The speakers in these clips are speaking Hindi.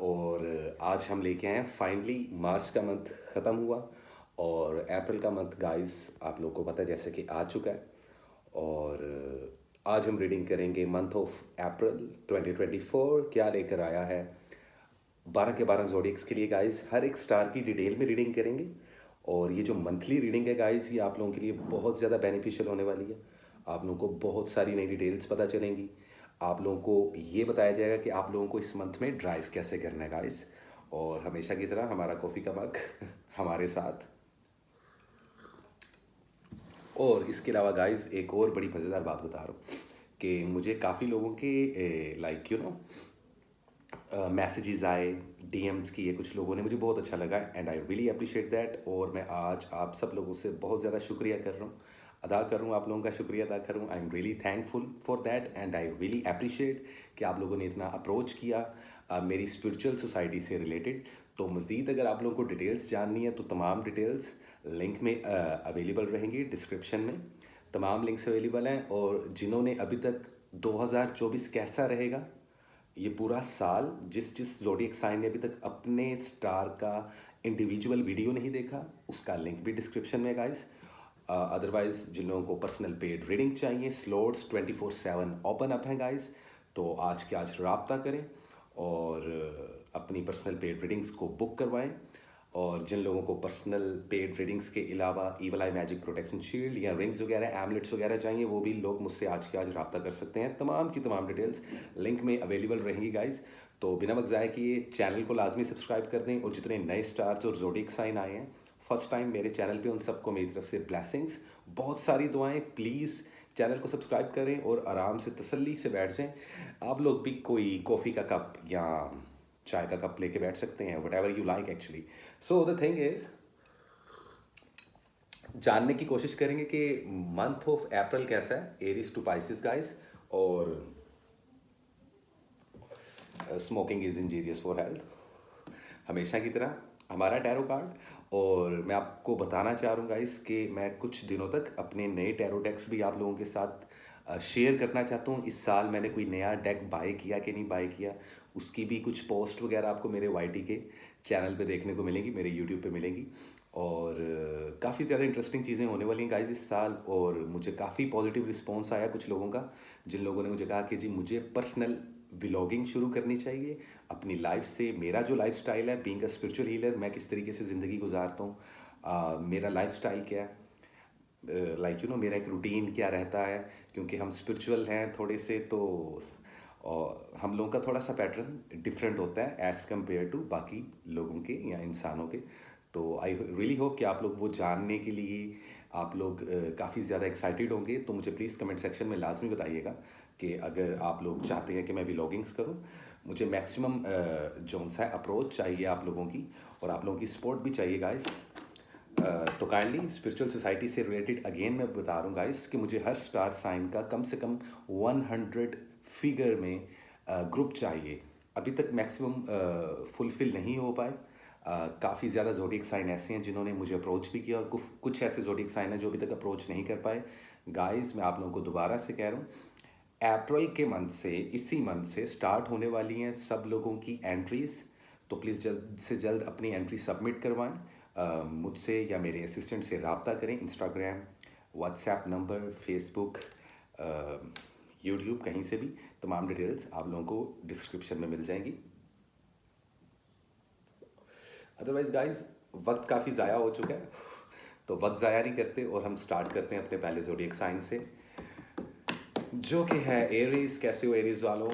और आज हम लेके आए हैं फाइनली मार्च का मंथ ख़त्म हुआ और अप्रैल का मंथ गाइस आप लोगों को पता है जैसे कि आ चुका है। और आज हम रीडिंग करेंगे मंथ ऑफ अप्रैल 2024 क्या लेकर आया है। 12 के 12 जोडिक्स के लिए गाइस हर एक स्टार की डिटेल में रीडिंग करेंगे। और ये जो मंथली रीडिंग है गाइस ये आप लोगों के लिए बहुत ज़्यादा बेनिफिशियल होने वाली है। आप लोगों को बहुत सारी नई डिटेल्स पता चलेंगी। आप लोगों को ये बताया जाएगा कि आप लोगों को इस मंथ में ड्राइव कैसे करना है गाइस। और हमेशा की तरह हमारा कॉफ़ी का मग हमारे साथ। और इसके अलावा गाइस एक और बड़ी मज़ेदार बात बता रहा हूँ कि मुझे काफ़ी लोगों के लाइक मैसेजेस आए, डीएम्स किए कुछ लोगों ने, मुझे बहुत अच्छा लगा and I really appreciate that. और मैं आज आप सब लोगों से बहुत ज़्यादा शुक्रिया कर रहा हूँ, अदा कर रहा हूँ, आप लोगों का शुक्रिया अदा कर रहा हूँ। I am really thankful for that and I really appreciate कि आप लोगों ने इतना अप्रोच किया मेरी स्पिरिचुअल सोसाइटी से रिलेटेड। तो मज़ीद अगर आप लोगों को डिटेल्स जाननी है तो तमाम डिटेल्स लिंक में अवेलेबल रहेंगी डिस्क्रिप्शन में। तमाम लिंक्स अवेलेबल हैं। और जिन्होंने अभी तक 2024 कैसा रहेगा ये पूरा साल जिस जिस ज़ोडिएक साइन ने अभी तक अपने स्टार का इंडिविजुअल वीडियो नहीं देखा उसका लिंक भी डिस्क्रिप्शन में गाइस। अदरवाइज जिन लोगों को पर्सनल पेड रीडिंग चाहिए स्लॉट्स 24/7 ओपन अप हैं गाइस। तो आज के आज रब्ता करें और अपनी पर्सनल पेड रीडिंग्स को बुक करवाएं। और जिन लोगों को पर्सनल पेड रीडिंग्स के अलावा ईवल आई मैजिक प्रोटेक्शन शील्ड या रिंग्स वगैरह एमलेट्स वगैरह चाहिए वो भी लोग मुझसे आज के आज रब्ता कर सकते हैं। तमाम की तमाम डिटेल्स लिंक में अवेलेबल रहेंगी गाइज। तो बिना वक्त ज़ाया किए चैनल को लाजमी सब्सक्राइब कर दें। और जितने नए स्टार्स और ज़ोडिएक साइन आए हैं फर्स्ट टाइम मेरे चैनल पे उन सबको मेरी तरफ से ब्लेसिंग्स, बहुत सारी दुआएं। प्लीज़ चैनल को सब्सक्राइब करें और आराम से तसल्ली से बैठ जाएं। आप लोग भी कोई कॉफ़ी का कप या चाय का कप लेके बैठ सकते हैं, what ever you like actually. So the thing is जानने की कोशिश करेंगे कि मंथ ऑफ अप्रैल कैसा है एरीज टू पाइसेस गाइस। और smoking is injurious for health हमेशा की तरह हमारा टैरो कार्ड। और मैं आपको बताना चाह रहा हूँ गाइस कि मैं कुछ दिनों तक अपने नए टैरो डेक्स भी आप लोगों के साथ शेयर करना चाहता हूँ। इस साल मैंने कोई नया डेक बाय किया कि नहीं बाय किया उसकी भी कुछ पोस्ट वगैरह आपको मेरे वाईटी के चैनल पे देखने को मिलेंगी, मेरे यूट्यूब पे मिलेंगी। और काफ़ी ज़्यादा इंटरेस्टिंग चीज़ें होने वाली हैं गाइस इस साल। और मुझे काफ़ी पॉजिटिव रिस्पॉन्स आया कुछ लोगों का, जिन लोगों ने मुझे कहा कि जी मुझे पर्सनल व्लॉगिंग शुरू करनी चाहिए अपनी लाइफ से। मेरा जो लाइफ स्टाइल है बीइंग अ स्पिरिचुअल हीलर, मैं किस तरीके से ज़िंदगी गुजारता हूँ, मेरा लाइफ स्टाइल क्या है, मेरा एक रूटीन क्या रहता है। क्योंकि हम स्पिरिचुअल हैं थोड़े से तो और हम लोगों का थोड़ा सा पैटर्न डिफरेंट होता है एज़ कम्पेयर टू बाकी लोगों के या इंसानों के। तो आई रियली होप कि आप लोग वो जानने के लिए आप लोग काफ़ी ज़्यादा एक्साइटेड होंगे। तो मुझे प्लीज़ कमेंट सेक्शन में लाजमी बताइएगा कि अगर आप लोग चाहते हैं कि मैं व्लॉगिंग्स करूं। मुझे मैक्सिमम जो सा अप्रोच चाहिए आप लोगों की और आप लोगों की सपोर्ट भी चाहिए गाइस। तो काइंडली स्पिरिचुअल सोसाइटी से रिलेटेड अगेन मैं बता रहा हूँ गाइस कि मुझे हर स्टार साइन का कम से कम 100 फिगर में ग्रुप चाहिए। अभी तक मैक्सिमम फुलफिल नहीं हो पाए। काफ़ी ज़्यादा ज़ोडिएक साइन ऐसे हैं जिन्होंने मुझे अप्रोच भी किया और कुछ ऐसे ज़ोडिएक साइन हैं जो अभी तक अप्रोच नहीं कर पाए। गाइस मैं आप लोगों को दोबारा से कह रहा हूँ अप्रैल के मंथ से इसी मंथ से स्टार्ट होने वाली हैं सब लोगों की एंट्रीज। तो प्लीज़ जल्द से जल्द अपनी एंट्री सबमिट करवाएं। मुझसे या मेरे असिस्टेंट से रब्ता करें। Instagram, WhatsApp number, Facebook, YouTube, कहीं से भी तमाम डिटेल्स आप लोगों को डिस्क्रिप्शन में मिल जाएंगी। अदरवाइज गाइज वक्त काफ़ी ज़ाया हो चुका है तो वक्त ज़ाया नहीं करते और हम स्टार्ट करते हैं अपने पहले ज़ोडिएक साइन से जो कि है एरीज। कैसे हो एरीज वालों?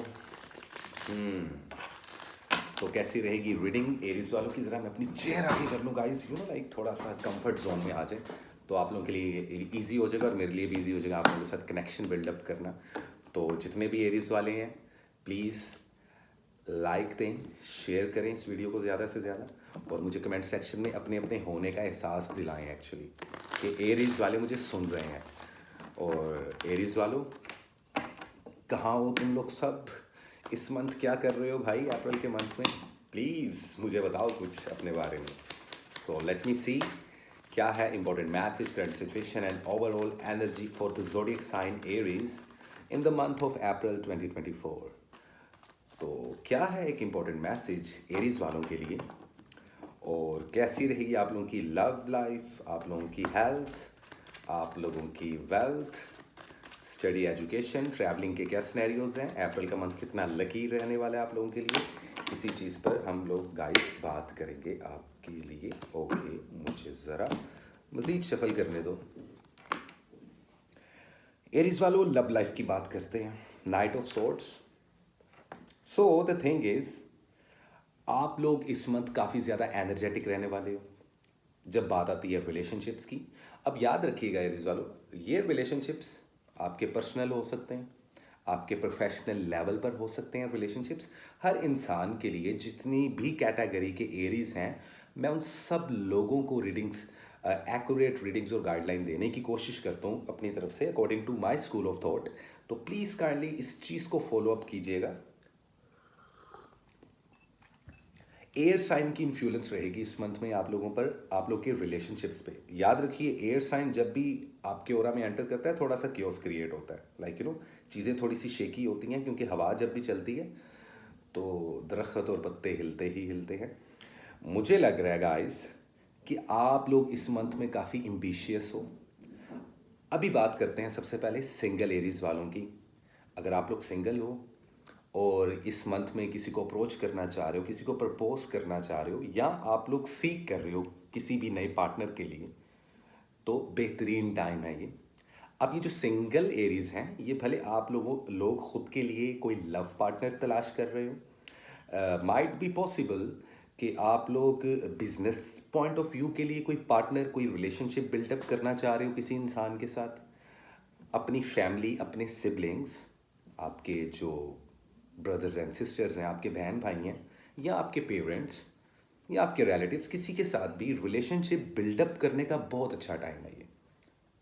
तो कैसी रहेगी रीडिंग एरीज वालों की? ज़रा मैं अपनी चेयर आगे कर लूँ गाइस, लाइक थोड़ा सा कंफर्ट जोन में आ जाए तो आप लोगों के लिए इजी हो जाएगा और मेरे लिए भी इजी हो जाएगा आप लोगों के साथ कनेक्शन बिल्डअप करना। तो जितने भी एरीज वाले हैं प्लीज़ लाइक दें, शेयर करें इस वीडियो को ज़्यादा से ज़्यादा और मुझे कमेंट सेक्शन में अपने अपने होने का एहसास दिलाएं एक्चुअली कि एरीज वाले मुझे सुन रहे हैं। और एरीज वालों कहाँ हो तुम लोग सब? इस मंथ क्या कर रहे हो भाई? अप्रैल के मंथ में प्लीज़ मुझे बताओ कुछ अपने बारे में। सो लेट मी सी क्या है important message, current situation and overall energy for the zodiac sign Aries in the month of April 2024। तो क्या है एक इम्पोर्टेंट मैसेज एरीज वालों के लिए, और कैसी रहेगी आप लोगों की लव लाइफ, आप लोगों की हेल्थ, आप लोगों की वेल्थ, स्टडी, एजुकेशन, ट्रैवलिंग के क्या सिनेरियोज हैं, अप्रैल का मंथ कितना लकी रहने वाला है आप लोगों के लिए, इसी चीज़ पर हम लोग गाइस बात करेंगे आपके लिए। ओके, मुझे ज़रा मज़ीद शफल करने दो। एरीज वालों, लव लाइफ की बात करते हैं। Night of swords. So the thing is, आप लोग इस मंथ काफ़ी ज़्यादा एनर्जेटिक रहने वाले हो जब बात आती है रिलेशनशिप्स की। अब याद रखिएगा एरीज वालों, ये रिलेशनशिप्स आपके पर्सनल हो सकते हैं, आपके प्रोफेशनल लेवल पर हो सकते हैं रिलेशनशिप्स। हर इंसान के लिए जितनी भी कैटेगरी के एरीज हैं, मैं उन सब लोगों को रीडिंग्स, एक्यूरेट रीडिंग्स और गाइडलाइन देने की कोशिश करता हूँ अपनी तरफ से according to my school of thought. तो प्लीज़ काइंडली इस चीज़ को फॉलो अप कीजिएगा। एयर साइन की इन्फ्लुएंस रहेगी इस मंथ में आप लोगों पर, आप लोग के रिलेशनशिप्स पे। याद रखिए, एयर साइन जब भी आपके ओरा में एंटर करता है थोड़ा सा क्योस क्रिएट होता है, लाइक चीज़ें थोड़ी सी शेकी होती हैं, क्योंकि हवा जब भी चलती है तो दरख्त और पत्ते हिलते ही हिलते हैं। मुझे लग रहा है गाइस कि आप लोग इस मंथ में काफ़ी एम्बिशियस हो। अभी बात करते हैं सबसे पहले सिंगल एरीज वालों की। अगर आप लोग सिंगल हो और इस मंथ में किसी को अप्रोच करना चाह रहे हो, किसी को प्रपोज करना चाह रहे हो, या आप लोग सीख कर रहे हो किसी भी नए पार्टनर के लिए, तो बेहतरीन टाइम है ये। अब ये जो सिंगल एरीज हैं, ये भले आप लोग खुद के लिए कोई लव पार्टनर तलाश कर रहे हो, माइट बी पॉसिबल कि आप लोग बिजनेस पॉइंट ऑफ व्यू के लिए कोई पार्टनर, कोई रिलेशनशिप बिल्डअप करना चाह रहे हो किसी इंसान के साथ। अपनी फैमिली, अपने सिबलिंग्स, आपके जो ब्रदर्स एंड सिस्टर्स हैं, आपके बहन भाई हैं, या आपके पेरेंट्स, या आपके रिलेटिव्स, किसी के साथ भी रिलेशनशिप बिल्डअप करने का बहुत अच्छा टाइम है ये।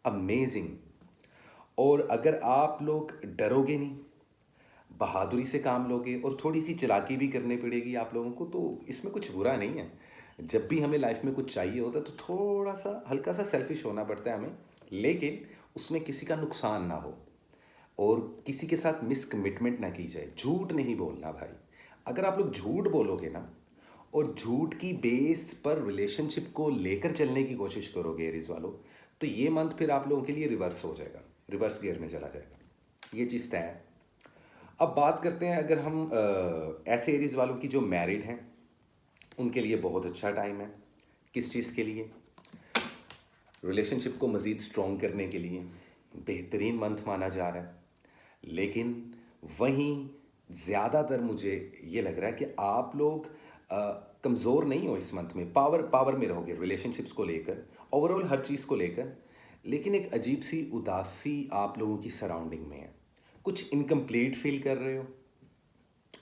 अमेजिंग। और अगर आप लोग डरोगे नहीं, बहादुरी से काम लोगे और थोड़ी सी चालाकी भी करनी पड़ेगी आप लोगों को, तो इसमें कुछ बुरा नहीं है। जब भी हमें लाइफ में कुछ चाहिए होता है तो थोड़ा सा हल्का सा सेल्फिश होना पड़ता है हमें, लेकिन उसमें किसी का नुकसान ना हो और किसी के साथ मिस कमिटमेंट ना की जाए। झूठ नहीं बोलना भाई। अगर आप लोग झूठ बोलोगे ना और झूठ की बेस पर रिलेशनशिप को लेकर चलने की कोशिश करोगे एरीज वालों, तो ये मंथ फिर आप लोगों के लिए रिवर्स हो जाएगा, रिवर्स गियर में चला जाएगा, ये चीज़ तय है। अब बात करते हैं, अगर हम ऐसे एरीज वालों की जो मैरिड हैं, उनके लिए बहुत अच्छा टाइम है। किस चीज़ के लिए? रिलेशनशिप को मज़ीद स्ट्रॉन्ग करने के लिए बेहतरीन मंथ माना जा रहा है। लेकिन वहीं ज़्यादातर मुझे ये लग रहा है कि आप लोग कमज़ोर नहीं हो इस मंथ में, पावर में रहोगे रिलेशनशिप्स को लेकर, ओवरऑल हर चीज़ को लेकर। लेकिन एक अजीब सी उदासी आप लोगों की सराउंडिंग में है, कुछ इनकम्प्लीट फील कर रहे हो।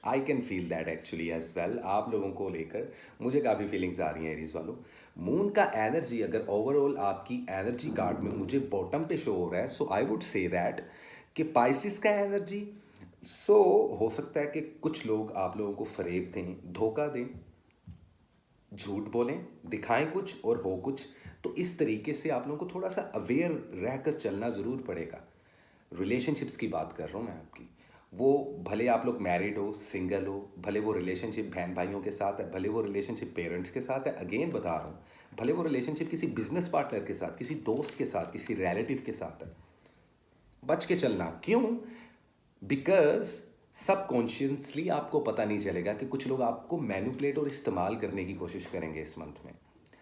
I can feel that actually as well. आप लोगों को लेकर मुझे काफ़ी फीलिंग्स आ रही हैं एरीज वालों। मून का एनर्जी अगर ओवरऑल आपकी एनर्जी कार्ड में मुझे बॉटम पे शो हो रहा है, सो आई वुड से दैट कि पाइसिस का एनर्जी। सो हो सकता है कि कुछ लोग आप लोगों को फरेब दें, धोखा दें, झूठ बोलें, दिखाएं कुछ और हो कुछ। तो इस तरीके से आप लोगों को थोड़ा सा अवेयर रहकर चलना ज़रूर पड़ेगा। रिलेशनशिप्स की बात कर रहा हूँ मैं आपकी। वो भले आप लोग मैरिड हो, सिंगल हो, भले वो रिलेशनशिप बहन भाइयों के साथ है, भले वो रिलेशनशिप पेरेंट्स के साथ है, अगेन बता रहा हूँ, भले वो रिलेशनशिप किसी बिजनेस पार्टनर के साथ, किसी दोस्त के साथ, किसी रिलेटिव के साथ है, बच के चलना। क्यों? बिकॉज सबकॉन्शियसली आपको पता नहीं चलेगा कि कुछ लोग आपको मैनिपुलेट और इस्तेमाल करने की कोशिश करेंगे इस मंथ में।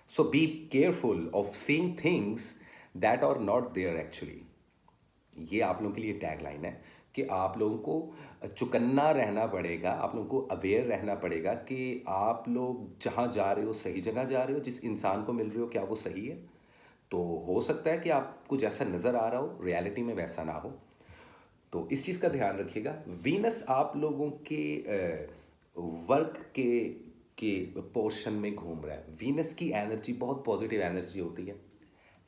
So be careful of seeing things that are not there actually. ये आप लोगों के लिए टैगलाइन है कि आप लोगों को चौकन्ना रहना पड़ेगा, आप लोगों को अवेयर रहना पड़ेगा कि आप लोग जहाँ जा रहे हो सही जगह जा रहे हो, जिस इंसान को मिल रहे हो क्या वो सही है। तो हो सकता है कि आपको जैसा नज़र आ रहा हो रियलिटी में वैसा ना हो, तो इस चीज़ का ध्यान रखिएगा। वीनस आप लोगों के वर्क के पोर्शन में घूम रहा है। वीनस की एनर्जी बहुत पॉजिटिव एनर्जी होती है,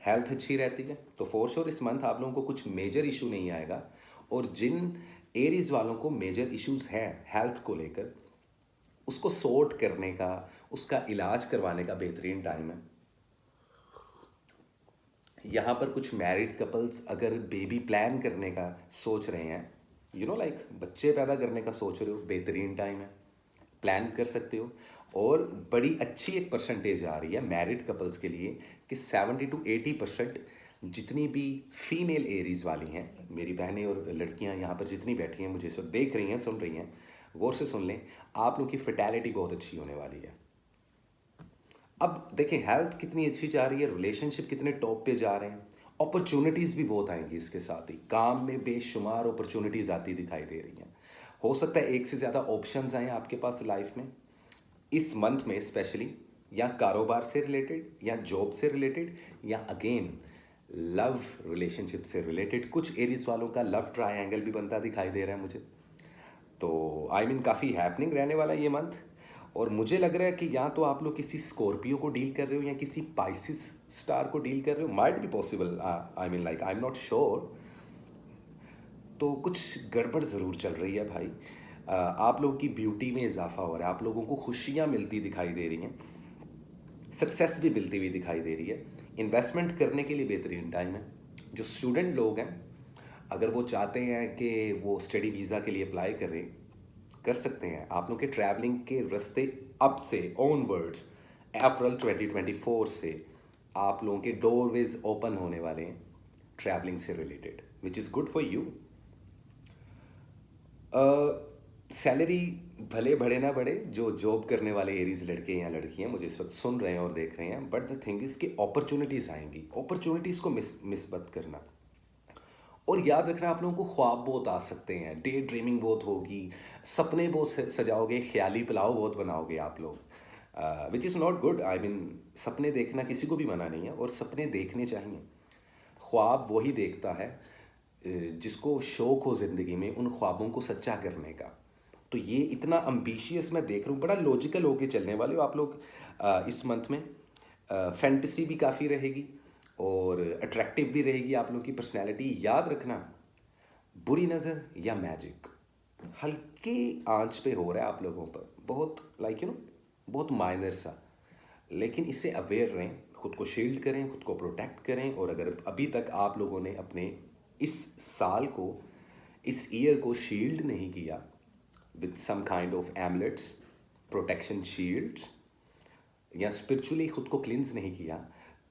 हेल्थ अच्छी रहती है। तो फॉर श्योर इस मंथ आप लोगों को कुछ मेजर इशू नहीं आएगा। और जिन एरीज वालों को मेजर इश्यूज हैं हेल्थ को लेकर, उसको सॉर्ट करने का, उसका इलाज करवाने का बेहतरीन टाइम है। यहाँ पर कुछ मैरिड कपल्स अगर बेबी प्लान करने का सोच रहे हैं, लाइक बच्चे पैदा करने का सोच रहे हो, बेहतरीन टाइम है, प्लान कर सकते हो। और बड़ी अच्छी एक परसेंटेज आ रही है मैरिड कपल्स के लिए कि 70 to 80% जितनी भी फीमेल एरीज वाली हैं, मेरी बहनें और लड़कियां यहाँ पर जितनी बैठी हैं, मुझे सब देख रही हैं, सुन रही हैं, गौर से सुन लें, आप लोग की फर्टैलिटी बहुत अच्छी होने वाली है। अब देखें हेल्थ कितनी अच्छी जा रही है, रिलेशनशिप कितने टॉप पे जा रहे हैं, अपॉर्चुनिटीज़ भी बहुत आएंगी इसके साथ ही, काम में बेशुमार अपॉर्चुनिटीज़ आती दिखाई दे रही हैं। हो सकता है एक से ज़्यादा ऑप्शंस आए आपके पास लाइफ में इस मंथ में स्पेशली, या कारोबार से रिलेटेड, या जॉब से रिलेटेड, या अगेन लव रिलेशनशिप से रिलेटेड। कुछ एरीज वालों का लव ट्रायंगल भी बनता दिखाई दे रहा है मुझे। तो आई मीन काफ़ी हैपनिंग रहने वाला ये मंथ। और मुझे लग रहा है कि या तो आप लोग किसी स्कॉर्पियो को डील कर रहे हो या किसी पाइसिस स्टार को डील कर रहे हो, might be possible, I mean like I am not sure. तो कुछ गड़बड़ ज़रूर चल रही है भाई। आप लोगों की ब्यूटी में इजाफा हो रहा है, आप लोगों को खुशियाँ मिलती दिखाई दे रही हैं, सक्सेस भी मिलती हुई दिखाई दे रही है। इन्वेस्टमेंट करने के लिए बेहतरीन टाइम है। जो स्टूडेंट लोग हैं, अगर वो चाहते हैं कि वो स्टडी वीज़ा के लिए अप्लाई करें, कर सकते हैं। आप लोग के ट्रैवलिंग के रास्ते अब से ऑनवर्ड्स अप्रैल 2024 से आप लोगों के डोरवेज ओपन होने वाले हैं ट्रैवलिंग से related, which is good for you. Salary भले बढ़े ना बढ़े, जो जॉब करने वाले एरीज लड़के या लड़कियां मुझे इस वक्त सुन रहे हैं और देख रहे हैं, बट द थिंग इज़ कि अपॉर्चुनिटीज़ आएंगी, अपॉर्चुनिटीज़ को मिस मत करना। और याद रखना, आप लोगों को ख्वाब बहुत आ सकते हैं, डे ड्रीमिंग बहुत होगी, सपने बहुत सजाओगे, ख्याली पुलाव बहुत बनाओगे आप लोग, विच is not good. I mean सपने देखना किसी को भी मना नहीं है, और सपने देखने चाहिए। ख्वाब वही देखता है जिसको शौक हो ज़िंदगी में उन ख्वाबों को सच्चा करने का। तो ये इतना अम्बिशियस मैं देख रहा हूँ, बड़ा लॉजिकल होके चलने वाले हो आप लोग इस मंथ में। फैंटेसी भी काफ़ी रहेगी और अट्रैक्टिव भी रहेगी आप लोग की पर्सनैलिटी। याद रखना, बुरी नज़र या मैजिक हल्के आंच पे हो रहा है आप लोगों पर, बहुत लाइक बहुत माइनर सा, लेकिन इससे अवेयर रहें, खुद को शील्ड करें, खुद को प्रोटेक्ट करें। और अगर अभी तक आप लोगों ने अपने इस साल को, इस ईयर को शील्ड नहीं किया with some kind of amulets, protection shields, या स्पिरिचुअली खुद को क्लिंस नहीं किया,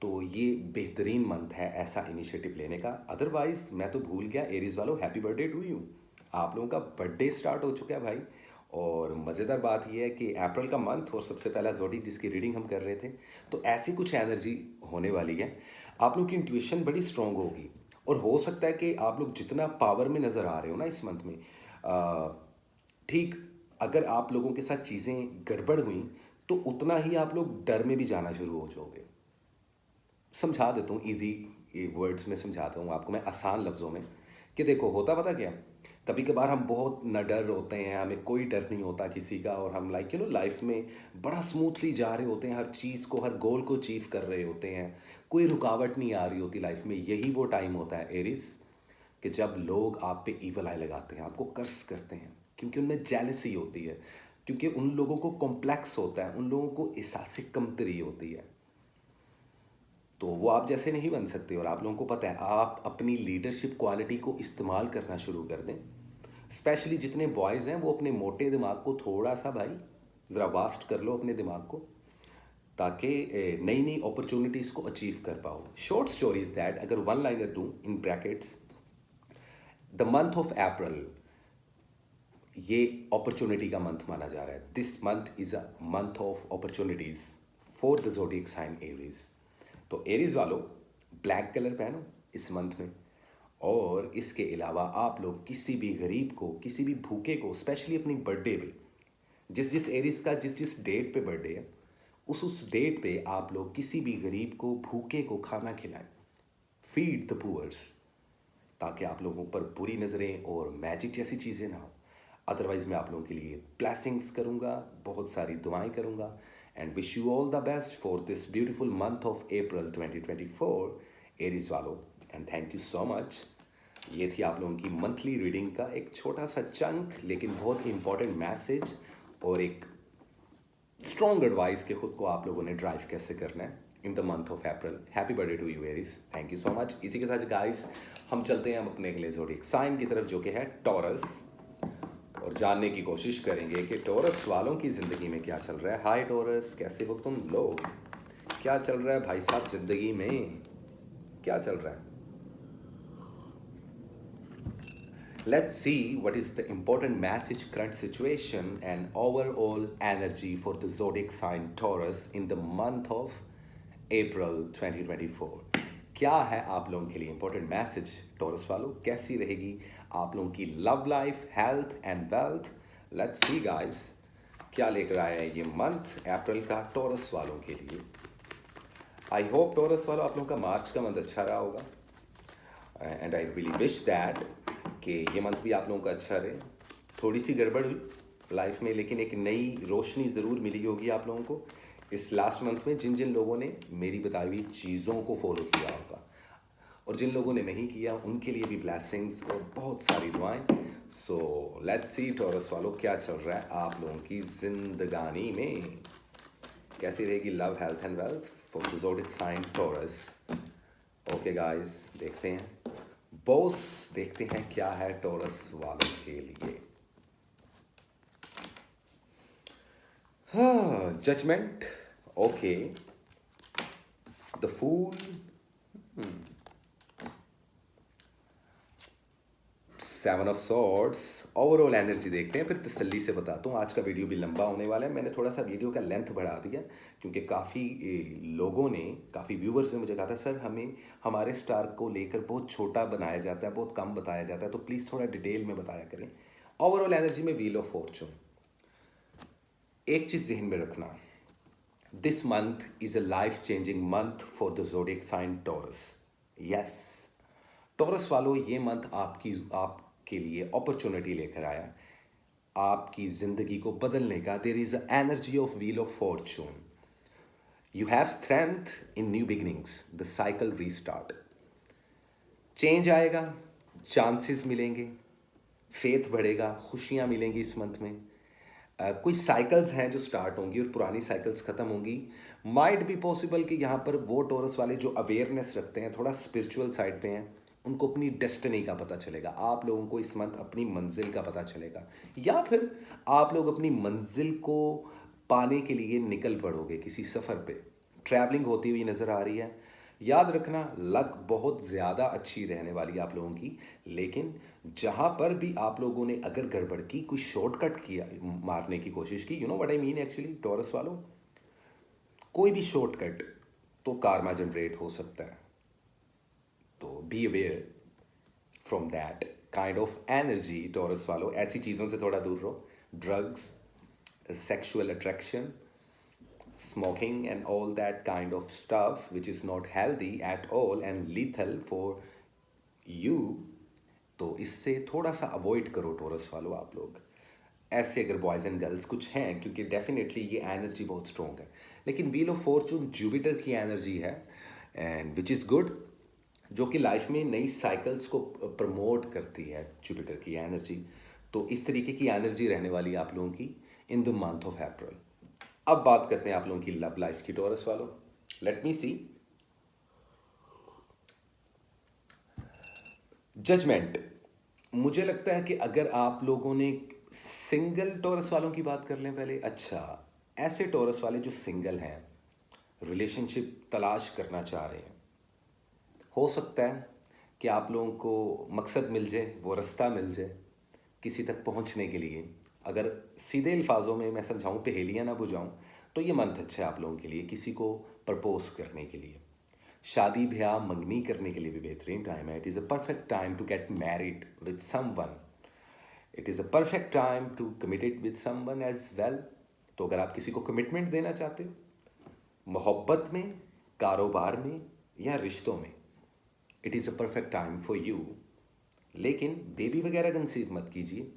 तो ये बेहतरीन मंथ है ऐसा इनिशिएटिव लेने का। अदरवाइज मैं तो भूल गया, एरीज वालों हैप्पी बर्थडे टू यू। आप लोगों का बर्थडे स्टार्ट हो चुका है भाई। और मज़ेदार बात यह है कि अप्रैल का मंथ और सबसे पहला जोड़ी जिसकी रीडिंग हम कर रहे थे, तो ऐसी कुछ एनर्जी होने वाली है। आप लोग की इंट्यूशन बड़ी स्ट्रॉन्ग होगी, और हो सकता है कि आप लोग जितना पावर में नज़र आ रहे हो ना इस मंथ में, ठीक अगर आप लोगों के साथ चीज़ें गड़बड़ हुई तो उतना ही आप लोग डर में भी जाना शुरू हो जाओगे। समझा देता हूँ, ईजी वर्ड्स में समझाता हूँ आपको मैं, आसान लफ्ज़ों में, कि देखो होता पता क्या, कभी कभार हम बहुत न डर होते हैं, हमें कोई डर नहीं होता किसी का, और हम लाइक लाइफ में बड़ा स्मूथली जा रहे होते हैं, हर चीज़ को, हर गोल को अचीव कर रहे होते हैं, कोई रुकावट नहीं आ रही होती लाइफ में। यही वो टाइम होता है एरिस, कि जब लोग आप पे ईवल आई लगाते हैं, आपको कर्स करते हैं, क्योंकि उनमें जेलसी होती है, क्योंकि उन लोगों को कॉम्प्लेक्स होता है, उन लोगों को एहसास कमतरी होती है। तो वो आप जैसे नहीं बन सकते, और आप लोगों को पता है, आप अपनी लीडरशिप क्वालिटी को इस्तेमाल करना शुरू कर दें। स्पेशली जितने बॉयज़ हैं वो अपने मोटे दिमाग को थोड़ा सा भाई ज़रा वास्ट कर लो अपने दिमाग को, ताकि नई नई अपॉर्चुनिटीज़ को अचीव कर पाओ। शॉर्ट स्टोरी इज़ दैट, अगर वन लाइनर दूँ in brackets, the month of April ये अपॉर्चुनिटी का मंथ माना जा रहा है। This month is a month of opportunities for the zodiac sign Aries. तो एरीज वालों, ब्लैक कलर पहनो इस मंथ में। और इसके अलावा आप लोग किसी भी गरीब को, किसी भी भूखे को, स्पेशली अपनी बर्थडे पे, जिस जिस एरीज का जिस जिस डेट पे बर्थडे है, उस डेट पे आप लोग किसी भी गरीब को, भूखे को खाना खिलाएं, फीड द पुअर्स, ताकि आप लोगों पर बुरी नज़रें और मैजिक जैसी चीज़ें ना हो। अदरवाइज़ मैं आप लोगों के लिए ब्लेसिंग्स करूँगा, बहुत सारी दुआएं करूँगा, and wish you all the best for this beautiful month of April 2024 Aries वालों, and thank you so much. ये थी आप लोगों की मंथली रीडिंग का एक छोटा सा चंक, लेकिन बहुत इंपॉर्टेंट मैसेज, और एक स्ट्रॉन्ग एडवाइस कि खुद को आप लोगों ने ड्राइव कैसे करना है in the month of April. Happy birthday to you Aries, thank you so much. इसी के साथ गाइस हम चलते हैं हम अपने अगले ज़ोडिएक साइन की तरफ जो कि है टॉरस, और जानने की कोशिश करेंगे कि टॉरस वालों की ज़िंदगी में क्या चल रहा है। हाय टॉरस, कैसे हो तुम लोग? क्या चल रहा है भाई साहब ज़िंदगी में, क्या चल रहा है? Let's see what is the important message, current situation, and overall energy for the zodiac sign Taurus in the month of April 2024। क्या है आप लोगों के लिए इंपॉर्टेंट मैसेज टॉरस वालों? कैसी रहेगी आप लोगों की love life, health and wealth? Let's see guys, क्या लेकर आया है ये मंथ अप्रैल का टॉरस वालों के लिए। आई होप टॉरस वालों आप लोगों का मार्च का मंथ अच्छा रहा होगा, and I really wish that कि ये मंथ भी आप लोगों का अच्छा रहे। थोड़ी सी गड़बड़ हुई लाइफ में, लेकिन एक नई रोशनी ज़रूर मिली होगी आप लोगों को इस लास्ट मंथ में, जिन जिन लोगों ने मेरी बताई हुई चीज़ों को फॉलो किया होगा, और जिन लोगों ने नहीं किया उनके लिए भी ब्लेसिंग्स और बहुत सारी दुआएं। सो लेट्स सी टॉरस वालों क्या चल रहा है आप लोगों की जिंदगानी में, कैसी रहेगी love, health and wealth for the zodiac sign Taurus. Okay guys, देखते हैं बॉस, देखते हैं क्या है टॉरस वालों के लिए। हाँ, judgement, okay, the fool, seven of swords. Overall energy देखते हैं, फिर तसल्ली से बताता हूँ। आज का वीडियो भी लंबा होने वाला है, मैंने थोड़ा सा वीडियो का लेंथ बढ़ा दिया क्योंकि काफ़ी लोगों ने, काफ़ी व्यूवर्स ने मुझे कहा था सर हमें हमारे स्टार को लेकर बहुत छोटा बनाया जाता है, बहुत कम बताया जाता है, तो प्लीज़ थोड़ा डिटेल में बताया करें। ओवरऑल एनर्जी में व्हील ऑफ फॉर्चून, एक चीज़ जहन में रखना, this month is a life changing month for the zodiac sign Taurus. Yes Taurus वालों, ये मंथ आपके लिए अपॉर्चुनिटी लेकर आया आपकी ज़िंदगी को बदलने का। There is a energy of wheel of fortune, you have strength in new beginnings, the cycle restart, change आएगा, चांसेस मिलेंगे, फेथ बढ़ेगा, खुशियाँ मिलेंगी इस मंथ में। कोई साइकिल्स हैं जो स्टार्ट होंगी और पुरानी साइकिल्स ख़त्म होंगी। माइट बी पॉसिबल कि यहाँ पर वो टॉरस वाले जो अवेयरनेस रखते हैं, थोड़ा स्पिरिचुअल साइड पे हैं, उनको अपनी डेस्टिनी का पता चलेगा। आप लोगों को इस मंथ अपनी मंजिल का पता चलेगा, या फिर आप लोग अपनी मंजिल को पाने के लिए निकल पड़ोगे, किसी सफ़र पे ट्रैवलिंग होती हुई नज़र आ रही है। याद रखना लक बहुत ज़्यादा अच्छी रहने वाली आप लोगों की, लेकिन जहाँ पर भी आप लोगों ने अगर गड़बड़ की, कोई शॉर्टकट किया, मारने की कोशिश की, you know what I mean actually taurus वालों, कोई भी शॉर्टकट तो कार्मा जनरेट हो सकता है। तो be aware from that kind of energy taurus वालों, ऐसी चीज़ों से थोड़ा दूर रहो। Drugs, sexual attraction, smoking and all that kind of stuff which is not healthy at all and lethal for you, तो इससे थोड़ा सा अवॉइड करो टॉरस वालों आप लोग। ऐसे अगर बॉयज़ एंड गर्ल्स कुछ हैं, क्योंकि डेफिनेटली ये एनर्जी बहुत स्ट्रॉन्ग है, लेकिन व्हील ऑफ फॉर्चून जुपिटर की एनर्जी है एंड विच इज़ गुड, जो कि लाइफ में नई साइकिल्स को प्रमोट करती है जुपिटर की एनर्जी। तो इस तरीके की एनर्जी रहने वाली है आप लोगों की इन द मंथ ऑफ अप्रैल। अब बात करते हैं आप लोगों की लव लाइफ की टॉरस वालों। लेट मी सी, जजमेंट, मुझे लगता है कि अगर आप लोगों ने सिंगल टॉरस वालों की बात कर लें पहले। अच्छा, ऐसे टॉरस वाले जो सिंगल हैं, रिलेशनशिप तलाश करना चाह रहे हैं, हो सकता है कि आप लोगों को मकसद मिल जाए, वो रास्ता मिल जाए किसी तक पहुंचने के लिए। अगर सीधे अल्फाजों में मैं समझाऊं, पहेलियाँ ना बुझाऊं, तो ये मंथ अच्छा है आप लोगों के लिए किसी को प्रपोज करने के लिए, शादी ब्याह मंगनी करने के लिए भी बेहतरीन टाइम है। It is a perfect time to get married with someone, it is a perfect time to committed with someone as well. तो अगर आप किसी को कमिटमेंट देना चाहते हो, मोहब्बत में, कारोबार में या रिश्तों में, it is a perfect time for you. लेकिन बेबी वगैरह कंसीव मत कीजिए।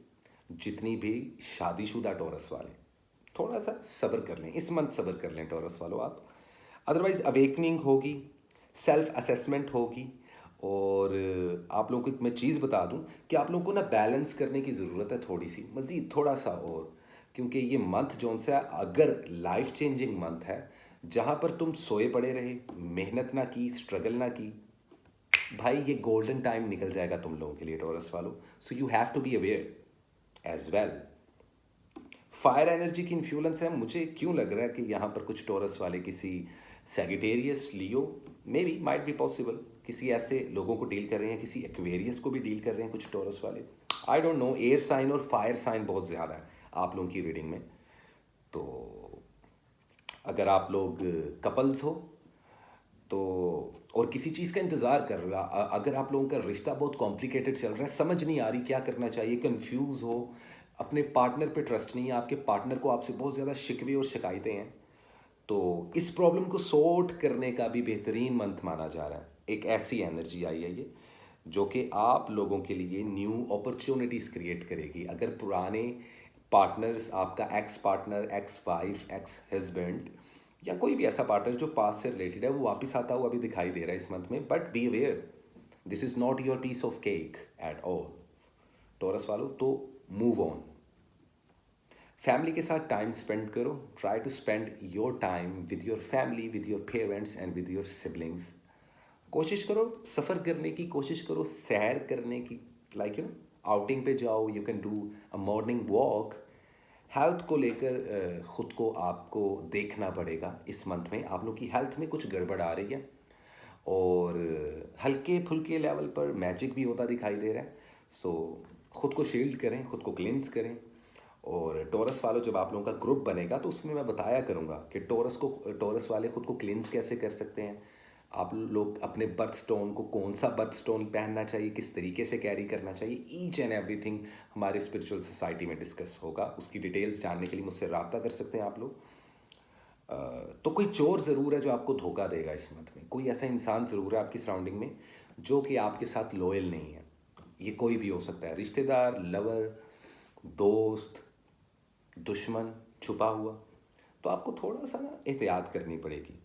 जितनी भी शादीशुदा टॉरस वाले, थोड़ा सा सब्र कर लें, इस मंथ सब्र कर लें टॉरस वालों आप। अदरवाइज़ अवेकनिंग होगी, सेल्फ असेसमेंट होगी, और आप लोगों को एक मैं चीज़ बता दूं कि आप लोगों को ना बैलेंस करने की ज़रूरत है थोड़ी सी, मज़ीद थोड़ा सा और, क्योंकि ये मंथ जोन सा अगर लाइफ चेंजिंग मंथ है, जहाँ पर तुम सोए पड़े रहे, मेहनत ना की, स्ट्रगल ना की, भाई ये गोल्डन टाइम निकल जाएगा तुम लोगों के लिए टॉरस वालों। So you have to be aware as well. Fire energy की इन्फ्लुएंस है, मुझे क्यों लग रहा है कि यहाँ पर कुछ टॉरस वाले किसी Sagittarius, Leo, may be, might be possible, किसी ऐसे लोगों को डील कर रहे हैं, किसी एक्वेरियस को भी डील कर रहे हैं कुछ टॉरस वाले। I don't know, air sign और फायर साइन बहुत ज़्यादा है आप लोगों की रीडिंग में। तो अगर आप लोग कपल्स हो तो, और किसी चीज़ का इंतज़ार कर रहा, अगर आप लोगों का रिश्ता बहुत कॉम्प्लिकेटेड चल रहा है, समझ नहीं आ रही क्या करना चाहिए, कंफ्यूज हो, अपने पार्टनर पे ट्रस्ट नहीं है, आपके पार्टनर को आपसे बहुत ज़्यादा शिकवे और शिकायतें हैं, तो इस प्रॉब्लम को सॉर्ट करने का भी बेहतरीन मंथ माना जा रहा है। एक ऐसी एनर्जी आई है ये जो कि आप लोगों के लिए न्यू अपॉर्चुनिटीज़ क्रिएट करेगी। अगर पुराने पार्टनर्स, आपका ex partner, ex wife, ex husband, या कोई भी ऐसा पार्टनर जो पास से रिलेटेड है, वो वापस आता हुआ अभी दिखाई दे रहा है इस मंथ में, but be aware, this is not your piece of cake at all Taurus वालों। तो मूव ऑन, फैमिली के साथ टाइम स्पेंड करो, try to spend your time with your family, with your parents and with your siblings. कोशिश करो सफ़र करने की, कोशिश करो सैर करने की, लाइक यू नो, आउटिंग पे जाओ, you can do a morning walk. Health को लेकर ख़ुद को आपको देखना पड़ेगा इस मंथ में, आप लोग की हेल्थ में कुछ गड़बड़ आ रही है, और हल्के फुल्के लेवल पर मैजिक भी होता दिखाई दे रहा है। सो ख़ुद को शील्ड करें, ख़ुद को क्लिनस करें। और टॉरस वालों, जब आप लोगों का ग्रुप बनेगा तो उसमें मैं बताया करूँगा कि टॉरस वाले ख़ुद को क्लिनस कैसे कर सकते हैं। आप लोग अपने बर्थ स्टोन को, कौन सा बर्थ स्टोन पहनना चाहिए, किस तरीके से कैरी करना चाहिए, ईच एंड एवरीथिंग हमारे स्पिरिचुअल सोसाइटी में डिस्कस होगा। उसकी डिटेल्स जानने के लिए मुझसे रब्ता कर सकते हैं आप लोग। तो कोई चोर ज़रूर है जो आपको धोखा देगा इस मंथ में, कोई ऐसा इंसान ज़रूर है आपकी सराउंडिंग में जो कि आपके साथ लॉयल नहीं है। ये कोई भी हो सकता है, रिश्तेदार, लवर, दोस्त, दुश्मन, छुपा हुआ। तो आपको थोड़ा सा ना एहतियात करनी पड़ेगी।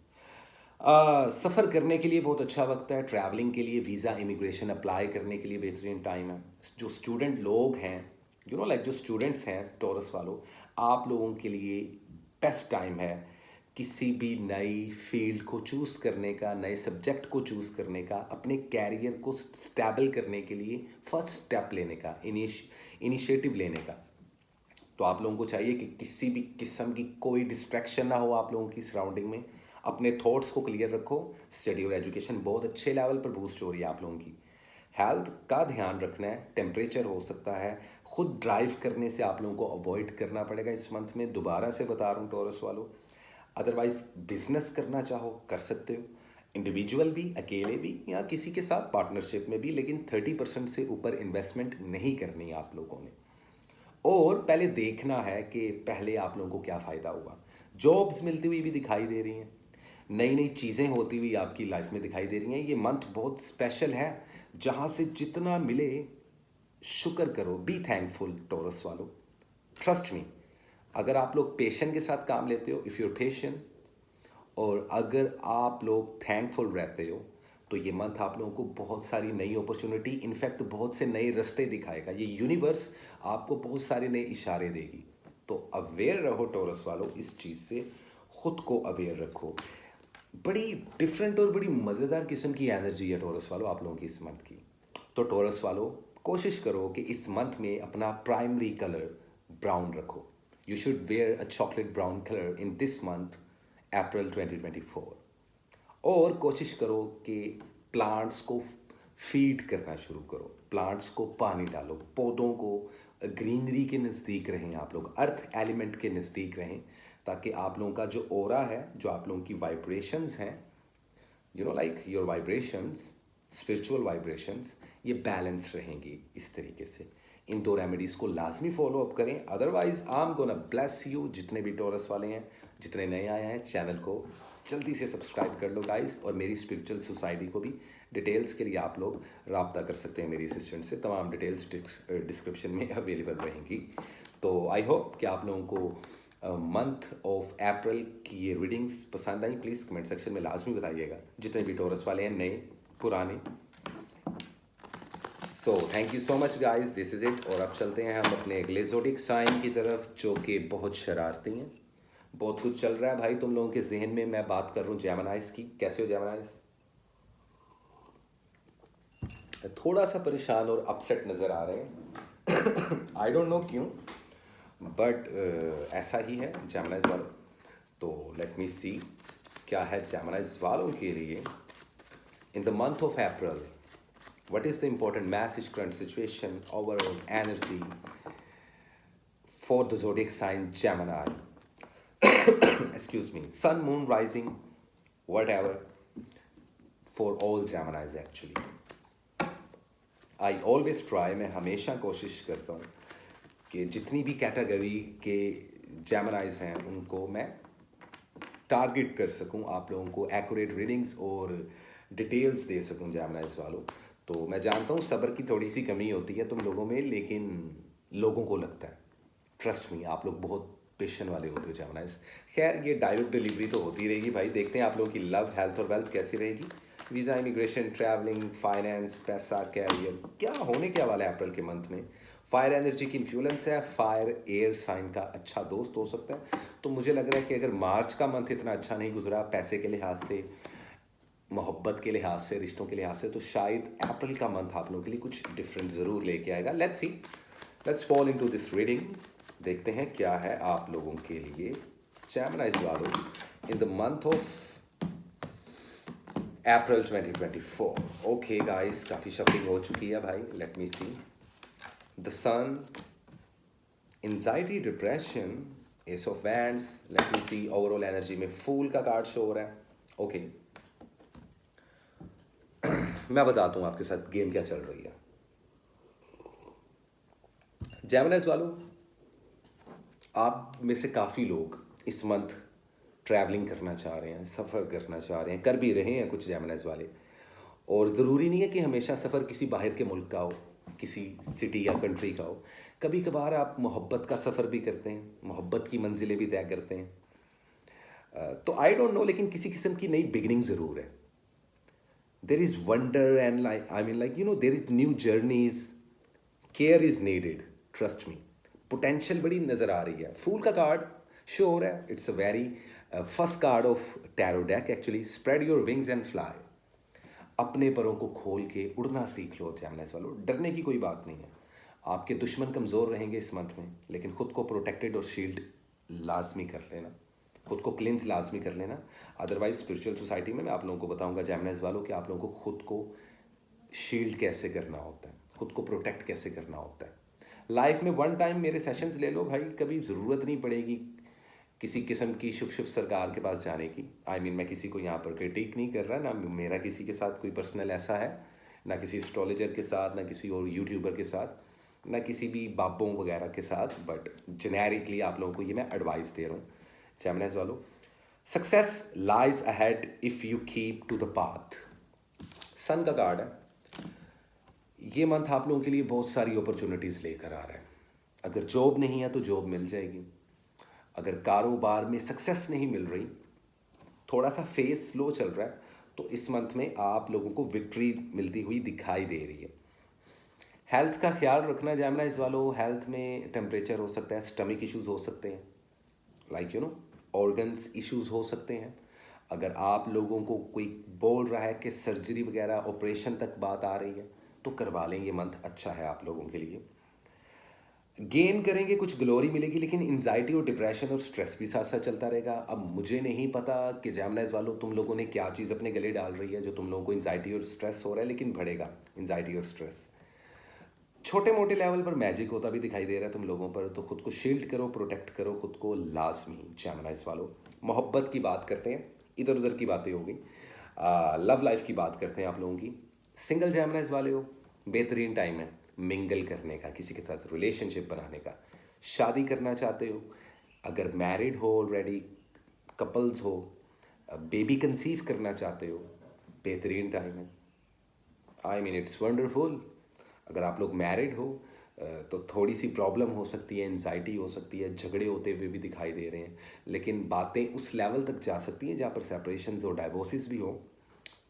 सफ़र करने के लिए बहुत अच्छा वक्त है, ट्रैवलिंग के लिए, वीज़ा, इमिग्रेशन अप्लाई करने के लिए बेहतरीन टाइम है। जो स्टूडेंट लोग हैं, यू नो लाइक, जो स्टूडेंट्स हैं टॉरस वालों, आप लोगों के लिए बेस्ट टाइम है किसी भी नई फील्ड को चूज़ करने का, नए सब्जेक्ट को चूज़ करने का, अपने कैरियर को स्टेबल करने के लिए फर्स्ट स्टेप लेने का, इनिशिएटिव लेने का। तो आप लोगों को चाहिए कि किसी भी किस्म की कोई डिस्ट्रैक्शन ना हो आप लोगों की सराउंडिंग में। अपने थॉट्स को क्लियर रखो। स्टडी और एजुकेशन बहुत अच्छे लेवल पर बूस्ट हो रही है आप लोगों की। हेल्थ का ध्यान रखना है, टेम्परेचर हो सकता है, खुद ड्राइव करने से आप लोगों को अवॉइड करना पड़ेगा इस मंथ में, दोबारा से बता रहा हूँ टॉरस वालों। अदरवाइज बिजनेस करना चाहो कर सकते हो, इंडिविजुअल भी, अकेले भी, या किसी के साथ पार्टनरशिप में भी, लेकिन 30% से ऊपर इन्वेस्टमेंट नहीं करनी आप लोगों ने। और पहले देखना है कि पहले आप लोगों को क्या फ़ायदा हुआ। जॉब्स मिलती हुई भी दिखाई दे रही हैं, नई नई चीज़ें होती हुई आपकी लाइफ में दिखाई दे रही हैं। ये मंथ बहुत स्पेशल है, जहाँ से जितना मिले शुक्र करो, बी थैंकफुल टॉरस वालों। ट्रस्ट मी, अगर आप लोग पेशेंट के साथ काम लेते हो, इफ़ यूर पेशेंट, और अगर आप लोग थैंकफुल रहते हो, तो ये मंथ आप लोगों को बहुत सारी नई अपॉर्चुनिटी, इनफैक्ट बहुत से नए रास्ते दिखाएगा। ये यूनिवर्स आपको बहुत सारे नए इशारे देगी। तो अवेयर रहो टॉरस वालों इस चीज़ से, ख़ुद को अवेयर रखो। बड़ी डिफरेंट और बड़ी मज़ेदार किस्म की एनर्जी है टॉरस वालों आप लोगों की इस मंथ की। तो टॉरस वालों, कोशिश करो कि इस मंथ में अपना प्राइमरी कलर ब्राउन रखो। You should wear a chocolate brown colour in this month, April 2024। और कोशिश करो कि प्लांट्स को फीड करना शुरू करो, प्लांट्स को पानी डालो, पौधों को, ग्रीनरी के नज़दीक रहें आप लोग, अर्थ एलिमेंट के नज़दीक रहें, ताकि आप लोगों का जो ऑरा है, जो आप लोगों की वाइब्रेशंस हैं, you know like your vibrations, spiritual vibrations, ये बैलेंस रहेंगी इस तरीके से। इन दो रेमेडीज़ को लाजमी फॉलो अप करें। Otherwise I am gonna bless you. जितने भी टॉरस वाले हैं, जितने नए आए हैं, चैनल को जल्दी से सब्सक्राइब कर लो गाइस, और मेरी स्पिरिचुअल सोसाइटी को भी। डिटेल्स के लिए आप लोग रब्ता कर सकते हैं मेरी असिस्टेंट से, तमाम डिटेल्स डिस्क्रिप्शन में अवेलेबल रहेंगी। तो आई होप कि आप लोगों को मंथ ऑफ अप्रैल की ये रीडिंग्स पसंद आई। प्लीज़ कमेंट सेक्शन में लाजमी बताइएगा, जितने भी टॉरस वाले हैं, नए पुराने। So thank you so much guys, this is it. और अब चलते हैं हम अपने अगले ज़ोडिक साइन की तरफ, जो कि बहुत शरारती हैं, बहुत कुछ चल रहा है भाई तुम लोगों के जहन में। मैं बात कर रहा हूँ जेमिनाइज की। कैसे हो जेमिनाइज? थोड़ा सा परेशान और अपसेट नज़र आ रहे हैं। आई डोंट नो क्यों, बट ऐसा ही है जेमिनाइज वालों। तो लेट मी सी क्या है जेमिनाइज वालों के लिए in the month of April. What is the important message, current situation, overall energy for the zodiac sign Gemini? Excuse me. Sun, moon, rising, whatever, for all Geminis actually. I always try, मैं हमेशा कोशिश करता हूँ कि जितनी भी कैटेगरी के Geminis हैं उनको मैं टारगेट कर सकूं, आप लोगों को एक्यूरेट रीडिंग्स और डिटेल्स दे सकूं Geminis वालों। तो मैं जानता हूँ सब्र की थोड़ी सी कमी होती है तुम लोगों में, लेकिन लोगों को लगता है, ट्रस्ट मी, आप लोग बहुत पेशेंट वाले होते हो Geminis। खैर ये डायरेक्ट डिलीवरी तो होती रहेगी भाई। देखते हैं आप लोगों की लव, हेल्थ और वेल्थ कैसी रहेगी। वीज़ा, इमिग्रेशन, ट्रैवलिंग, फाइनेंस, पैसा, कैरियर, क्या होने क्या वाला है अप्रैल के मंथ में। फायर एनर्जी की इन्फ्लुएंस है। फायर एयर साइन का अच्छा दोस्त हो सकता है। तो मुझे लग रहा है कि अगर मार्च का मंथ इतना अच्छा नहीं गुजरा पैसे के लिहाज से, मोहब्बत के लिहाज से, रिश्तों के लिहाज से, तो शायद अप्रैल का मंथ आप लोगों के लिए कुछ डिफरेंट ज़रूर लेके आएगा। Let's see, let's fall into this reading. देखते हैं क्या है आप लोगों के लिए Geminis वालों in the month of April 2024। Okay guys, काफ़ी शॉपिंग हो चुकी है भाई। Let me see the sun, anxiety, depression, ace of wands. Let me see overall energy में फूल का कार्ड शो हो रहा है। ओके मैं बताता हूँ आपके साथ गेम क्या चल रही है। Geminis वालों, आप में से काफ़ी लोग इस मंथ ट्रैवलिंग करना चाह रहे हैं, सफ़र करना चाह रहे हैं, कर भी रहे हैं कुछ Geminis वाले। और ज़रूरी नहीं है कि हमेशा सफ़र किसी बाहर के मुल्क का हो, किसी सिटी या कंट्री का हो। कभी कभार आप मोहब्बत का सफ़र भी करते हैं, मोहब्बत की मंजिलें भी तय करते हैं। तो आई डोंट नो, लेकिन किसी किस्म की नई बिगनिंग ज़रूर है। There is wonder and like I mean like there is new journeys, care is needed, trust me. Potential बड़ी नज़र आ रही है। फूल का कार्ड शो हो रहा है। It's a very first card of tarot deck actually. Spread your wings and fly. अपने परों को खोल के उड़ना सीख लो Geminis वालों। डरने की कोई बात नहीं है। आपके दुश्मन कमज़ोर रहेंगे इस मंथ में, लेकिन खुद को प्रोटेक्टेड और शील्ड लाजमी कर लेना, खुद को क्लिंस लाजमी कर लेना। अदरवाइज स्पिरिचुअल सोसाइटी में मैं आप लोगों को बताऊंगा Geminis वालों कि आप लोगों को खुद को शील्ड कैसे करना होता है, खुद को प्रोटेक्ट कैसे करना होता है। लाइफ में वन टाइम मेरे सेशंस ले लो भाई, कभी ज़रूरत नहीं पड़ेगी किसी किस्म की शुभ शुभ सरकार के पास जाने की। आई मीन मैं किसी को यहाँ पर क्रिटिक नहीं कर रहा, ना मेरा किसी के साथ कोई पर्सनल ऐसा है, ना किसी एस्ट्रोलॉजर के साथ, ना किसी और यूट्यूबर के साथ, ना किसी भी बाबों वगैरह के साथ। बट जेनेरिकली आप लोगों को ये मैं एडवाइस दे रहा हूँ Geminis वालों। Success lies ahead if you keep to the path. Sun का कार्ड है। ये मंथ आप लोगों के लिए बहुत सारी अपॉर्चुनिटीज़ लेकर आ रहा है। अगर जॉब नहीं है तो जॉब मिल जाएगी। अगर कारोबार में सक्सेस नहीं मिल रही, थोड़ा सा फेस स्लो चल रहा है, तो इस मंथ में आप लोगों को विक्ट्री मिलती हुई दिखाई दे रही है। हेल्थ का ख्याल रखना Geminis वालों। हेल्थ में टेम्परेचर हो सकता है, स्टमक इश्यूज हो सकते हैं, लाइक ऑर्गन्स इश्यूज हो सकते हैं। अगर आप लोगों को कोई बोल रहा है कि सर्जरी वगैरह ऑपरेशन तक बात आ रही है, तो करवा लें। ये मंथ अच्छा है आप लोगों के लिए। गेन करेंगे, कुछ ग्लोरी मिलेगी, लेकिन एंजाइटी और डिप्रेशन और स्ट्रेस भी साथ साथ चलता रहेगा। अब मुझे नहीं पता कि Geminis वालों तुम लोगों ने क्या चीज़ अपने गले डाल रही है जो तुम लोगों को एंजाइटी और स्ट्रेस हो रहा है, लेकिन बढ़ेगा एंजाइटी और स्ट्रेस। छोटे मोटे लेवल पर मैजिक होता भी दिखाई दे रहा है तुम लोगों पर। तो खुद को शील्ड करो, प्रोटेक्ट करो खुद को लाजमी Geminis वालों। मोहब्बत की बात करते हैं, इधर उधर की बातें हो गई। लव लाइफ की बात करते हैं आप लोगों की। सिंगल Geminis वाले हो, बेहतरीन टाइम है मिंगल करने का, किसी के साथ रिलेशनशिप बनाने का। शादी करना चाहते हो, अगर मैरिड हो ऑलरेडी, कपल्स हो, बेबी कंसीव करना चाहते हो, बेहतरीन टाइम है। I mean it's wonderful. अगर आप लोग मैरिड हो तो थोड़ी सी प्रॉब्लम हो सकती है, एनजाइटी हो सकती है, झगड़े होते हुए भी दिखाई दे रहे हैं, लेकिन बातें उस लेवल तक जा सकती हैं जहाँ पर सेपरेशंस और डाइवोर्सेस भी हो।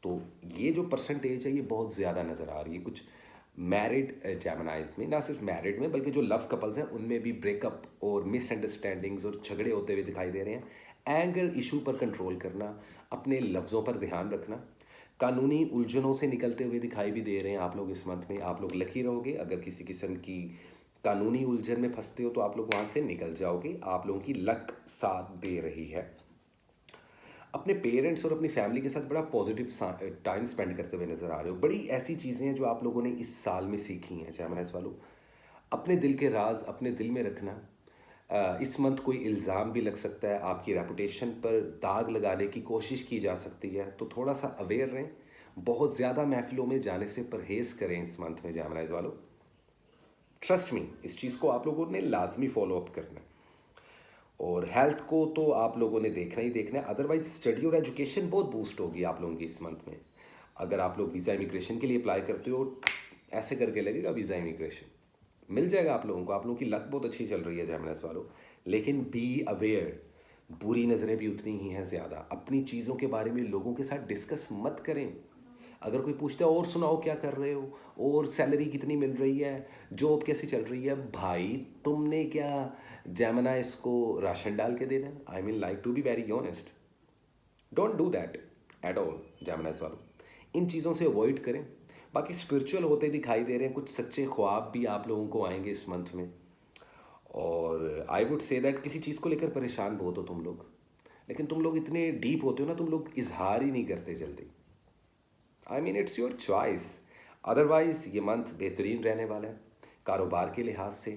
तो ये जो परसेंटेज है ये बहुत ज़्यादा नज़र आ रही है। कुछ मैरिड जेमिनाइज में, ना सिर्फ मैरिड में बल्कि जो लव कपल्स हैं उनमें भी ब्रेकअप और मिसअंडरस्टैंडिंग्स और झगड़े होते हुए दिखाई दे रहे हैं। एंगर इशू पर कंट्रोल करना, अपने लफ्ज़ों पर ध्यान रखना, कानूनी उलझनों से निकलते हुए दिखाई भी दे रहे हैं आप लोग इस मंथ में। आप लोग लकी रहोगे, अगर किसी किस्म की कानूनी उलझन में फंसते हो तो आप लोग वहाँ से निकल जाओगे। आप लोगों की लक साथ दे रही है। अपने पेरेंट्स और अपनी फैमिली के साथ बड़ा पॉजिटिव टाइम स्पेंड करते हुए नज़र आ रहे हो। बड़ी ऐसी चीज़ें हैं जो आप लोगों ने इस साल में सीखी हैं जैमिनाइज वालों। अपने दिल के राज अपने दिल में रखना। इस मंथ कोई इल्ज़ाम भी लग सकता है, आपकी रेपुटेशन पर दाग लगाने की कोशिश की जा सकती है, तो थोड़ा सा अवेयर रहें। बहुत ज़्यादा महफिलों में जाने से परहेज़ करें इस मंथ में जैमिनाइज वालों। ट्रस्ट मी, इस चीज़ को आप लोगों ने लाजमी फॉलो अप करना है। और हेल्थ को तो आप लोगों ने देखना ही देखना है, अदरवाइज स्टडी और एजुकेशन बहुत बूस्ट होगी आप लोगों की इस मंथ में। अगर आप लोग वीज़ा इमिग्रेशन के लिए अप्लाई करते हो, ऐसे करके लगेगा वीज़ा इमिग्रेशन मिल जाएगा आप लोगों को। आप लोगों की लक बहुत अच्छी चल रही है जैमिनाइज वालों। लेकिन बी अवेयर, बुरी नज़रें भी उतनी ही हैं ज़्यादा। अपनी चीज़ों के बारे में लोगों के साथ डिस्कस मत करें। अगर कोई पूछता है और सुनाओ क्या कर रहे हो, और सैलरी कितनी मिल रही है, जॉब कैसी चल रही है, भाई तुमने क्या जैमिना इसको राशन डाल के देना है? I mean like to be very honest, don't do that at all Geminis वालों। इन चीज़ों से अवॉइड करें। बाकी स्पिरिचुअल होते दिखाई दे रहे हैं, कुछ सच्चे ख्वाब भी आप लोगों को आएंगे इस मंथ में। और आई वुड से दैट किसी चीज़ को लेकर परेशान बहुत हो तुम लोग, लेकिन तुम लोग इतने डीप होते हो ना, तुम लोग इजहार ही नहीं करते जल्दी। I mean it's your choice. Otherwise ये मंथ बेहतरीन रहने वाला है। कारोबार के लिहाज से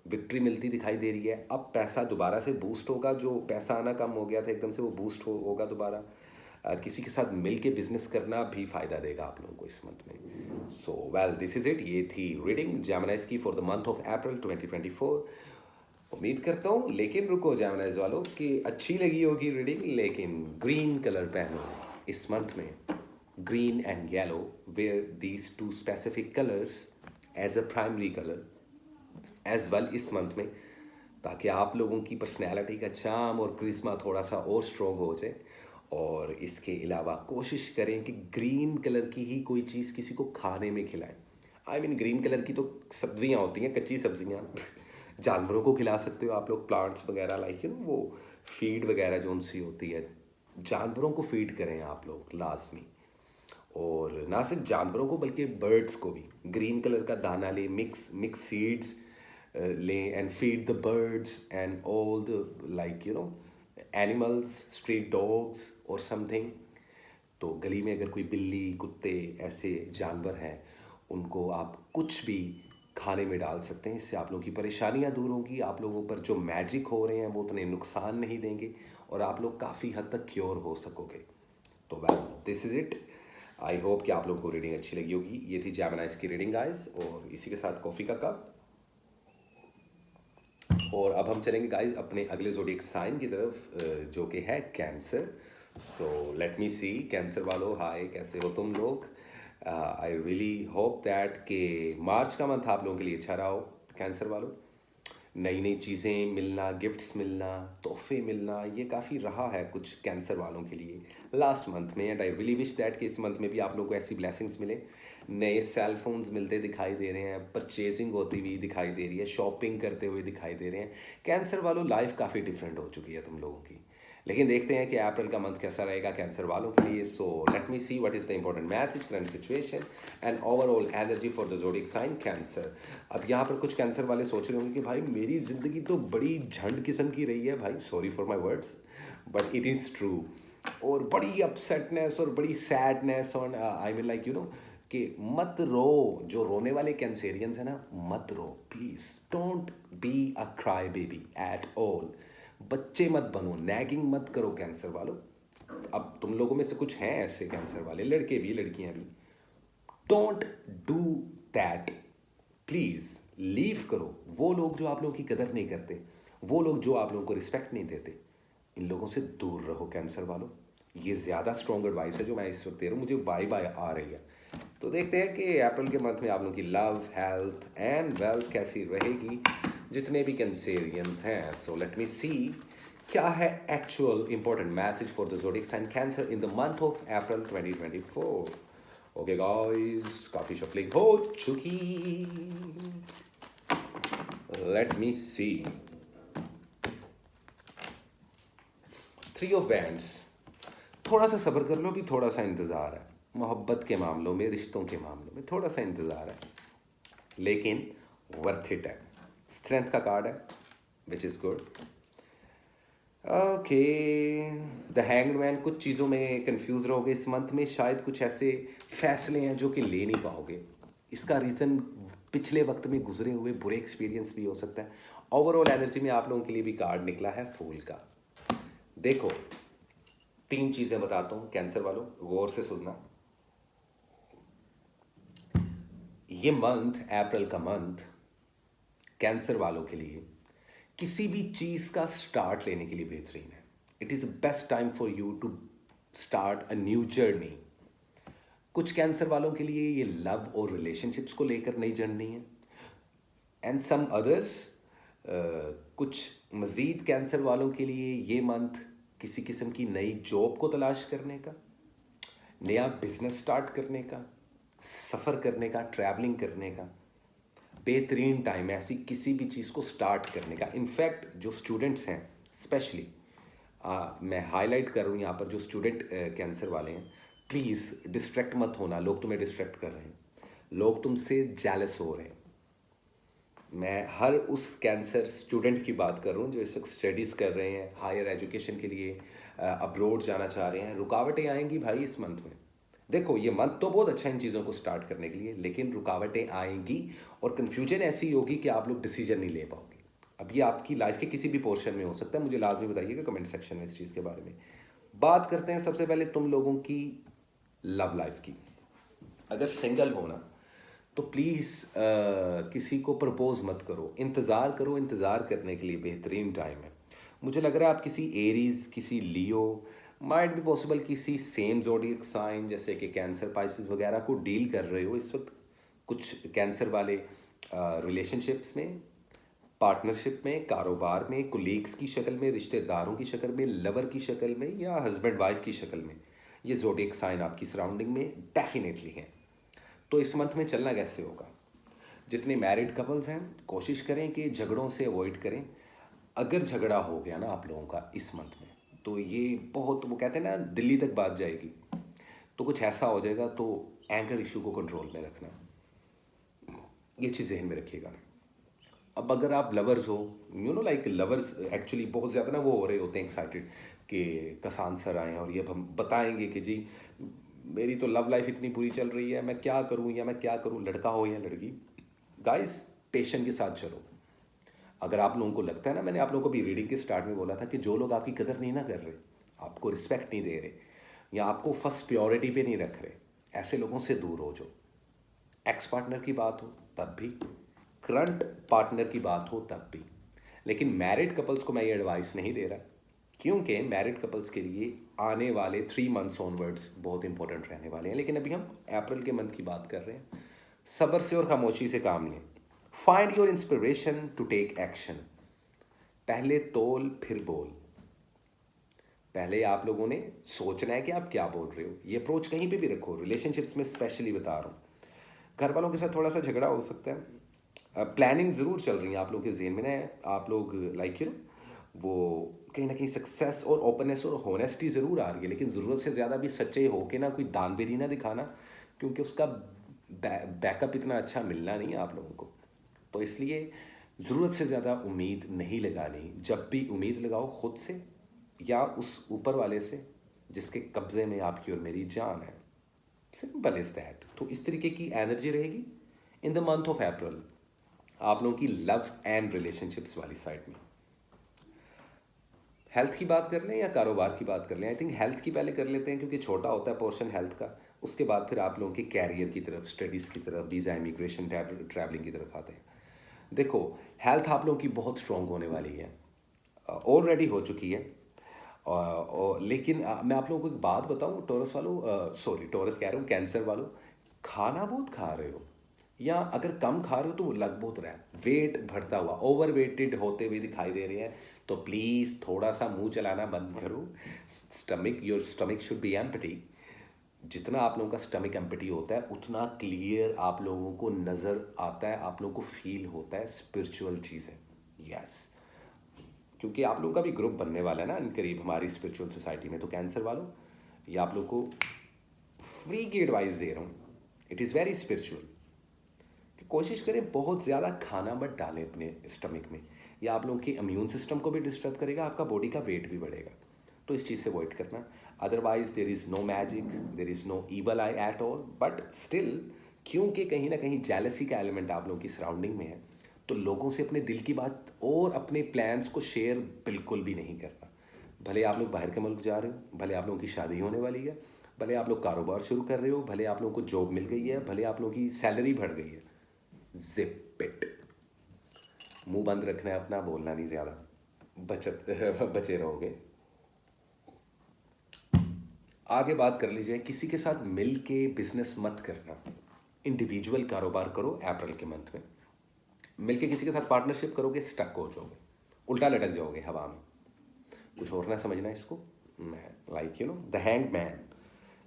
विक्ट्री मिलती दिखाई दे रही है। अब पैसा दोबारा से बूस्ट होगा, जो पैसा आना कम हो गया था एकदम से वो बूस्ट होगा दोबारा। किसी के साथ मिल के बिजनेस करना भी फ़ायदा देगा आप लोगों को इस मंथ में। So well, this is it. ये थी रीडिंग जेमिनाइज की for the month of April 2024। उम्मीद करता हूँ, लेकिन रुको जैमिनाइज वालों, कि अच्छी लगी होगी रीडिंग। लेकिन ग्रीन कलर पहनो इस मंथ में। Green and yellow, wear these two specific colors as a primary color as well इस मंथ में, ताकि आप लोगों की पर्सनैलिटी का चार्म और क्रिस्मा थोड़ा सा और स्ट्रॉन्ग हो जाए। और इसके अलावा कोशिश करें कि ग्रीन कलर की ही कोई चीज़ किसी को खाने में खिलाएं। आई मीन ग्रीन कलर की तो सब्जियां होती हैं, कच्ची सब्जियां जानवरों को खिला सकते हो आप लोग, प्लांट्स वगैरह, लाइक यू नो वो फीड वगैरह जो उनसी होती है, जानवरों को फीड करें आप लोग लाजमी। और ना सिर्फ जानवरों को बल्कि बर्ड्स को भी ग्रीन कलर का दाना लें, मिक्स मिक्स सीड्स लें and feed the birds and all the like you know animals, street dogs और समथिंग। तो गली में अगर कोई बिल्ली, कुत्ते, ऐसे जानवर हैं, उनको आप कुछ भी खाने में डाल सकते हैं। इससे आप लोगों की परेशानियां दूर होंगी, आप लोगों पर जो मैजिक हो रहे हैं वो उतने नुकसान नहीं देंगे, और आप लोग काफ़ी हद तक क्योर हो सकोगे। तो well, this is it. I hope कि आप लोगों को रीडिंग अच्छी लगी होगी। ये थी जैमिनाइज की रीडिंग गाइस, और इसी के साथ कॉफ़ी का कप। और अब हम चलेंगे गाइस अपने अगले ज़ोडिएक साइन की तरफ, जो कि है कैंसर। सो लेट मी सी, कैंसर वालों हाय, कैसे हो तुम लोग? आई रियली होप दैट कि मार्च का मंथ आप लोगों के लिए अच्छा रहा हो कैंसर वालों। नई नई चीज़ें मिलना, गिफ्ट्स मिलना, तोहफे मिलना, ये काफ़ी रहा है कुछ कैंसर वालों के लिए लास्ट मंथ में। And I really wish that कि इस मंथ में भी आप लोगों को ऐसी ब्लेसिंग्स मिले। नए सेल फोन्स मिलते दिखाई दे रहे हैं, परचेजिंग होती हुई दिखाई दे रही है, शॉपिंग करते हुए दिखाई दे रहे हैं। कैंसर वालों, लाइफ काफ़ी डिफरेंट हो चुकी है तुम लोगों की। लेकिन देखते हैं कि अप्रैल का मंथ कैसा रहेगा कैंसर वालों के लिए। So let me see what is the important message, current situation and overall energy for the zodiac sign Cancer. अब यहाँ पर कुछ कैंसर वाले सोच रहे होंगे कि भाई मेरी ज़िंदगी तो बड़ी झंड किस्म की रही है भाई, sorry for my words but it is true. और बड़ी अपसेटनेस और बड़ी सैडनेस और आई मीन लाइक यू नो कि मत रो। जो रोने वाले कैंसेरियंस हैं ना, मत रो please. Don't be a cry baby at all. बच्चे मत बनो, नैगिंग मत करो कैंसर वालों। अब तुम लोगों में से कुछ हैं ऐसे कैंसर वाले, लड़के भी लड़कियां भी। Don't do that please. Leave करो। वो लोग जो आप लोगों की कदर नहीं करते, वो लोग जो आप लोगों को रिस्पेक्ट नहीं देते, इन लोगों से दूर रहो कैंसर वालों। ये ज़्यादा स्ट्रॉन्ग एडवाइस है जो मैं इस वक्त दे रहा हूँ, मुझे वाइब आ रही है। तो देखते हैं कि अप्रैल के मंथ में आप लोगों की लव, हेल्थ एंड वेल्थ कैसी रहेगी, जितने भी कैंसेरियंस हैं। सो लेट मी सी क्या है actual important message for the zodiac sign Cancer in the month of April 2024। Okay guys, काफ़ी शफलिंग हो चुकी। Let me see. Three of wands. थोड़ा सा सब्र कर लो, भी थोड़ा सा इंतज़ार है। मोहब्बत के मामलों में, रिश्तों के मामलों में थोड़ा सा इंतज़ार है, लेकिन वर्थ इट है। स्ट्रेंथ का कार्ड है, which is good. Okay, the hanged man. कुछ चीज़ों में कंफ्यूज रहोगे इस मंथ में। शायद कुछ ऐसे फैसले हैं जो कि ले नहीं पाओगे। इसका रीज़न पिछले वक्त में गुजरे हुए बुरे एक्सपीरियंस भी हो सकता है। ओवरऑल एनर्जी में आप लोगों के लिए भी कार्ड निकला है फूल का। देखो, तीन चीज़ें बताता हूँ कैंसर वालों, गौर से सुनना। ये मंथ, अप्रैल का मंथ, कैंसर वालों के लिए किसी भी चीज़ का स्टार्ट लेने के लिए बेहतरीन है। It is the best time for you to start a new journey. कुछ कैंसर वालों के लिए ये लव और रिलेशनशिप्स को लेकर नई जर्नी है, एंड सम अदर्स, कुछ मज़ीद कैंसर वालों के लिए ये मंथ किसी किस्म की नई जॉब को तलाश करने का, नया बिजनेस स्टार्ट करने का, सफ़र करने का, ट्रैवलिंग करने का बेहतरीन टाइम है, ऐसी किसी भी चीज़ को स्टार्ट करने का। इनफैक्ट जो स्टूडेंट्स हैं स्पेशली, मैं हाईलाइट कर रहा हूँ यहाँ पर, जो स्टूडेंट कैंसर वाले हैं, प्लीज़ डिस्ट्रैक्ट मत होना। लोग तुम्हें डिस्ट्रैक्ट कर रहे हैं, लोग तुमसे जेलस हो रहे हैं। मैं हर उस कैंसर स्टूडेंट की बात कर रहा हूँ जो इस वक्त स्टडीज़ कर रहे हैं, हायर एजुकेशन के लिए अब्रॉड जाना चाह रहे हैं। रुकावटें आएंगी भाई इस मंथ में। देखो, ये मंथ तो बहुत अच्छा इन चीज़ों को स्टार्ट करने के लिए, लेकिन रुकावटें आएंगी और कन्फ्यूजन ऐसी होगी कि आप लोग डिसीजन नहीं ले पाओगे। अब ये आपकी लाइफ के किसी भी पोर्शन में हो सकता है। मुझे लाजमी बताइएगा कमेंट सेक्शन में इस चीज़ के बारे में। बात करते हैं सबसे पहले तुम लोगों की लव लाइफ की। अगर सिंगल हो ना, तो प्लीज़ किसी को प्रपोज मत करो, इंतज़ार करो। इंतज़ार करने के लिए बेहतरीन टाइम है। मुझे लग रहा है आप किसी एरीज, किसी लियो, माइट भी पॉसिबल किसी सेम ज़ोडिएक साइन जैसे कि कैंसर, पाइसेस वगैरह को डील कर रहे हो इस वक्त। कुछ कैंसर वाले रिलेशनशिप्स में, पार्टनरशिप में, कारोबार में, कोलीग्स की शक्ल में, रिश्तेदारों की शक्ल में, लवर की शक्ल में, या हस्बैंड वाइफ की शक्ल में, ये ज़ोडिएक साइन आपकी सराउंडिंग में डेफिनेटली हैं। तो इस मंथ में चलना कैसे होगा? जितने मैरिड कपल्स हैं, कोशिश करें कि झगड़ों से अवॉइड करें। अगर झगड़ा हो गया ना आप लोगों का इस मंथ में, तो ये बहुत, वो कहते हैं ना, दिल्ली तक बात जाएगी। तो कुछ ऐसा हो जाएगा, तो एंगर इशू को कंट्रोल में रखना, ये चीज़ जहन में रखिएगा। अब अगर आप लवर्स हो, you know like lovers actually बहुत ज़्यादा ना वो हो रहे होते हैं एक्साइटेड कि कसान सर आए हैं और ये अब हम बताएंगे कि जी मेरी तो लव लाइफ इतनी बुरी चल रही है, मैं क्या करूं या मैं क्या करूं, लड़का हो या लड़की। गाइस, पेशेंस के साथ चलो। अगर आप लोगों को लगता है ना, मैंने आप लोगों को भी रीडिंग के स्टार्ट में बोला था कि जो लोग आपकी कदर नहीं ना कर रहे, आपको रिस्पेक्ट नहीं दे रहे, या आपको फर्स्ट प्योरिटी पे नहीं रख रहे, ऐसे लोगों से दूर हो जाओ। एक्स पार्टनर की बात हो तब भी, करंट पार्टनर की बात हो तब भी। लेकिन मैरिड कपल्स को मैं ये एडवाइस नहीं दे रहा, क्योंकि मैरिड कपल्स के लिए आने वाले 3 मंथ्स ऑनवर्ड्स बहुत इंपॉर्टेंट रहने वाले हैं। लेकिन अभी हम अप्रैल के मंथ की बात कर रहे हैं। सब्र से और खामोशी से काम लें। Find your inspiration to take action. पहले तोल फिर बोल। पहले आप लोगों ने सोचना है कि आप क्या बोल रहे हो। ये अप्रोच कहीं पे भी रखो, रिलेशनशिप्स में स्पेशली बता रहा हूँ। घर वालों के साथ थोड़ा सा झगड़ा हो सकता है। प्लानिंग ज़रूर चल रही है आप लोगों के जहन में ना, आप लोग लाइक यू नो वो कहीं ना कहीं सक्सेस और ओपननेस और होनेस्टी ज़रूर आ रही है, लेकिन ज़रूरत से ज़्यादा भी सच्चे हो के ना कोई दानबेरी ना दिखाना, क्योंकि उसका बैकअप इतना अच्छा मिलना नहीं है आप लोगों को। तो इसलिए ज़रूरत से ज़्यादा उम्मीद नहीं लगानी। जब भी उम्मीद लगाओ खुद से या उस ऊपर वाले से जिसके कब्ज़े में आपकी और मेरी जान है। Simple is that. तो इस तरीके की एनर्जी रहेगी इन द मंथ ऑफ अप्रैल आप लोगों की लव एंड रिलेशनशिप्स वाली साइड में। हेल्थ की बात कर लें या कारोबार की बात कर लें? आई थिंक हेल्थ की पहले कर लेते हैं, क्योंकि छोटा होता है पोर्शन हेल्थ का। उसके बाद फिर आप लोगों के कैरियर की तरफ, स्टडीज़ की तरफ, वीज़ा, इमिग्रेशन, ट्रैवलिंग की तरफ आते हैं। देखो, हेल्थ आप लोगों की बहुत स्ट्रॉन्ग होने वाली है, ऑलरेडी हो चुकी है। लेकिन मैं आप लोगों को एक बात बताऊं, टॉरस वालों, सॉरी टॉरस कह रहा हूँ, कैंसर वालों, खाना बहुत खा रहे हो, या अगर कम खा रहे हो तो वो लग बहुत रहा है, वेट बढ़ता हुआ, ओवर वेटेड होते हुए दिखाई दे रहे हैं। तो प्लीज़ थोड़ा सा मुंह चलाना बंद करो। Stomach, your stomach should be empty. जितना आप लोगों का स्टमक एम्प्टी होता है उतना क्लियर आप लोगों को नज़र आता है, आप लोगों को फील होता है स्पिरिचुअल चीज़ें। यस, क्योंकि आप लोगों का भी ग्रुप बनने वाला है ना इन करीब हमारी स्पिरिचुअल सोसाइटी में। तो कैंसर वालों, ये आप लोग को फ्री की एडवाइस दे रहा हूँ, इट इज़ वेरी स्पिरिचुअल, कि कोशिश करें बहुत ज़्यादा खाना मत डालें अपने स्टमक में, या आप लोगों के इम्यून सिस्टम को भी डिस्टर्ब करेगा, आपका बॉडी का वेट भी बढ़ेगा। तो इस चीज़ से अवॉइड करना। Otherwise there is no magic, there is no evil eye at all, but still क्योंकि कहीं ना कहीं जेलसी का एलिमेंट आप लोगों की सराउंडिंग में है, तो लोगों से अपने दिल की बात और अपने प्लान्स को शेयर बिल्कुल भी नहीं करना। भले आप लोग बाहर के मुल्क जा रहे हो, भले आप लोगों की शादी होने वाली है, भले आप लोग कारोबार शुरू कर रहे हो, भले आप लोगों को जॉब मिल गई है, भले आप लोगों की सैलरी बढ़ गई है, जिप इट। मुंह बंद रखना है अपना, बोलना नहीं ज़्यादा, बचत बचे रहोगे। आगे बात कर लीजिए, किसी के साथ मिल के बिजनेस मत करना, इंडिविजुअल कारोबार करो। अप्रैल के मंथ में मिल के किसी के साथ पार्टनरशिप करोगे, स्टक हो जाओगे, उल्टा लटक जाओगे हवा में। कुछ और ना समझना इसको, मैं लाइक द हैंग मैन।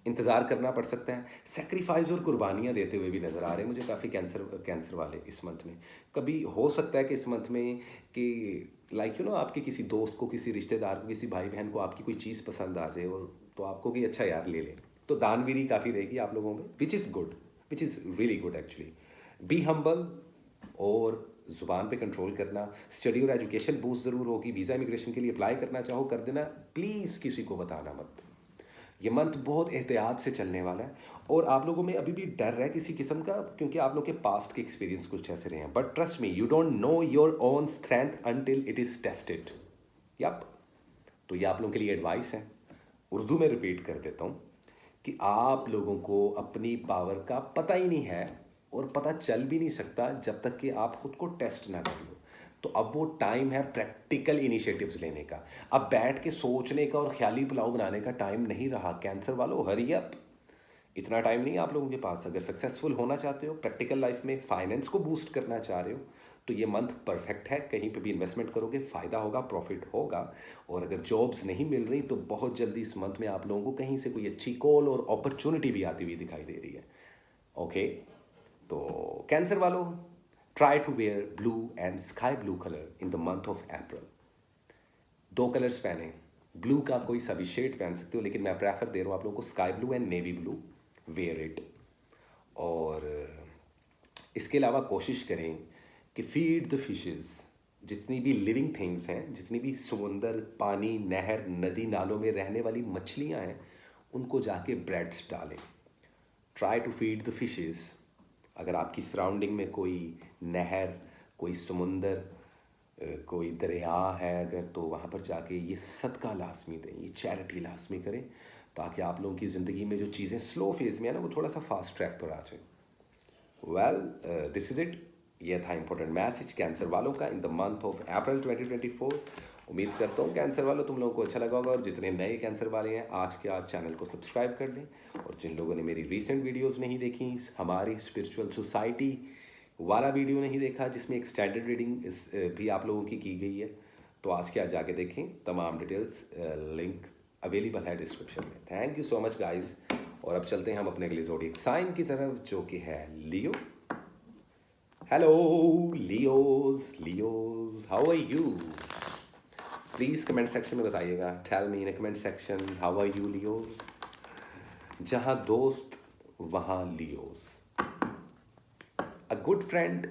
इंतज़ार करना पड़ सकता है, सेक्रीफाइस और कुर्बानियाँ देते हुए भी नज़र आ रहे हैं मुझे काफ़ी कैंसर वाले इस मंथ में। कभी हो सकता है कि इस मंथ में कि आपके किसी दोस्त को, किसी रिश्तेदार को, किसी भाई बहन को आपकी कोई चीज़ पसंद आ जाए, और तो आपको कि अच्छा यार ले ले, तो दानवीरी काफ़ी रहेगी आप लोगों में, which is good, which is really good actually. Be humble, और ज़ुबान पे कंट्रोल करना। स्टडी और एजुकेशन बूस्ट ज़रूर होगी। वीज़ा इमिग्रेशन के लिए अप्लाई करना चाहो कर देना, प्लीज़ किसी को बताना मत। ये मंथ बहुत एहतियात से चलने वाला है, और आप लोगों में अभी भी डर है किसी किस्म का, क्योंकि आप लोग के पास्ट के एक्सपीरियंस कुछ ऐसे रहे हैं। But trust me, you don't know your own strength until it is tested. Yup, तो ये आप लोगों के लिए एडवाइस है। उर्दू में रिपीट कर देता हूँ कि आप लोगों को अपनी पावर का पता ही नहीं है, और पता चल भी नहीं सकता जब तक कि आप खुद को टेस्ट ना कर लो। तो अब वो टाइम है प्रैक्टिकल इनिशिएटिव्स लेने का। अब बैठ के सोचने का और ख्याली पुलाव बनाने का टाइम नहीं रहा कैंसर वालों, हरी अप। इतना टाइम नहीं है आप लोगों के पास। अगर सक्सेसफुल होना चाहते हो प्रैक्टिकल लाइफ में, फाइनेंस को बूस्ट करना चाह रहे हो, तो ये मंथ परफेक्ट है। कहीं पे भी इन्वेस्टमेंट करोगे फ़ायदा होगा, प्रॉफिट होगा। और अगर जॉब्स नहीं मिल रही तो बहुत जल्दी इस मंथ में आप लोगों को कहीं से कोई अच्छी कॉल और अपॉर्चुनिटी भी आती हुई दिखाई दे रही है। ओके, तो कैंसर वालों, try to wear blue and sky blue colour in the month of April. दो कलर्स पहने, ब्लू का कोई सा भी शेड पहन सकते हो, लेकिन मैं प्रेफर दे रहा हूँ आप लोगों को sky blue and navy blue, wear it. और इसके अलावा कोशिश करें कि फीड द फिशेस। जितनी भी लिविंग थिंग्स हैं, जितनी भी समुंदर, पानी, नहर, नदी नालों में रहने वाली मछलियां हैं, उनको जाके ब्रेड्स डालें। Try to feed the fishes. अगर आपकी सराउंडिंग में कोई नहर, कोई समुंदर, कोई दरिया है अगर, तो वहाँ पर जाके ये सदका लाजमी दें, ये चैरिटी लाजमी करें, ताकि आप लोगों की ज़िंदगी में जो चीज़ें स्लो फेज़ में है ना, वो थोड़ा सा फास्ट ट्रैक पर आ जाए। Well, this is it. ये था इंपॉर्टेंट मैसेज कैंसर वालों का इन द मंथ ऑफ अप्रैल 2024। उम्मीद करता हूँ कैंसर वालों तुम लोगों को अच्छा लगा होगा, और जितने नए कैंसर वाले हैं आज के आज चैनल को सब्सक्राइब कर लें। और जिन लोगों ने मेरी रीसेंट वीडियोस नहीं देखी, हमारी स्पिरिचुअल सोसाइटी वाला वीडियो नहीं देखा जिसमें एक स्टैंडर्ड रीडिंग भी आप लोगों की गई है, तो आज के आज जाके देखें। तमाम डिटेल्स लिंक अवेलेबल है डिस्क्रिप्शन में। Thank you so much guys. और अब चलते हैं हम अपने अगले ज़ोडिएक साइन की तरफ, जो कि है Leo. Hello Leos, how are you? Please comment section में बताइएगा। Tell me in comment section, how are you Leos? जहाँ दोस्त वहाँ Leos. A good friend,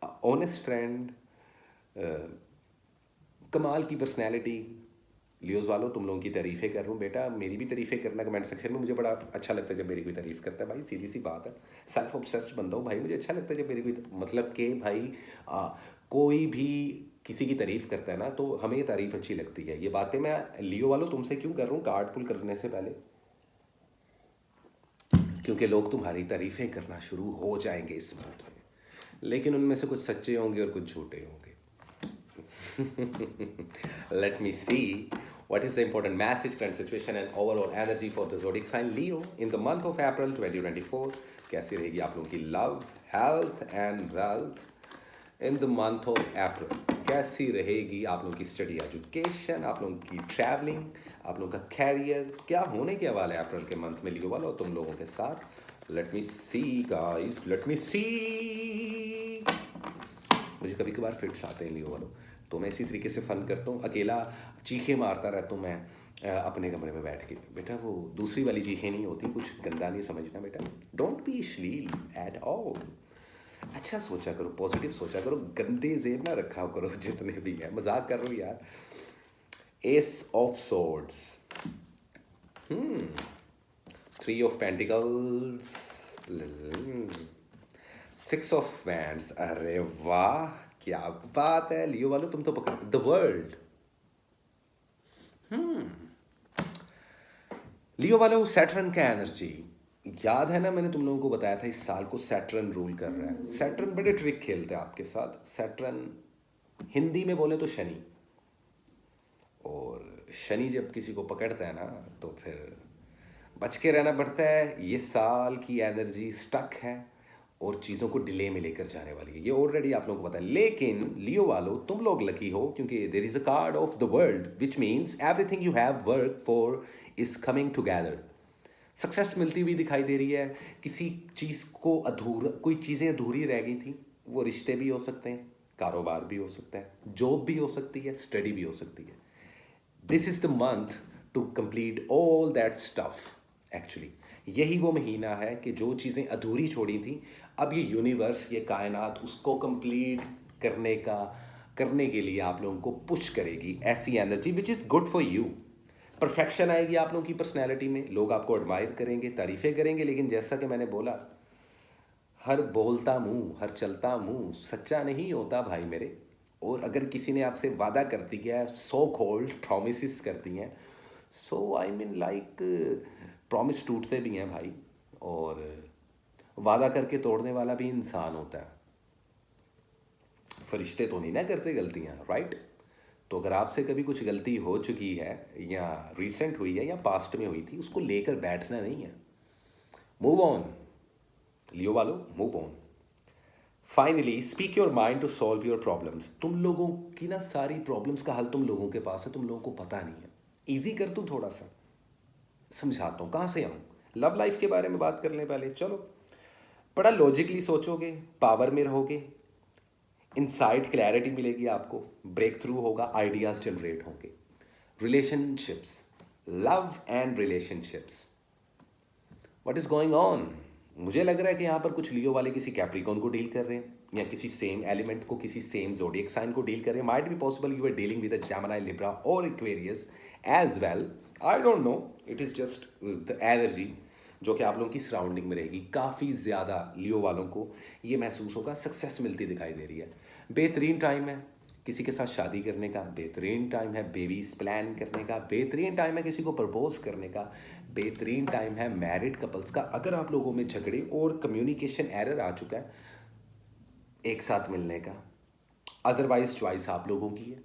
a honest friend, कमाल की पर्सनैलिटी। लियोज वालों, तुम लोगों की तारीफ़ें कर रहा हूँ बेटा, मेरी भी तारीफ़ें करना कमेंट सेक्शन में। मुझे बड़ा अच्छा लगता है जब मेरी कोई तारीफ़ करता है भाई, सीधी सी बात है। सेल्फ ऑब्सेस्ड बंदा हूँ भाई, मुझे अच्छा लगता है जब मेरी कोई मतलब कि भाई कोई भी किसी की तारीफ़ करता है ना, तो हमें ये तारीफ़ अच्छी लगती है। ये बातें मैं लियो वालों तुमसे क्यों कर रहा हूँ कार्ड पुल करने से पहले, क्योंकि लोग तुम्हारी तारीफ़ें करना शुरू हो जाएंगे इस मंथ में, लेकिन उनमें से कुछ सच्चे होंगे और कुछ झूठे होंगे। Let me see what is the important message, current situation and overall energy for the zodiac sign Leo in the month of April 2024। कैसी रहेगी आप लोगों की love, health and wealth? In the month of April कैसी रहेगी आप लोगों की स्टडी एजुकेशन, आप लोगों की ट्रैवलिंग, आप लोगों का कैरियर, क्या होने के वाला है अप्रैल के मंथ में लियो वाला और तुम लोगों के साथ। Let me see guys, let me see. मुझे कभी कभार फिट्स आते हैं लियो वालों, तो मैं इसी तरीके से फ़न करता हूँ, अकेला चीखे मारता रहता हूँ मैं अपने कमरे में बैठ के। बेटा वो दूसरी वाली चीखें नहीं होती, कुछ गंदा नहीं समझना बेटा, डोंट बी अश्लील एट ऑल। अच्छा सोचा करो, पॉजिटिव सोचा करो, गंदे जेब ना रखा करो जितने भी हैं, मजाक कर रहा हूँ यार। S of swords, three of pentacles, six of wands. अरे वाह क्या बात है लियो वालों, तुम तो पकड़ द वर्ल्ड। लियो वालों सैटर्न का एनर्जी याद है ना, मैंने तुम लोगों को बताया था इस साल को सैटर्न रूल कर रहा है। सैटर्न बड़े ट्रिक खेलते हैं आपके साथ। सैटर्न हिंदी में बोले तो शनि, और शनि जब किसी को पकड़ता है ना तो फिर बच के रहना पड़ता है। ये साल की एनर्जी स्टक है और चीज़ों को डिले में लेकर जाने वाली है, ये ऑलरेडी आप लोगों को पता है। लेकिन लियो वालों तुम लोग लकी हो, क्योंकि there is a card of the world which means everything you have work for is coming together. Success मिलती हुई दिखाई दे रही है। किसी चीज़ को अधूरा, कोई चीज़ें अधूरी रह गई थी, वो रिश्ते भी हो सकते हैं, कारोबार भी हो सकता है, जॉब भी हो सकती है, स्टडी भी हो सकती है। This is the month to complete all that stuff. Actually यही वो महीना है कि जो चीज़ें अधूरी छोड़ी थी, अब ये यूनिवर्स, ये कायनात उसको कंप्लीट करने के लिए आप लोगों को पुश करेगी। ऐसी energy which is good for you. Perfection आएगी आप लोगों की पर्सनैलिटी में, लोग आपको एडमायर करेंगे, तारीफ़ें करेंगे, लेकिन जैसा कि मैंने बोला, हर बोलता मुंह, हर चलता मुंह सच्चा नहीं होता भाई मेरे। और अगर किसी ने आपसे वादा कर दिया है, सो कॉल्ड प्रॉमिसेस करती हैं, सो आई मीन लाइक प्रॉमिस टूटते भी हैं भाई, और वादा करके तोड़ने वाला भी इंसान होता है। फरिश्ते तो नहीं ना करते गलतियाँ, राइट? तो अगर आपसे कभी कुछ गलती हो चुकी है, या रिसेंट हुई है, या पास्ट में हुई थी, उसको लेकर बैठना नहीं है। मूव ऑन लियो वालों, move on. Finally speak your mind to solve your problems. तुम लोगों की ना सारी प्रॉब्लम्स का हल तुम लोगों के पास है, तुम लोगों को पता नहीं है। ईजी कर दूँ थोड़ा सा, समझाता हूँ कहाँ से आऊँ। लव लाइफ के बारे में बात कर लें पहले, चलो। बड़ा लॉजिकली सोचोगे, पावर में रहोगे, इनसाइड क्लैरिटी मिलेगी आपको, ब्रेक थ्रू होगा, आइडियाज़ जनरेट होंगे। Relationships, love and relationships, what is going on? मुझे लग रहा है कि यहाँ पर कुछ लियो वाले किसी कैप्रिकॉन को डील कर रहे हैं, या किसी सेम एलिमेंट को, किसी सेम जोडियक साइन को डील कर रहे हैं। Might be possible you are dealing with a Gemini, Libra or Aquarius as well, I don't know. It is just the energy जो कि आप लोगों की सराउंडिंग में रहेगी। काफ़ी ज़्यादा लियो वालों को ये महसूस होगा, सक्सेस मिलती दिखाई दे रही है। बेहतरीन टाइम है किसी के साथ शादी करने का, बेहतरीन टाइम है बेबीज प्लान करने का, बेहतरीन टाइम है किसी को प्रपोज करने का, बेहतरीन टाइम है मैरिड कपल्स का। अगर आप लोगों में झगड़े और कम्युनिकेशन एरर आ चुका है, एक साथ मिलने का। अदरवाइज चॉइस आप लोगों की है,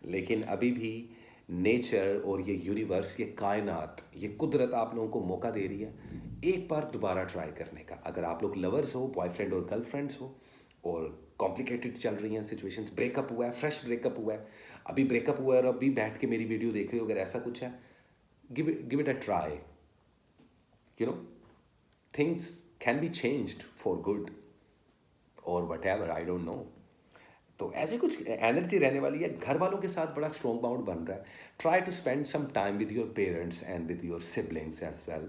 लेकिन अभी भी नेचर और ये यूनिवर्स, ये कायनात, ये कुदरत आप लोगों को मौका दे रही है एक बार दोबारा ट्राई करने का। अगर आप लोग लवर्स हो, बॉयफ्रेंड और गर्लफ्रेंड्स हो, और कॉम्प्लिकेटेड चल रही हैं सिचुएशंस, ब्रेकअप हुआ है, फ्रेश ब्रेकअप हुआ है, अभी ब्रेकअप हुआ है और अभी बैठ के मेरी वीडियो देख रहे हो, अगर ऐसा कुछ है, give it a try. You know, things can be changed for good or whatever, I don't know. तो ऐसी कुछ एनर्जी रहने वाली है। घर वालों के साथ बड़ा स्ट्रॉन्ग बाउंड बन रहा है। Try to spend some time with your parents and with your siblings as well.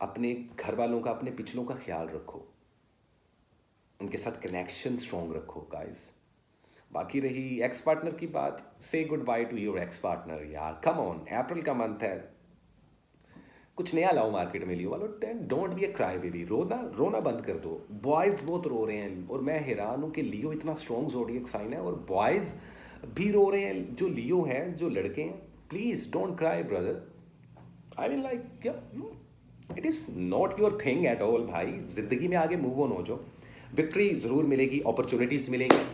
अपने घर वालों का, अपने पिछलों का ख्याल रखो, उनके साथ कनेक्शन स्ट्रॉन्ग रखो गाइस। बाकी रही एक्स पार्टनर की बात, से good by two your ex partner यार, कम ऑन। अप्रैल का मंथ है, कुछ नया लाओ मार्केट में लियो वालो। Don't be a cry baby, रोना रोना बंद कर दो। बॉयज़ बहुत रो रहे हैं, और मैं हैरान हूँ कि लियो इतना स्ट्रॉन्ग ज़ोडिएक साइन है और बॉयज़ भी रो रहे हैं। जो लियो हैं, जो लड़के हैं, please don't cry brother. I mean like, it is not your thing at all भाई। ज़िंदगी में आगे मूव ऑन हो जाओ, विक्ट्री ज़रूर मिलेगी, अपॉर्चुनिटीज़ मिलेंगी।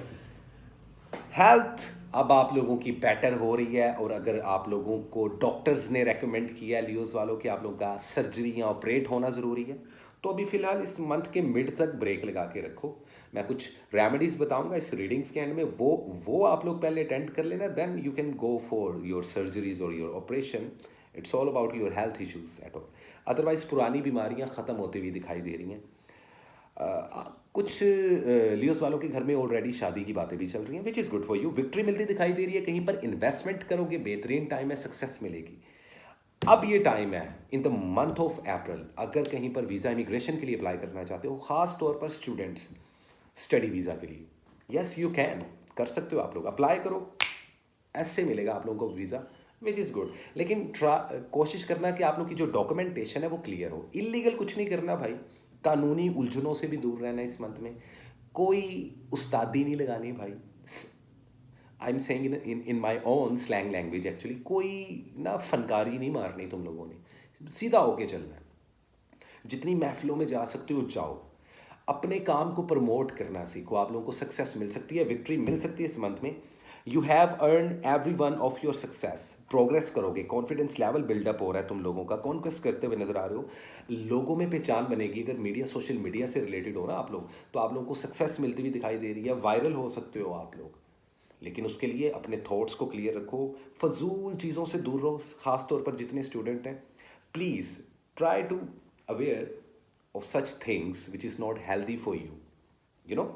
हेल्थ अब आप लोगों की बेटर हो रही है, और अगर आप लोगों को डॉक्टर्स ने रेकमेंड किया है लियोज वालों कि आप लोगों का सर्जरी या ऑपरेट होना ज़रूरी है, तो अभी फ़िलहाल इस मंथ के मिड तक ब्रेक लगा के रखो। मैं कुछ रेमेडीज़ बताऊंगा इस रीडिंग्स के एंड में, वो आप लोग पहले अटेंड कर लेना, then you can go for your surgeries or your operation. It's all about your health issues at all. Otherwise पुरानी बीमारियां ख़त्म होती हुई दिखाई दे रही हैं। कुछ लियोस वालों के घर में ऑलरेडी शादी की बातें भी चल रही हैं, which is good for you. Victory मिलती दिखाई दे रही है, कहीं पर इन्वेस्टमेंट करोगे बेहतरीन टाइम है, सक्सेस मिलेगी। अब ये टाइम है इन द मंथ ऑफ अप्रैल, अगर कहीं पर वीज़ा इमिग्रेशन के लिए अप्लाई करना चाहते हो, ख़ास तौर पर स्टूडेंट्स स्टडी वीज़ा के लिए, यस यू कैन, कर सकते हो आप लोग, अप्लाई करो, ऐसे मिलेगा आप लोगों को वीज़ा, विच इज़ गुड। लेकिन कोशिश करना कि आप लोग की जो डॉक्यूमेंटेशन है वो क्लियर हो। इलीगल कुछ नहीं करना भाई, कानूनी उलझनों से भी दूर रहना इस मंथ में। कोई उस्तादी नहीं लगानी भाई। I am saying in my own slang language actually, कोई ना फनकारी नहीं मारनी तुम लोगों ने, सीधा होके चलना है। जितनी महफिलों में जा सकते हो जाओ, अपने काम को प्रमोट करना सीखो, आप लोगों को सक्सेस मिल सकती है, विक्ट्री मिल सकती है इस मंथ में। You have earn every one of your success. Progress करोगे, कॉन्फिडेंस लेवल बिल्डअप हो रहा है तुम लोगों का, कॉन्क्वेस्ट करते हुए नजर आ रहे हो, लोगों में पहचान बनेगी। अगर मीडिया सोशल मीडिया से रिलेटेड हो ना आप लोग, तो आप लोगों को सक्सेस मिलती हुई दिखाई दे रही है, वायरल हो सकते हो आप लोग। लेकिन उसके लिए अपने थॉट्स को क्लियर रखो, फजूल चीज़ों से दूर रहो, खास तौर पर जितने स्टूडेंट हैं। Please try to aware of such things which is not healthy for you, you know.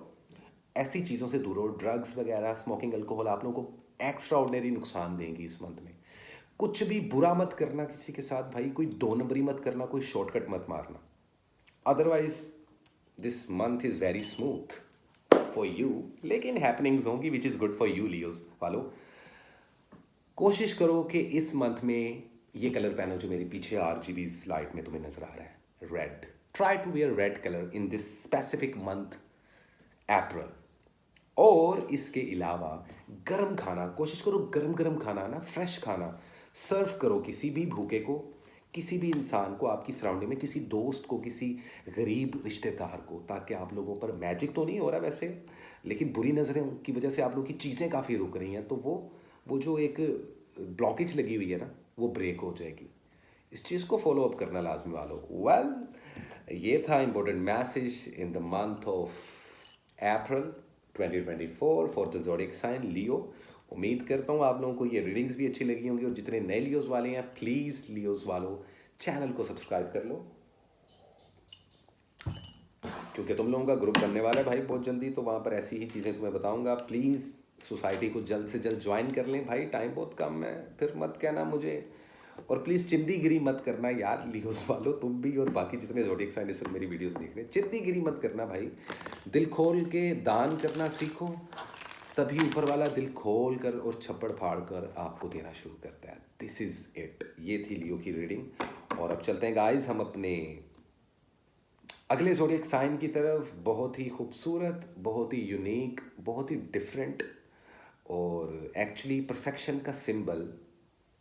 ऐसी चीज़ों से दूर रहो, ड्रग्स वगैरह, स्मोकिंग, अल्कोहल आप लोगों को एक्स्ट्रा ऑर्डिनरी नुकसान देंगी इस मंथ में। कुछ भी बुरा मत करना किसी के साथ भाई, कोई दो नंबरी मत करना, कोई शॉर्टकट मत मारना। Otherwise this month is very smooth for you, लेकिन हैपनिंग्स होंगी which is good for you Leos वालों। कोशिश करो कि इस मंथ में ये कलर पहनो जो मेरे पीछे RGB लाइट में तुम्हें नजर आ रहा है, red. Try to wear red colour in this specific month April. और इसके अलावा गरम खाना, कोशिश करो गरम गरम खाना ना, फ्रेश खाना सर्व करो किसी भी भूखे को, किसी भी इंसान को आपकी सराउंडिंग में, किसी दोस्त को, किसी गरीब रिश्तेदार को, ताकि आप लोगों पर मैजिक तो नहीं हो रहा वैसे, लेकिन बुरी नज़रों की वजह से आप लोगों की चीज़ें काफ़ी रुक रही हैं, तो वो जो एक ब्लॉकेज लगी हुई है ना, वो ब्रेक हो जाएगी। इस चीज़ को फॉलो अप करना लाजमी वालों। वेल, ये था important message in the month of April 2024 for the zodiac sign Leo. उम्मीद करता हूँ आप लोगों को ये रीडिंग्स भी अच्छी लगी होंगी, और जितने नए लियोस वाले हैं प्लीज़ लियोस वालों चैनल को सब्सक्राइब कर लो, क्योंकि तुम लोगों का ग्रुप बनने वाला है भाई बहुत जल्दी, तो वहाँ पर ऐसी ही चीज़ें तुम्हें बताऊँगा। प्लीज़ सोसाइटी को जल्द से जल्द ज्वाइन कर लें भाई, टाइम बहुत कम है, फिर मत कहना मुझे। और प्लीज़ चिंदीगिरी मत करना यार लियोस वालों, तुम भी और बाकी जितने ज़ोडिएक साइन इस वक्त मेरी वीडियोस देख रहे हैं, चिंदीगिरी मत करना भाई। दिल खोल के दान करना सीखो, तभी ऊपर वाला दिल खोल कर और छप्पड़ फाड़ कर आपको देना शुरू करता है। This is it. ये थी लियो की रीडिंग, और अब चलते हैं गाइस हम अपने अगले ज़ोडिएक साइन की तरफ। बहुत ही खूबसूरत, बहुत ही यूनिक, बहुत ही डिफरेंट, और एक्चुअली परफेक्शन का सिंबल,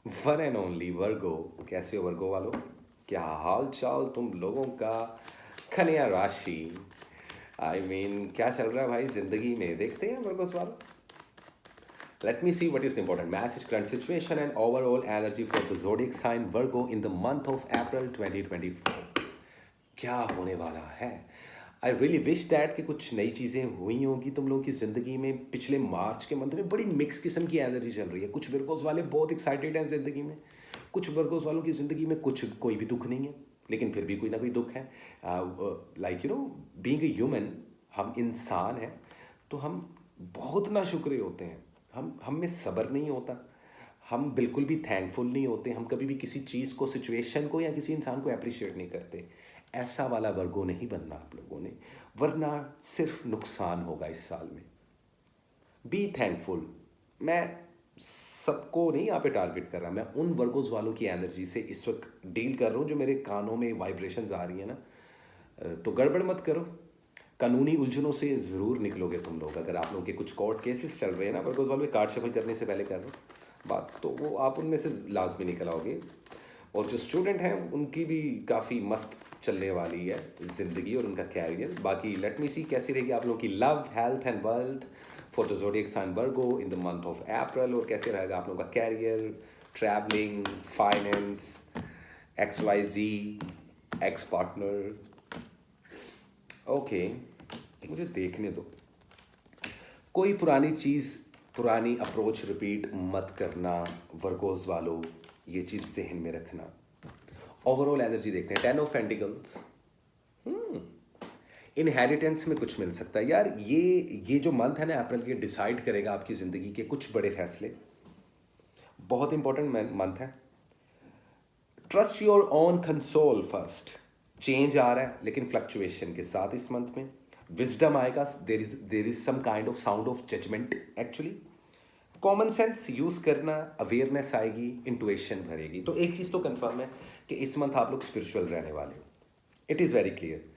वन एंड ओनली वर्गो। कैसे हो वर्गो वालों, क्या हाल चाल तुम लोगों का। कन्या राशि, आई मीन क्या चल रहा है भाई ज़िंदगी में, देखते हैं वर्गोस वालों। Let me see what is the important message, current situation and overall energy for the zodiac sign Virgo in the month of April 2024. क्या होने वाला है। आई रियली विश दैट कि कुछ नई चीज़ें हुई होंगी तुम लोगों की ज़िंदगी में। पिछले मार्च के मंथ में बड़ी मिक्स किस्म की एनर्जी चल रही है। कुछ वर्गोस वाले बहुत एक्साइटेड हैं ज़िंदगी में, कुछ वर्गोस वालों की ज़िंदगी में कोई भी दुख नहीं है, लेकिन फिर भी कोई ना कोई दुख है। लाइक बीइंग ए ह्यूमन, हम इंसान हैं, तो हम बहुत ना शुक्र होते हैं, हम में सब्र नहीं होता, हम बिल्कुल भी थैंकफुल नहीं होते, हम कभी भी किसी चीज़ को, सिचुएशन को या किसी इंसान को अप्रिशिएट नहीं करते। ऐसा वाला वर्गो नहीं बनना आप लोगों ने, वरना सिर्फ नुकसान होगा इस साल में। Be thankful. मैं सबको नहीं यहाँ पे टारगेट कर रहा, मैं उन वर्गोज वालों की एनर्जी से इस वक्त डील कर रहा हूँ जो मेरे कानों में वाइब्रेशंस आ रही है ना। तो गड़बड़ मत करो, कानूनी उलझनों से ज़रूर निकलोगे तुम लोग। अगर आप लोगों के कुछ कोर्ट केसेस चल रहे हैं ना वर्गोज वालों, कार्ड शफल करने से पहले कर रहा हूँ बात, तो वो आप उनमें से लाजमी निकल आओगे। और जो स्टूडेंट हैं उनकी भी काफ़ी मस्त चलने वाली है ज़िंदगी और उनका कैरियर। बाकी लेट मी सी कैसी रहेगी आप लोगों की love, health and wealth for the zodiac sign Virgo in the month of April, और कैसे रहेगा आप लोगों का career, travelling, finance, XYZ, ex partner, okay, एक मुझे देखने दो। कोई पुरानी चीज़, पुरानी अप्रोच रिपीट मत करना। वर्गोस वालों, ये चीज़ जहन में रखना। ओवरऑल एनर्जी देखते हैं। 10 ऑफ पेंटिकल्स, इनहेरिटेंस में कुछ मिल सकता है यार। ये जो मंथ है ना अप्रैल, ये डिसाइड करेगा आपकी ज़िंदगी के कुछ बड़े फैसले। बहुत इंपॉर्टेंट मंथ है। Trust your own counsel first. Change आ रहा है लेकिन फ्लक्चुएशन के साथ इस मंथ में विजडम आएगा। There is some kind of sound of judgement actually. Common sense use करना, अवेयरनेस आएगी, इंटुएशन भरेगी। तो एक चीज़ तो कंफर्म है कि इस मंथ आप लोग स्पिरिचुअल रहने वाले हो। It is very clear.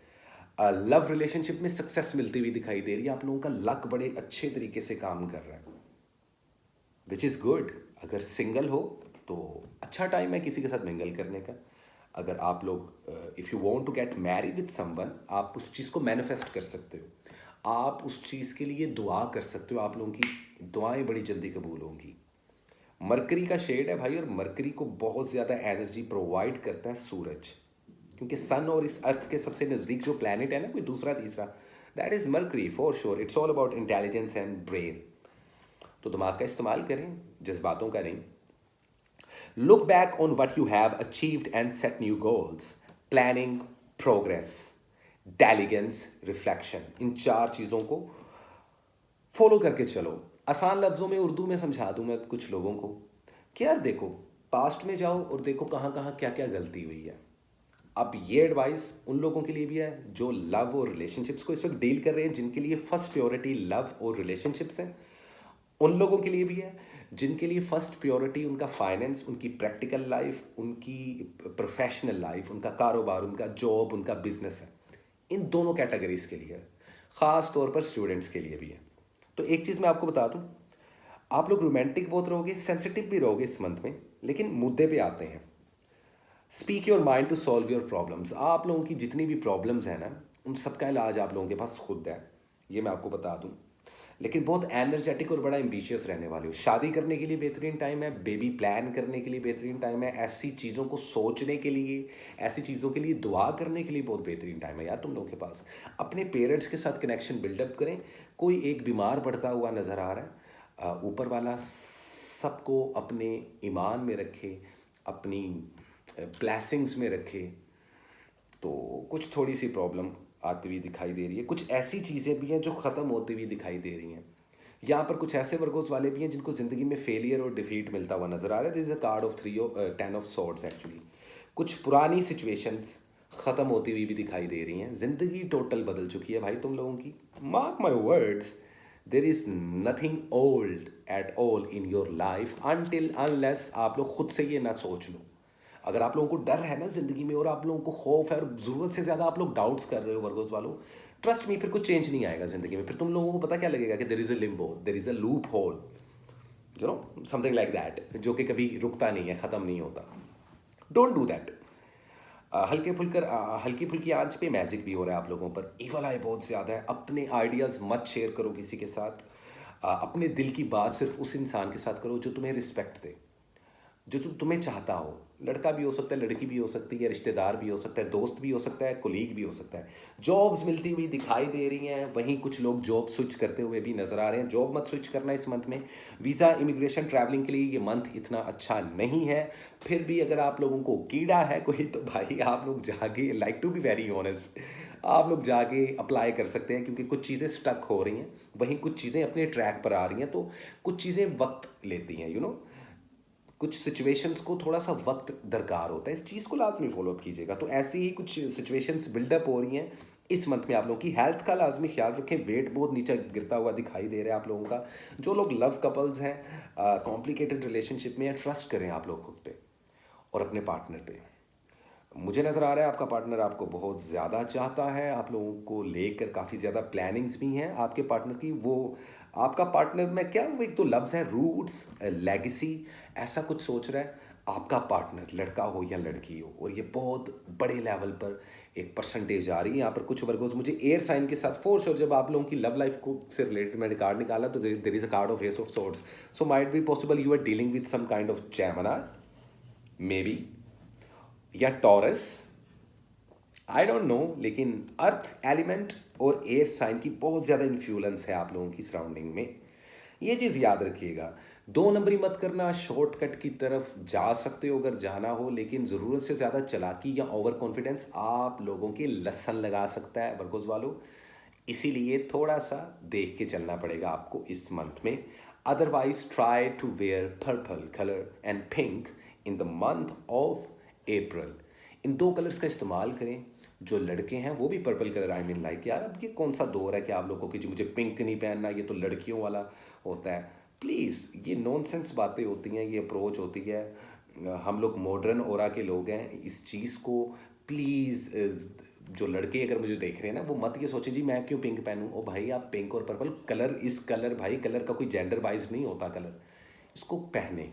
Love relationship में सक्सेस मिलती हुई दिखाई दे रही है। आप लोगों का लक बड़े अच्छे तरीके से काम कर रहा है, विच इज़ गुड। अगर सिंगल हो तो अच्छा टाइम है किसी के साथ मिंगल करने का। अगर आप लोग if you want to get marry with someone, आप उस चीज़ को मैनिफेस्ट कर सकते हो। आप उस चीज़ के लिए दुआ कर सकते हो। आप लोगों की दुआएं बड़ी जल्दी कबूल होंगी। मरकरी का शेड है भाई, और मरकरी को बहुत ज़्यादा एनर्जी प्रोवाइड करता है सूरज, क्योंकि सन और इस अर्थ के सबसे नज़दीक जो प्लैनेट है ना, कोई दूसरा तीसरा, that is Mercury for sure. It's all about intelligence and brain. तो दिमाग का इस्तेमाल करें, जज्बातों का नहीं। Look back on what you have achieved and set new goals. Planning, progress, diligence, reflection, इन 4 चीज़ों को फॉलो करके चलो। आसान लफ्ज़ों में उर्दू में समझा दूँ मैं कुछ लोगों को कि यार देखो, पास्ट में जाओ और देखो कहाँ कहाँ क्या क्या गलती हुई है। अब ये एडवाइस उन लोगों के लिए भी है जो लव और रिलेशनशिप्स को इस वक्त डील कर रहे हैं, जिनके लिए फर्स्ट प्योरिटी लव और रिलेशनशिप्स हैं। उन लोगों के लिए भी है जिनके लिए फर्स्ट प्योरिटी उनका फाइनेंस, उनकी प्रैक्टिकल लाइफ, उनकी प्रोफेशनल लाइफ, उनका कारोबार, उनका जॉब, उनका बिजनेस है। इन दोनों कैटेगरीज के लिए है। ख़ास तौर पर स्टूडेंट्स के लिए भी है। तो एक चीज़ मैं आपको बता दूं, आप लोग रोमांटिक बहुत रहोगे, सेंसिटिव भी रहोगे इस मंथ में, लेकिन मुद्दे पे आते हैं। Speak your mind to solve your problems. आप लोगों की जितनी भी प्रॉब्लम्स हैं ना, उन सबका इलाज आप लोगों के पास खुद है, ये मैं आपको बता दूं। लेकिन बहुत एनर्जेटिक और बड़ा एम्बिशियस रहने वाले हो। शादी करने के लिए बेहतरीन टाइम है, बेबी प्लान करने के लिए बेहतरीन टाइम है, ऐसी चीज़ों को सोचने के लिए, ऐसी चीज़ों के लिए दुआ करने के लिए बहुत बेहतरीन टाइम है यार तुम लोगों के पास। अपने पेरेंट्स के साथ कनेक्शन बिल्डअप करें। कोई एक बीमार पड़ता हुआ नज़र आ रहा है, ऊपर वाला सबको अपने ईमान में रखे, अपनी ब्लेसिंग्स में रखे। तो कुछ थोड़ी सी प्रॉब्लम आती हुई दिखाई दे रही है। कुछ ऐसी चीज़ें भी हैं जो ख़त्म होती हुई दिखाई दे रही हैं। यहाँ पर कुछ ऐसे वर्गोस वाले भी हैं जिनको ज़िंदगी में फेलियर और डिफीट मिलता हुआ नज़र आ रहा है। This is a card of 10 of swords actually. कुछ पुरानी सिचुएशंस ख़त्म होती हुई भी दिखाई दे रही हैं। ज़िंदगी टोटल बदल चुकी है भाई तुम लोगों की। Mark my words, there is nothing old at all in your life until unless आप लोग खुद से ये ना सोच लो। अगर आप लोगों को डर है ना ज़िंदगी में, और आप लोगों को खौफ है और ज़रूरत से ज़्यादा आप लोग डाउट्स कर रहे हो वर्गोस वालों, ट्रस्ट मी, फिर कुछ चेंज नहीं आएगा ज़िंदगी में। फिर तुम लोगों को पता क्या लगेगा कि देर is a Limbo, there is a loop hole, you know, something like that, जो कि कभी रुकता नहीं है, ख़त्म नहीं होता। Don't do that. हल्की फुल्की आंच पे मैजिक भी हो रहा है आप लोगों पर। ईवल आई बहुत ज़्यादा है। अपने आइडियाज़ मत शेयर करो किसी के साथ। अपने दिल की बात सिर्फ उस इंसान के साथ करो जो तुम्हें रिस्पेक्ट दे, जो तुम्हें चाहता हो। लड़का भी हो सकता है, लड़की भी हो सकती है, रिश्तेदार भी हो सकता है, दोस्त भी हो सकता है, कोलीग भी हो सकता है। जॉब्स मिलती हुई दिखाई दे रही हैं, वहीं कुछ लोग जॉब स्विच करते हुए भी नज़र आ रहे हैं। जॉब मत स्विच करना इस मंथ में। वीज़ा, इमिग्रेशन, ट्रैवलिंग के लिए ये मंथ इतना अच्छा नहीं है। फिर भी अगर आप लोगों को कीड़ा है कोई, तो भाई आप लोग जाके, like to be very honest, आप लोग जाके अप्लाई कर सकते हैं, क्योंकि कुछ चीज़ें स्टक हो रही हैं, वहीं कुछ चीज़ें अपने ट्रैक पर आ रही हैं। तो कुछ चीज़ें वक्त लेती हैं, यू नो, कुछ सिचुएशंस को थोड़ा सा वक्त दरकार होता है। इस चीज़ को लाजमी फॉलोअप कीजिएगा। तो ऐसी ही कुछ सिचुएशंस बिल्डअप हो रही हैं इस मंथ में। आप लोगों की हेल्थ का लाजमी ख्याल रखें। वेट बहुत नीचे गिरता हुआ दिखाई दे रहा है आप लोगों का। जो लोग लव कपल्स हैं, कॉम्प्लिकेटेड रिलेशनशिप में हैं, ट्रस्ट करें आप लोग खुद पे और अपने पार्टनर पे। मुझे नज़र आ रहा है आपका पार्टनर आपको बहुत ज़्यादा चाहता है। आप लोगों को लेकर काफ़ी ज़्यादा प्लानिंग्स भी हैं आपके पार्टनर की। वो आपका पार्टनर में क्या, वो एक तो लफ्ज़ है रूट्स, लेगेसी, ऐसा कुछ सोच रहा है आपका पार्टनर, लड़का हो या लड़की हो। और ये बहुत बड़े लेवल पर एक परसेंटेज आ रही है यहाँ पर। कुछ वर्गों मुझे एयर साइन के साथ फोर श्योर, जब आप लोगों की लव लाइफ को से रिलेटेड मैंने कार्ड निकाला, तो there is a card of ace of swords. So might be possible you are dealing with some kind of Gemini, maybe, या टॉरस, आई डोंट नो, लेकिन अर्थ एलिमेंट और एयर साइन की बहुत ज़्यादा इन्फ्लुएंस है आप लोगों की सराउंडिंग में। ये चीज़ याद रखिएगा। 2 नंबरी मत करना, शॉर्टकट की तरफ जा सकते हो अगर जाना हो, लेकिन ज़रूरत से ज़्यादा चालाकी या ओवर कॉन्फिडेंस आप लोगों के लसन लगा सकता है वर्गोस वालों। इसीलिए थोड़ा सा देख के चलना पड़ेगा आपको इस मंथ में। Otherwise try to wear purple colour and pink in the month of April. इन 2 कलर्स का इस्तेमाल करें। जो लड़के हैं वो भी purple colour, I mean like यार अब ये कौन सा दौर है कि आप लोगों की जो मुझे पिंक नहीं पहनना, ये तो लड़कियों वाला होता है। प्लीज़, ये नॉनसेंस बातें होती हैं, ये अप्रोच होती है। हम लोग मॉडर्न ओरा के लोग हैं, इस चीज़ को प्लीज़ जो लड़के अगर मुझे देख रहे हैं ना, वो मत ये सोचें जी मैं क्यों पिंक पहनूं। ओ भाई, आप पिंक और पर्पल कलर, इस कलर भाई, कलर का कोई जेंडर वाइज नहीं होता कलर। इसको पहने,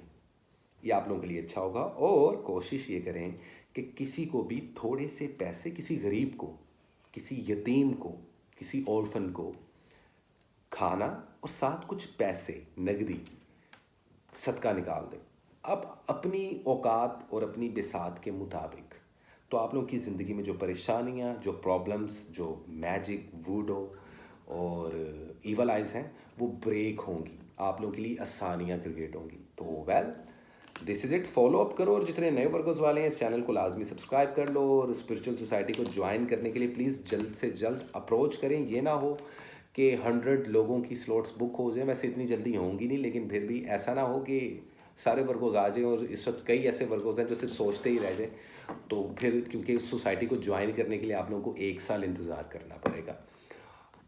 ये आप लोगों के लिए अच्छा होगा। और कोशिश ये करें कि किसी को भी थोड़े से पैसे, किसी गरीब को, किसी यतीम को, किसी ऑर्फन को खाना और साथ कुछ पैसे नगदी सदका निकाल दें। अब अपनी औकात और अपनी बिसात के मुताबिक तो आप लोगों की ज़िंदगी में जो परेशानियां, जो प्रॉब्लम्स, जो मैजिक, वूडो और ईवल आइज हैं, वो ब्रेक होंगी। आप लोगों के लिए आसानियां क्रिएट होंगी। तो well, this is it. Follow up करो, और जितने नए वर्कर्स वाले हैं इस चैनल को लाजमी सब्सक्राइब कर लो, और स्पिरिचुअल सोसाइटी को ज्वाइन करने के लिए प्लीज़ जल्द से जल्द अप्रोच करें। ये ना हो कि 100 लोगों की स्लॉट्स बुक हो जाए। वैसे इतनी जल्दी होंगी नहीं, लेकिन फिर भी ऐसा ना हो कि सारे वर्गोज आ जाएं, और इस वक्त कई ऐसे वर्गोज हैं जो सिर्फ सोचते ही रह जाएं। तो फिर क्योंकि उस सोसाइटी को ज्वाइन करने के लिए आप लोगों को 1 साल इंतज़ार करना पड़ेगा।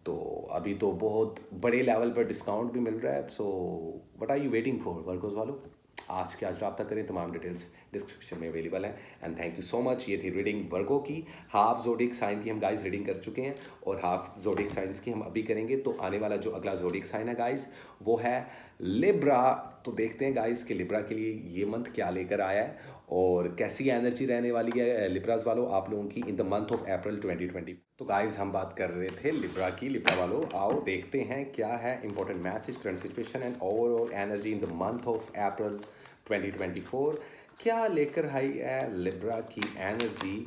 तो अभी तो बहुत बड़े लेवल पर डिस्काउंट भी मिल रहा है। So what are you waiting for workers वालों? आज के आज रब्ता करें, तमाम डिटेल्स डिस्क्रिप्शन में अवेलेबल हैं। And thank you so much. ये थी रीडिंग वर्गो की। हाफ जोडिक साइन की हम गाइस रीडिंग कर चुके हैं, और हाफ जोडिक साइंस की हम अभी करेंगे। तो आने वाला जो अगला जोडिक साइन है गाइस, वो है लिब्रा। तो देखते हैं गाइस कि लिब्रा के लिए ये मंथ क्या लेकर आया है, और कैसी एनर्जी रहने वाली है लिब्रास वालों आप लोगों की इन द मंथ ऑफ अप्रैल 2020। तो गाइस, हम बात कर रहे थे लिब्रा की। लिब्रा वालों, आओ देखते हैं क्या है important message, current situation and overall energy in the month of April 2024। क्या लेकर आई है लिब्रा की energy.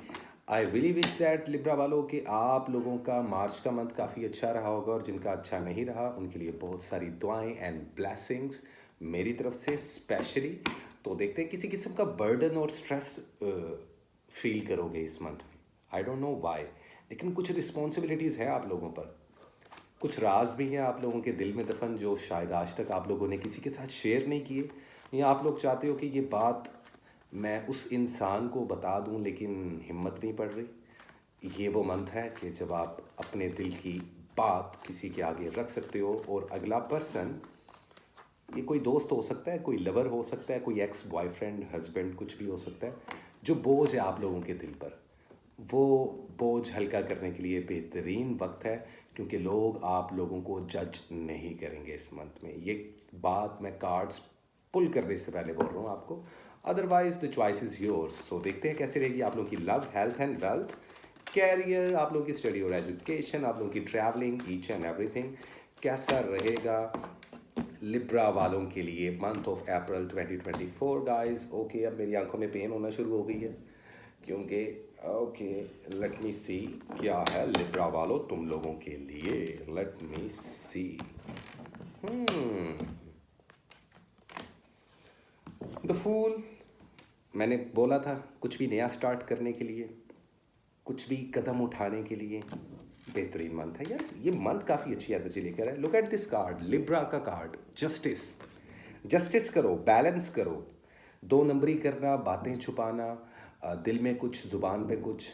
I really wish that Libra वालों कि आप लोगों का मार्च का मंथ काफ़ी अच्छा रहा होगा, और जिनका अच्छा नहीं रहा उनके लिए बहुत सारी दुआएं एंड ब्लेसिंग्स मेरी तरफ से स्पेशली। तो देखते हैं किसी किस्म का बर्डन और स्ट्रेस फील करोगे इस मंथ में। आई डोंट नो वाई, लेकिन कुछ रिस्पॉन्सिबिलिटीज़ हैं आप लोगों पर। कुछ राज भी हैं आप लोगों के दिल में दफन, जो शायद आज तक आप लोगों ने किसी के साथ शेयर नहीं किए, या आप लोग चाहते हो कि ये बात मैं उस इंसान को बता दूं, लेकिन हिम्मत नहीं पड़ रही। ये वो मंथ है कि जब आप अपने दिल की बात किसी के आगे रख सकते हो, और अगला पर्सन, ये कोई दोस्त हो सकता है, कोई लवर हो सकता है, कोई एक्स बॉयफ्रेंड, हस्बैंड, कुछ भी हो सकता है, जो बोझ है आप लोगों के दिल पर, वो बोझ हल्का करने के लिए बेहतरीन वक्त है। क्योंकि लोग आप लोगों को जज नहीं करेंगे इस मंथ में। ये बात मैं कार्ड्स पुल करने से पहले बोल रहा हूँ आपको। Otherwise the choice is yours. So देखते हैं कैसे रहेगी आप लोगों की love, health and wealth, career, आप लोगों की स्टडी और एजुकेशन, आप लोगों की ट्रैवलिंग, ईच एंड एवरीथिंग कैसा रहेगा लिब्रा वालों के लिए month of April 2024 guys. Okay, अब मेरी आंखों में पेन होना शुरू हो गई है, क्योंकि ओके, लेट मी सी क्या है लिब्रा वालों तुम लोगों के लिए। Let me see. The fool. मैंने बोला था कुछ भी नया स्टार्ट करने के लिए, कुछ भी कदम उठाने के लिए बेहतरीन मंथ है यार। ये मंथ काफ़ी अच्छी एनर्जी लेकर है। Look at this card, Libra का कार्ड, जस्टिस। जस्टिस करो, बैलेंस करो। 2 नंबरी करना, बातें छुपाना, दिल में कुछ, ज़ुबान पे कुछ,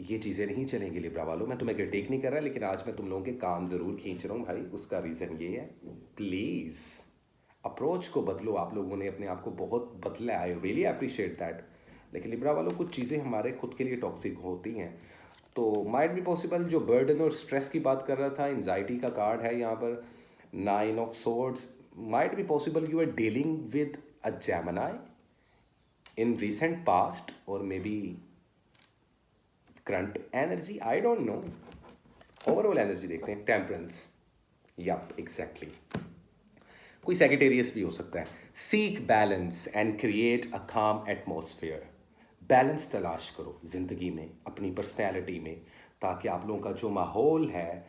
ये चीज़ें नहीं चलेंगी लिब्रा वालों। मैं तुम्हें क्रिटिक नहीं कर रहा, लेकिन आज मैं तुम लोगों के कान ज़रूर खींच रहा हूँ भाई। उसका रीज़न ये है, प्लीज़ अप्रोच को बदलो। आप लोगों ने अपने आप को बहुत बदला, आई रियली अप्रिशिएट दैट। लेकिन लिब्रा वालों कुछ चीज़ें हमारे खुद के लिए टॉक्सिक होती हैं। तो माइट बी पॉसिबल, जो बर्डन और स्ट्रेस की बात कर रहा था, एंजाइटी का कार्ड है यहाँ पर, 9 of swords. Might be possible you are dealing with a Gemini in recent past, or maybe current energy, I don't know. Overall energy देखते हैं, टेम्परेंस। Yup, exactly. कोई सेक्रेटेरियस भी हो सकता है। Seek balance and create a काम एटमोसफियर। बैलेंस तलाश करो ज़िंदगी में, अपनी पर्सनैलिटी में, ताकि आप लोगों का जो माहौल है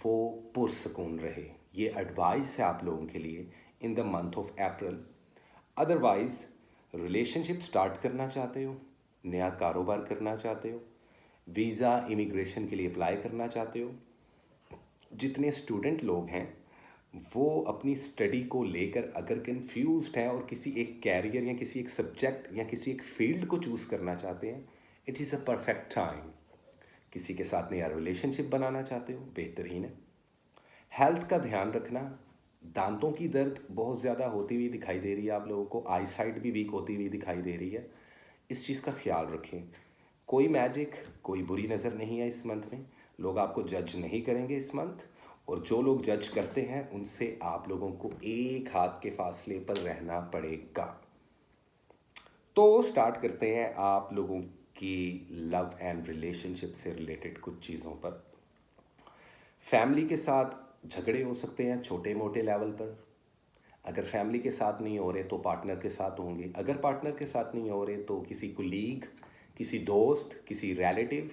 वो पुरसकून रहे। ये एडवाइस है आप लोगों के लिए in the month of April. Otherwise relationship start करना चाहते हो, नया कारोबार करना चाहते हो, वीज़ा इमिग्रेशन के लिए अप्लाई करना चाहते हो, जितने स्टूडेंट लोग हैं वो अपनी स्टडी को लेकर अगर कंफ्यूज्ड हैं और किसी एक कैरियर या किसी एक सब्जेक्ट या किसी एक फील्ड को चूज़ करना चाहते हैं, it is a perfect time. किसी के साथ नया रिलेशनशिप बनाना चाहते हो, बेहतरीन है। हेल्थ का ध्यान रखना। दांतों की दर्द बहुत ज़्यादा होती हुई दिखाई दे रही है आप लोगों को, आई साइट भी वीक होती हुई दिखाई दे रही है, इस चीज़ का ख्याल रखें। कोई मैजिक, कोई बुरी नज़र नहीं है इस मंथ में, लोग आपको जज नहीं करेंगे इस मंथ, और जो लोग जज करते हैं उनसे आप लोगों को एक हाथ के फासले पर रहना पड़ेगा। तो स्टार्ट करते हैं आप लोगों की लव एंड रिलेशनशिप से रिलेटेड कुछ चीज़ों पर। फैमिली के साथ झगड़े हो सकते हैं छोटे मोटे लेवल पर। अगर फैमिली के साथ नहीं हो रहे तो पार्टनर के साथ होंगे, अगर पार्टनर के साथ नहीं हो रहे तो किसी कुलीग, किसी दोस्त, किसी रिलेटिव,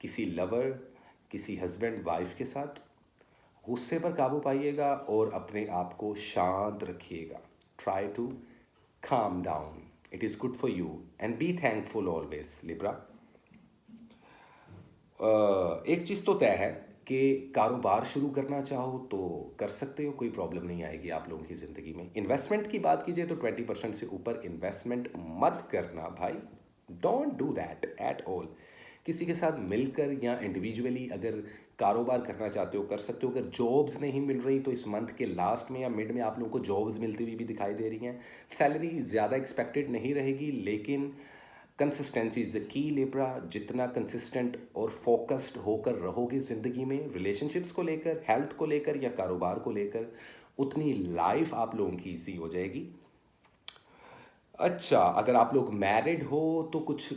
किसी लवर, किसी हस्बैंड वाइफ के साथ। गुस्से पर काबू पाइएगा और अपने आप को शांत रखिएगा। Try to calm down, it is good for you and be thankful always Libra. एक चीज़ तो तय है कि कारोबार शुरू करना चाहो तो कर सकते हो, कोई प्रॉब्लम नहीं आएगी आप लोगों की ज़िंदगी में। इन्वेस्टमेंट की बात कीजिए तो 20% से ऊपर इन्वेस्टमेंट मत करना भाई, don't do that at all. किसी के साथ मिलकर या इंडिविजुअली अगर कारोबार करना चाहते हो कर सकते हो। अगर जॉब्स नहीं मिल रही तो इस मंथ के लास्ट में या मिड में आप लोगों को जॉब्स मिलती हुई भी दिखाई दे रही हैं। सैलरी ज़्यादा एक्सपेक्टेड नहीं रहेगी, लेकिन consistency is the key Libra. जितना कंसिस्टेंट और फोकस्ड होकर रहोगे ज़िंदगी में रिलेशनशिप्स को लेकर, हेल्थ को लेकर या कारोबार को लेकर, उतनी लाइफ आप लोगों की ईजी हो जाएगी। अच्छा, अगर आप लोग मैरिड हो तो कुछ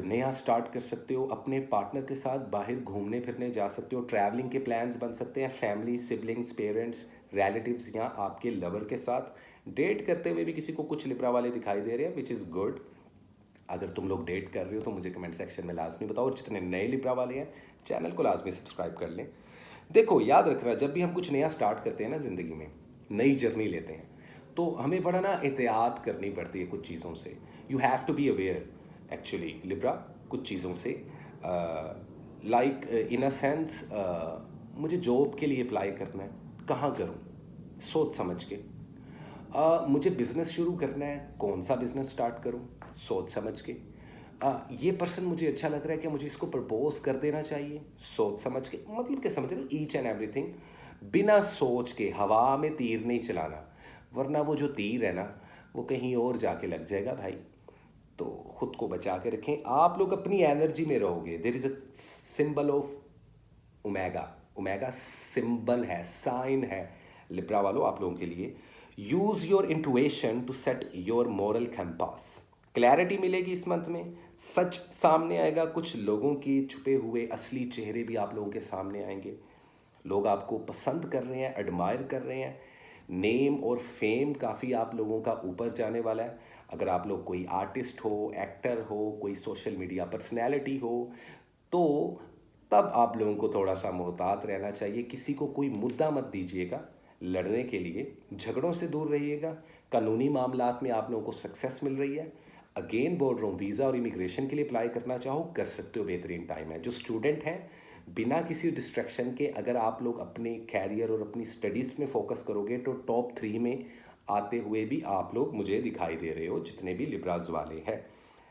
नया स्टार्ट कर सकते हो, अपने पार्टनर के साथ बाहर घूमने फिरने जा सकते हो, ट्रैवलिंग के प्लान्स बन सकते हैं फैमिली, सिबलिंग्स, पेरेंट्स, रिलेटिव्स या आपके लवर के साथ। डेट करते हुए भी किसी को कुछ लिब्रा वाले दिखाई दे रहे हैं, विच इज़ गुड। अगर तुम लोग डेट कर रहे हो तो मुझे कमेंट सेक्शन में लाजमी बताओ, और जितने नए लिब्रा वाले हैं चैनल को लाजमी सब्सक्राइब कर लें। देखो याद रखना, जब भी हम कुछ नया स्टार्ट करते हैं ना ज़िंदगी में, नई जर्नी लेते हैं, तो हमें बड़ा ना एहतियात करनी पड़ती है कुछ चीज़ों से। You have to be aware actually Libra कुछ चीज़ों से। लाइक इन अ सेंस, मुझे जॉब के लिए अप्लाई करना है, कहाँ करूँ, सोच समझ के। मुझे बिज़नेस शुरू करना है, कौन सा बिज़नेस स्टार्ट करूं, सोच समझ के। ये पर्सन मुझे अच्छा लग रहा है कि मुझे इसको प्रपोज कर देना चाहिए, सोच समझ के। मतलब क्या समझ रहे हो, ईच एंड एवरीथिंग बिना सोच के हवा में तीर नहीं चलाना, वरना वो जो तीर है ना वो कहीं और जाके लग जाएगा भाई। तो खुद को बचा के रखें, आप लोग अपनी एनर्जी में रहोगे। There is a symbol of omega, omega symbol है, साइन है लिब्रा वालों आप लोगों के लिए। Use your intuition to set your moral compass. Clarity मिलेगी इस मंथ में, सच सामने आएगा, कुछ लोगों के छुपे हुए असली चेहरे भी आप लोगों के सामने आएंगे। लोग आपको पसंद कर रहे हैं, एडमायर कर रहे हैं। नेम और फेम काफ़ी आप लोगों का ऊपर जाने वाला है। अगर आप लोग कोई आर्टिस्ट हो, एक्टर हो, कोई सोशल मीडिया पर्सनैलिटी हो, तो तब आप लोगों को थोड़ा सा मोहतात रहना चाहिए। किसी को कोई मुद्दा मत दीजिएगा लड़ने के लिए, झगड़ों से दूर रहिएगा। कानूनी मामलात में आप लोगों को सक्सेस मिल रही है। अगेन बोल रहा हूँ, वीज़ा और इमिग्रेशन के लिए अप्लाई करना चाहो कर सकते हो, बेहतरीन टाइम है। जो स्टूडेंट हैं, बिना किसी डिस्ट्रैक्शन के अगर आप लोग अपने कैरियर और अपनी स्टडीज़ में फोकस करोगे तो टॉप 3 में आते हुए भी आप लोग मुझे दिखाई दे रहे हो, जितने भी लिब्राज वाले हैं।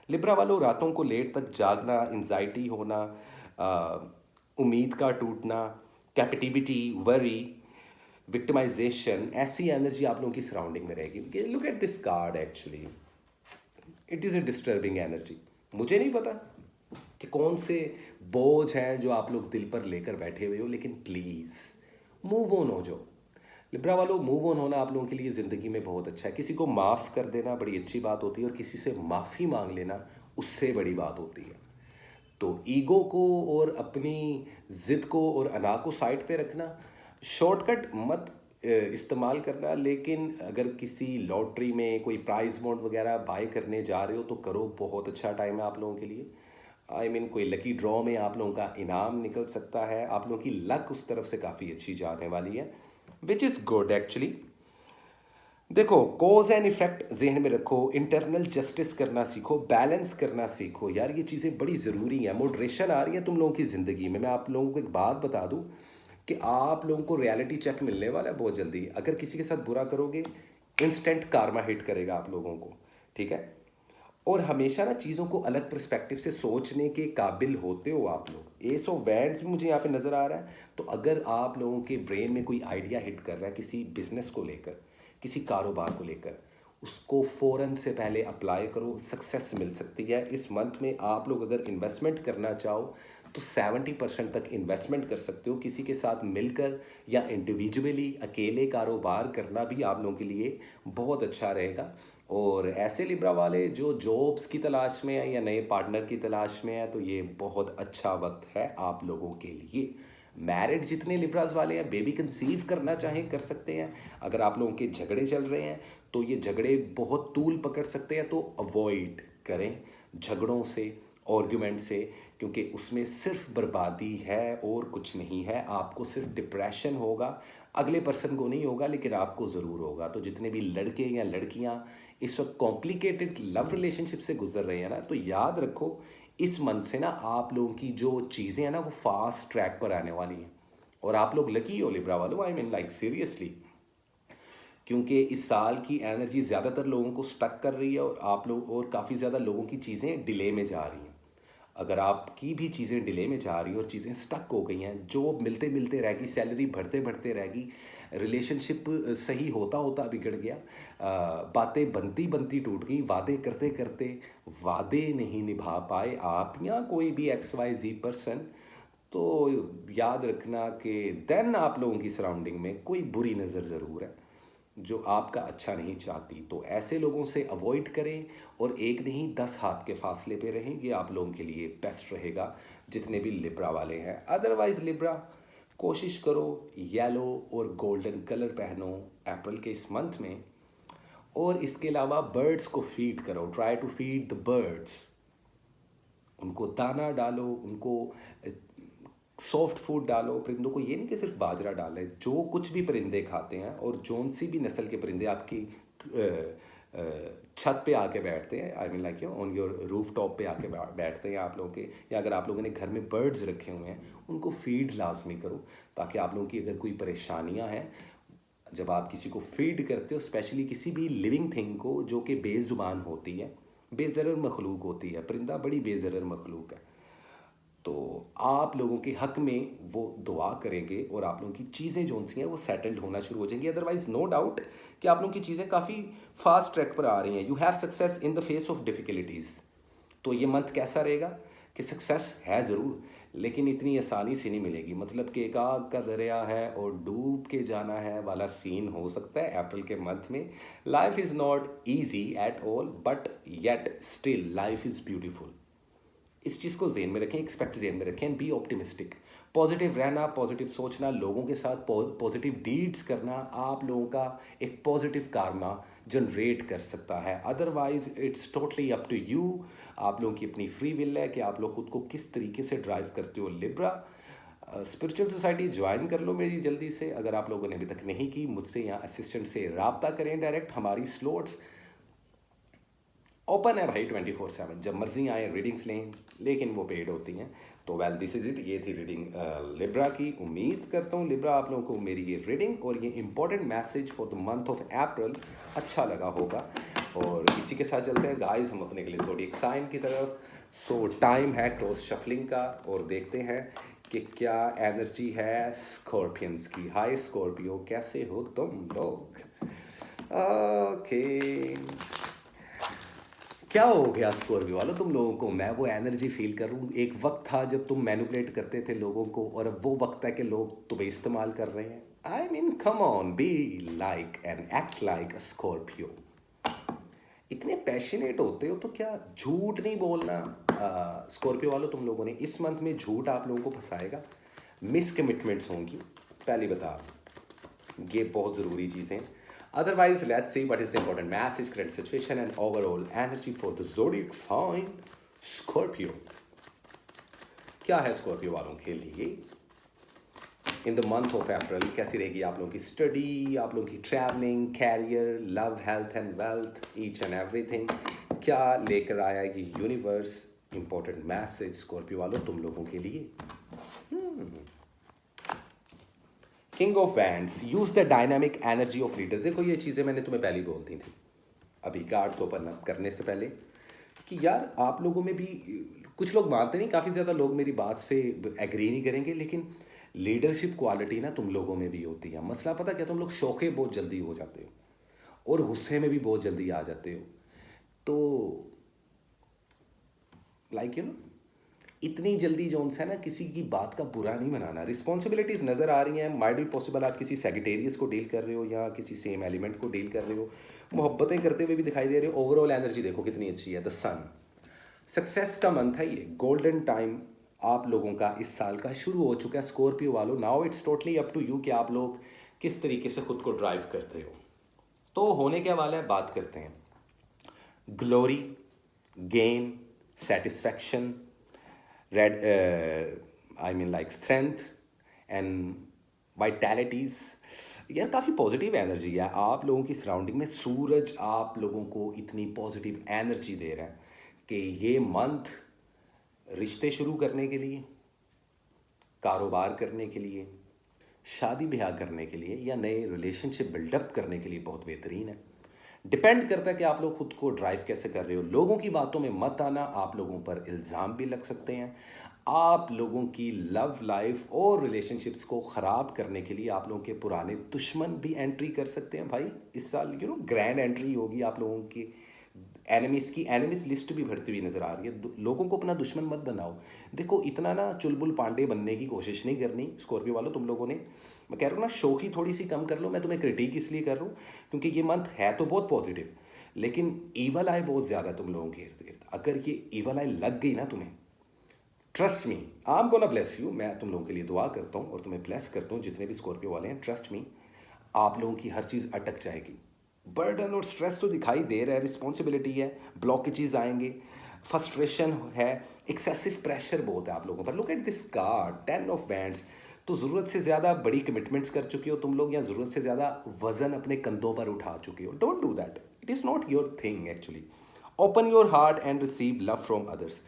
लिब्रा वालों, रातों को लेट तक जागना, एंजाइटी होना, उम्मीद का टूटना, कैपेटिविटी, वरी, विक्टिमाइजेशन, ऐसी एनर्जी आप लोगों की सराउंडिंग में रहेगी। Look at this card, actually it is a disturbing energy. मुझे नहीं पता कि कौन से बोझ हैं जो आप लोग दिल पर लेकर बैठे हुए हो, लेकिन प्लीज़ मूव ऑन हो जाओ। लिब्रा वालों, मूव ऑन होना आप लोगों के लिए ज़िंदगी में बहुत अच्छा है। किसी को माफ़ कर देना बड़ी अच्छी बात होती है, और किसी से माफ़ी मांग लेना उससे बड़ी बात होती है। तो ईगो को और अपनी ज़िद को और अना को साइड पे रखना, शॉर्टकट मत इस्तेमाल करना, लेकिन अगर किसी लॉटरी में कोई प्राइज़ बॉन्ड वगैरह बाय करने जा रहे हो तो करो, बहुत अच्छा टाइम है आप लोगों के लिए। कोई लकी ड्रॉ में आप लोगों का इनाम निकल सकता है, आप लोगों की लक उस तरफ से काफ़ी अच्छी जाने वाली है, विच इज़ गुड एक्चुअली। देखो, कॉज एंड इफेक्ट जहन में रखो, इंटरनल जस्टिस करना सीखो, बैलेंस करना सीखो यार, ये चीज़ें बड़ी ज़रूरी हैं। मोड्रेशन आ रही है तुम लोगों की ज़िंदगी में। मैं आप लोगों को एक बात बता दूं कि आप लोगों को रियलिटी चेक मिलने वाला है बहुत जल्दी। अगर किसी के साथ बुरा करोगे, इंस्टेंट कार्मा हिट करेगा आप लोगों को, ठीक है। और हमेशा ना चीज़ों को अलग पर्सपेक्टिव से सोचने के काबिल होते हो आप लोग। एस ऑफ वैंड्स भी मुझे यहाँ पे नज़र आ रहा है। तो अगर आप लोगों के ब्रेन में कोई आइडिया हिट कर रहा है किसी बिजनेस को लेकर, किसी कारोबार को लेकर, उसको फ़ौरन से पहले अप्लाई करो, सक्सेस मिल सकती है। इस मंथ में आप लोग अगर इन्वेस्टमेंट करना चाहो तो 70% तक इन्वेस्टमेंट कर सकते हो। किसी के साथ मिलकर या इंडिविजुअली अकेले कारोबार करना भी आप लोगों के लिए बहुत अच्छा रहेगा। और ऐसे लिब्रा वाले जो जॉब्स की तलाश में है या नए पार्टनर की तलाश में है, तो ये बहुत अच्छा वक्त है आप लोगों के लिए। मैरिड जितने लिब्रास वाले हैं, बेबी कंसीव करना चाहें कर सकते हैं। अगर आप लोगों के झगड़े चल रहे हैं तो ये झगड़े बहुत तूल पकड़ सकते हैं, तो अवॉइड करें झगड़ों से, आर्ग्यूमेंट से, क्योंकि उसमें सिर्फ बर्बादी है और कुछ नहीं है। आपको सिर्फ डिप्रेशन होगा, अगले पर्सन को नहीं होगा लेकिन आपको ज़रूर होगा। तो जितने भी लड़के या लड़कियां इस वक्त कॉम्प्लिकेटेड लव रिलेशनशिप से गुजर रहे हैं ना, तो याद रखो इस मंथ से ना आप लोगों की जो चीज़ें हैं ना वो फास्ट ट्रैक पर आने वाली हैं। और आप लोग लकी हो लिब्रा वालों, लाइक सीरियसली, क्योंकि इस साल की एनर्जी ज़्यादातर लोगों को स्टक कर रही है और आप लोग और काफ़ी ज़्यादा लोगों की चीज़ें डिले में जा रही हैं। अगर आपकी भी चीज़ें डिले में जा रही हैं और चीज़ें स्टक हो गई हैं, जॉब मिलते मिलते रहेगी, सैलरी बढ़ते बढ़ते रहेगी, रिलेशनशिप सही होता होता बिगड़ गया, बातें बनती बनती टूट गई, वादे करते करते वादे नहीं निभा पाए आप या कोई भी XYZ पर्सन, तो याद रखना कि देन आप लोगों की सराउंडिंग में कोई बुरी नज़र ज़रूर है जो आपका अच्छा नहीं चाहती। तो ऐसे लोगों से अवॉइड करें और एक नहीं 10 हाथ के फासले पे रहें, ये आप लोगों के लिए बेस्ट रहेगा जितने भी लिब्रा वाले हैं। अदरवाइज़ लिब्रा, कोशिश करो येलो और गोल्डन कलर पहनो अप्रैल के इस मंथ में। और इसके अलावा बर्ड्स को फीड करो, try to feed the birds. उनको दाना डालो, उनको सॉफ्ट फूड डालो। परिंदों को ये नहीं कि सिर्फ बाजरा डालें, जो कुछ भी परिंदे खाते हैं और जौन सी भी नस्ल के परिंदे आपकी छत पे आके बैठते हैं, like on your roof top पे आके बैठते हैं आप लोगों के, या अगर आप लोगों ने घर में बर्ड्स रखे हुए हैं, उनको फीड लाजमी करो, ताकि आप लोगों की अगर कोई परेशानियां हैं, जब आप किसी को फीड करते हो, स्पेशली किसी भी लिविंग थिंग को जो कि बेजुबान होती है, बेज़रर मखलूक होती है, परिंदा बड़ी बेज़रर मखलूक है, तो आप लोगों के हक में वो दुआ करेंगे और आप लोगों की चीज़ें जो सी हैं वो सेटल्ड होना शुरू हो जाएंगी। अदरवाइज नो डाउट कि आप लोगों की चीज़ें काफ़ी फास्ट ट्रैक पर आ रही हैं। You have success in the face of difficulties. तो ये मंथ कैसा रहेगा कि सक्सेस है ज़रूर, लेकिन इतनी आसानी से नहीं मिलेगी। मतलब कि एक आग का दरिया है और डूब के जाना है वाला सीन हो सकता है अप्रैल के मंथ में। Life is not easy eight all, but yet still life is beautiful. इस चीज़ को जेन में रखें, एक्सपेक्ट जेन में रखें, बी ऑप्टिमिस्टिक। पॉजिटिव रहना, पॉजिटिव सोचना, लोगों के साथ पॉजिटिव डीड्स करना आप लोगों का एक पॉजिटिव कार्मा जनरेट कर सकता है। Otherwise it's totally up to you. आप लोगों की अपनी फ्री विल है कि आप लोग खुद को किस तरीके से ड्राइव करते हो। लिब्रा स्पिरिचुअल सोसाइटी ज्वाइन कर लो मेरी जल्दी से, अगर आप लोगों ने अभी तक नहीं की। मुझसे यहाँ असिस्टेंट से रब्ता करें डायरेक्ट। हमारी स्लॉट्स ओपन है भाई 24/7, जब मर्जी आए रीडिंग्स लें, लेकिन वो पेड होती हैं। तो वेल दिस इज़ इट, ये थी रीडिंग लिब्रा की। उम्मीद करता हूँ लिब्रा आप लोगों को मेरी ये रीडिंग और ये important message for the month of अप्रैल अच्छा लगा होगा। और इसी के साथ चलते हैं गाइस हम अपने के लिए ज़ोडिएक साइन की तरफ। सो टाइम है क्रॉस शफलिंग का और देखते हैं कि क्या एनर्जी है स्कॉर्पियंस की। हाय स्कॉर्पियो, कैसे हो तुम लोग? ओके, क्या हो गया स्कॉर्पियो वालों तुम लोगों को? मैं वो एनर्जी फील कर रहा हूँ। एक वक्त था जब तुम मैनिपुलेट करते थे लोगों को, और अब वो वक्त है कि लोग तुम्हें इस्तेमाल कर रहे हैं। Come on, be like and act like a Scorpio. इतने पैशनेट होते हो तो क्या झूठ नहीं बोलना। स्कॉर्पियो वालों तुम लोगों ने इस मंथ में झूठ आप लोगों को फंसाएगा, मिस कमिटमेंट्स होंगी, पहली बता दूं। ये बहुत ज़रूरी चीज़ें। Otherwise let's see what is the important message, current situation and overall energy for the zodiac sign Scorpio. क्या है स्कॉर्पियो वालों के लिए in the month of April? कैसी रहेगी आप लोगों की स्टडी, आप लोगों की travelling, career, love, health and wealth, each and everything? क्या लेकर आया ये यूनिवर्स? इंपॉर्टेंट मैसेज स्कॉर्पियो वालों तुम लोगों के लिए। King of wands, use the dynamic energy of leader. देखो ये चीज़ें मैंने तुम्हें पहले ही बोल दी थी अभी कार्ड्स ओपन अप करने से पहले, कि यार आप लोगों में भी कुछ लोग मानते नहीं, काफ़ी ज़्यादा लोग मेरी बात से एग्री नहीं करेंगे, लेकिन लीडरशिप क्वालिटी ना तुम लोगों में भी होती है। मसला पता क्या, तुम लोग शौके बहुत जल्दी हो जाते हो और गुस्से में भी बहुत जल्दी आ जाते हो। तो लाइक यू नो, इतनी जल्दी जो है ना किसी की बात का बुरा नहीं मनाना। रिस्पॉन्सिबिलिटीज़ नज़र आ रही हैं, माइट बी पॉसिबल आप किसी सेगिटेरियस को डील कर रहे हो या किसी सेम एलिमेंट को डील कर रहे हो, मोहब्बतें करते हुए भी दिखाई दे रहे हो। ओवरऑल एनर्जी देखो कितनी अच्छी है, द सन। सक्सेस का मंथ है ये, गोल्डन टाइम आप लोगों का इस साल का शुरू हो चुका है स्कॉर्पियो वालों। Now it's totally up to you कि आप लोग किस तरीके से खुद को ड्राइव करते हो। तो होने क्या वाला है, बात करते हैं। Glory, gain, satisfaction, red I mean like strength and vitalities. यार काफ़ी पॉजिटिव एनर्जी है आप लोगों की सराउंडिंग में। सूरज आप लोगों को इतनी पॉजिटिव एनर्जी दे रहा है कि ये मंथ रिश्ते शुरू करने के लिए, कारोबार करने के लिए, शादी ब्याह करने के लिए या नए रिलेशनशिप बिल्डअप करने के लिए बहुत बेहतरीन है। डिपेंड करता है कि आप लोग खुद को ड्राइव कैसे कर रहे हो। लोगों की बातों में मत आना, आप लोगों पर इल्ज़ाम भी लग सकते हैं। आप लोगों की लव लाइफ और रिलेशनशिप्स को ख़राब करने के लिए आप लोगों के पुराने दुश्मन भी एंट्री कर सकते हैं भाई। इस साल ग्रैंड एंट्री होगी आप लोगों की। एनिमीज़ की एनिमीज़ लिस्ट भी बढ़ती हुई नज़र आ रही है। लोगों को अपना दुश्मन मत बनाओ। देखो इतना ना चुलबुल पांडे बनने की कोशिश नहीं करनी स्कॉर्पियो वालों तुम लोगों ने। मैं कह रहा हूँ ना, शोखी थोड़ी सी कम कर लो। मैं तुम्हें क्रिटिक इसलिए कर रहा हूँ क्योंकि ये मंथ है तो बहुत पॉजिटिव, लेकिन ईवल आई बहुत ज़्यादा तुम लोगों के इर्द गिर्द। अगर ये ईवल आई लग गई ना तुम्हें, trust me, I am gonna bless you. मैं तुम लोगों के लिए दुआ करता हूँ और तुम्हें ब्लेस करता हूँ जितने भी स्कॉर्पियो वाले हैं। ट्रस्ट मी, आप लोगों की हर चीज़ अटक जाएगी। बर्डन और स्ट्रेस तो दिखाई दे रहा है, रिस्पॉन्सिबिलिटी है, ब्लॉकेजेस आएंगे, फ्रस्ट्रेशन है, एक्सेसिव प्रेशर बहुत है आप लोगों पर। Look at this card, 10 of wands. तो ज़रूरत से ज़्यादा बड़ी कमिटमेंट्स कर चुके हो तुम लोग, या ज़रूरत से ज़्यादा वज़न अपने कंधों पर उठा चुके हो। Don't do that, it is not your thing actually. Open your heart and receive love from others.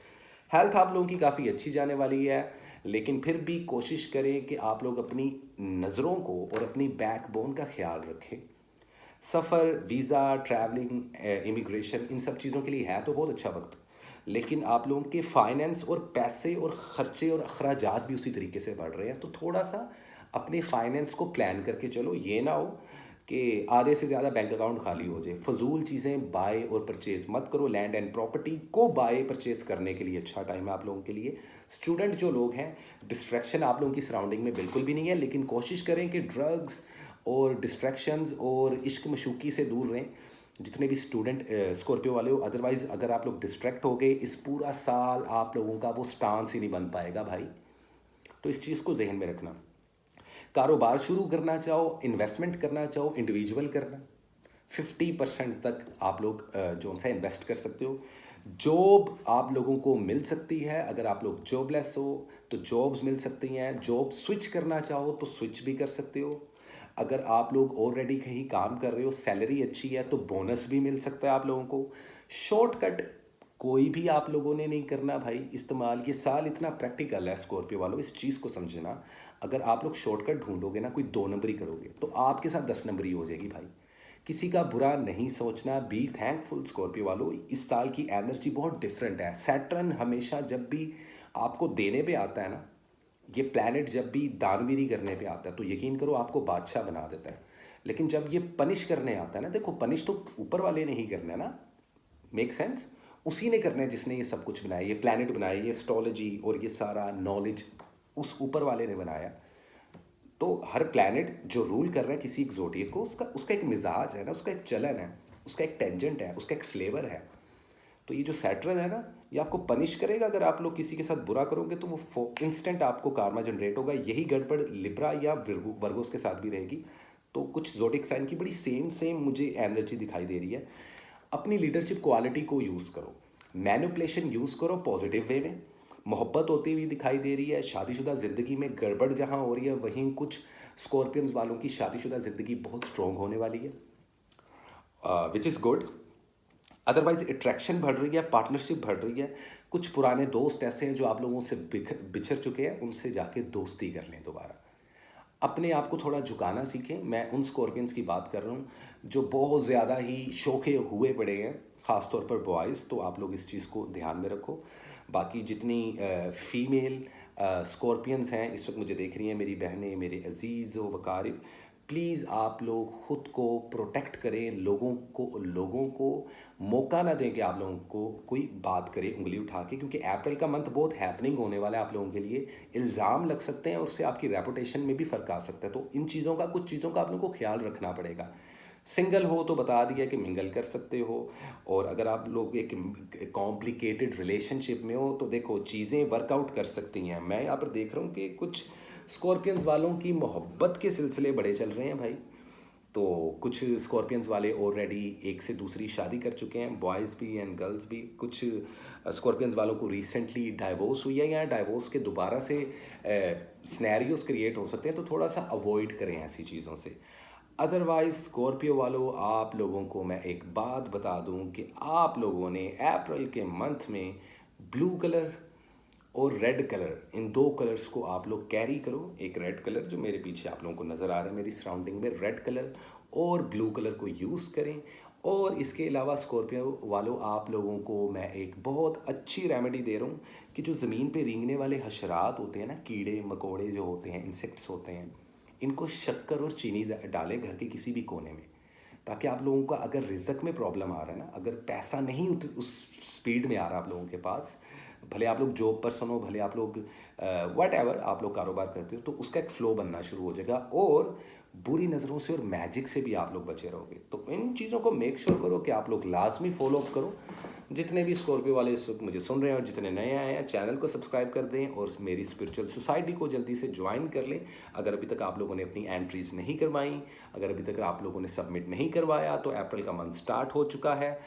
Health आप लोगों की काफ़ी अच्छी जाने वाली है, लेकिन फिर भी कोशिश करें कि आप लोग अपनी नज़रों को और अपनी बैकबोन का ख्याल रखें। सफ़र, वीज़ा, ट्रैवलिंग, इमिग्रेशन, इन सब चीज़ों के लिए है तो बहुत अच्छा वक्त, लेकिन आप लोगों के फाइनेंस और पैसे और ख़र्चे और अखराजात भी उसी तरीके से बढ़ रहे हैं। तो थोड़ा सा अपने फाइनेंस को प्लान करके चलो। ये ना हो कि आधे से ज़्यादा बैंक अकाउंट खाली हो जाए। फजूल चीज़ें बाय और परचेज़ मत करो। लैंड एंड प्रॉपर्टी को बाय परचेज़ करने के लिए अच्छा टाइम है आप लोगों के लिए। स्टूडेंट जो लोग हैं, डिस्ट्रैक्शन आप लोगों की सराउंडिंग में बिल्कुल भी नहीं है, लेकिन कोशिश करें कि ड्रग्स और डिस्ट्रैक्शंस और इश्क मशूकी से दूर रहें जितने भी स्टूडेंट स्कॉर्पियो वाले हो। अदरवाइज़ अगर आप लोग डिस्ट्रैक्ट हो गए, इस पूरा साल आप लोगों का वो स्टांस ही नहीं बन पाएगा भाई। तो इस चीज़ को जहन में रखना। कारोबार शुरू करना चाहो, इन्वेस्टमेंट करना चाहो, इंडिविजुअल करना, 50% तक आप लोग जो उनसे इन्वेस्ट कर सकते हो। जॉब आप लोगों को मिल सकती है, अगर आप लोग जॉबलेस हो तो जॉब्स मिल सकती हैं। जॉब स्विच करना चाहो तो स्विच भी कर सकते हो। अगर आप लोग ऑलरेडी कहीं काम कर रहे हो, सैलरी अच्छी है, तो बोनस भी मिल सकता है आप लोगों को। शॉर्टकट कोई भी आप लोगों ने नहीं करना भाई इस्तेमाल। ये साल इतना प्रैक्टिकल है स्कॉर्पियो वालों, इस चीज़ को समझना। अगर आप लोग शॉर्टकट ढूंढोगे ना, कोई 2 नंबरी करोगे, तो आपके साथ 10 नंबरी हो जाएगी भाई। किसी का बुरा नहीं सोचना। बी थैंकफुल स्कॉर्पियो वालों, इस साल की एनर्जी बहुत डिफरेंट है। सैटर्न हमेशा जब भी आपको देने पे आता है ना, ये प्लैनेट जब भी दानवीरी करने पे आता है, तो यकीन करो आपको बादशाह बना देता है। लेकिन जब ये पनिश करने आता है ना, देखो पनिश तो ऊपर वाले ने ही करना है ना, मेक सेंस। उसी ने करना है जिसने ये सब कुछ बनाया, ये प्लैनेट बनाया, ये एस्ट्रोलॉजी और ये सारा नॉलेज उस ऊपर वाले ने बनाया। तो हर प्लैनेट जो रूल कर रहा है किसी एक ज़ोडिएक को, उसका उसका एक मिजाज है ना, उसका एक चलन है, उसका एक टेंजेंट है, उसका एक फ्लेवर है। तो ये जो सैटर्न है ना, ये आपको पनिश करेगा। अगर आप लोग किसी के साथ बुरा करोगे तो वो इंस्टेंट आपको कार्मा जनरेट होगा। यही गड़बड़ लिब्रा या वर्गोस के साथ भी रहेगी। तो कुछ ज़ोडिएक साइन की बड़ी सेम सेम मुझे एनर्जी दिखाई दे रही है। अपनी लीडरशिप क्वालिटी को यूज़ करो, मैनिपुलेशन यूज़ करो पॉजिटिव वे में। मोहब्बत होती हुई दिखाई दे रही है। शादीशुदा ज़िंदगी में गड़बड़ जहाँ हो रही है, वहीं कुछ स्कॉर्पियंस वालों की शादीशुदा ज़िंदगी बहुत स्ट्रॉन्ग होने वाली है, which is good. Otherwise attraction बढ़ रही है, पार्टनरशिप बढ़ रही है। कुछ पुराने दोस्त ऐसे हैं जो आप लोगों से बिछड़ चुके हैं, उनसे जाके दोस्ती कर लें दोबारा। अपने आप को थोड़ा झुकाना सीखें। मैं उन स्कॉर्पियंस की बात कर रहा हूँ जो बहुत ज़्यादा ही शोखे हुए पड़े हैं, ख़ासतौर पर बॉयज़। तो आप लोग इस चीज़ को ध्यान में रखो। बाकी जितनी फ़ीमेल स्कॉर्पियंस हैं इस वक्त मुझे देख रही हैं, मेरी बहनें, मेरे अजीज़ व वकारिब, प्लीज़ आप लोग ख़ुद को प्रोटेक्ट करें। लोगों को मौका ना दें कि आप लोगों को कोई बात करे उंगली उठा के, क्योंकि अप्रैल का मंथ बहुत हैपनिंग होने वाला है आप लोगों के लिए। इल्ज़ाम लग सकते हैं और उससे आपकी रेपुटेशन में भी फ़र्क आ सकता है। तो इन चीज़ों का, कुछ चीज़ों का आप लोगों को ख्याल रखना पड़ेगा। सिंगल हो तो बता दिया कि मिंगल कर सकते हो, और अगर आप लोग एक कॉम्प्लिकेटेड रिलेशनशिप में हो तो देखो चीज़ें वर्कआउट कर सकती हैं। मैं यहाँ पर देख रहा हूँ कि कुछ स्कॉर्पियंस वालों की मोहब्बत के सिलसिले बड़े चल रहे हैं भाई। तो कुछ स्कॉर्पियंस वाले ऑलरेडी एक से दूसरी शादी कर चुके हैं, बॉयज़ भी एंड गर्ल्स भी। कुछ स्कॉर्पियंस वालों को रिसेंटली डाइवोर्स हुई है या डाइवोर्स के दोबारा से सिनेरियोस क्रिएट हो सकते हैं, तो थोड़ा सा अवॉइड करें ऐसी चीज़ों से। अदरवाइज स्कॉर्पियो वालों, आप लोगों को मैं एक बात बता दूं कि आप लोगों ने अप्रैल के मंथ में ब्लू कलर और रेड कलर, इन दो कलर्स को आप लोग कैरी करो। एक रेड कलर जो मेरे पीछे आप लोगों को नज़र आ रहा है मेरी सराउंडिंग में, रेड कलर और ब्लू कलर को यूज़ करें। और इसके अलावा स्कॉर्पियो वालों, आप लोगों को मैं एक बहुत अच्छी रेमेडी दे रहा हूँ कि जो ज़मीन पे रेंगने वाले हशरात होते हैं ना, कीड़े मकोड़े जो होते हैं, इंसेक्ट्स होते हैं, इनको शक्कर और चीनी डालें घर के किसी भी कोने में, ताकि आप लोगों का अगर रिज़्क में प्रॉब्लम आ रहा है ना, अगर पैसा नहीं उस स्पीड में आ रहा आप लोगों के पास, भले आप लोग जॉब पर्सन हो, भले आप लोग वट एवर आप लोग कारोबार करते हो, तो उसका एक फ़्लो बनना शुरू हो जाएगा और बुरी नज़रों से और मैजिक से भी आप लोग बचे रहोगे। तो इन चीज़ों को मेक श्योर करो कि आप लोग लाजमी फॉलो अप करो। जितने भी स्कॉर्पियो वाले इस वक्त मुझे सुन रहे हैं और जितने नए आए हैं, चैनल को सब्सक्राइब कर दें और मेरी स्पिरिचुअल सोसाइटी को जल्दी से ज्वाइन कर लें। अगर अभी तक आप लोगों ने अपनी एंट्रीज़ नहीं करवाई, अगर अभी तक आप लोगों ने सबमिट नहीं करवाया, तो अप्रैल का मंथ स्टार्ट हो चुका है।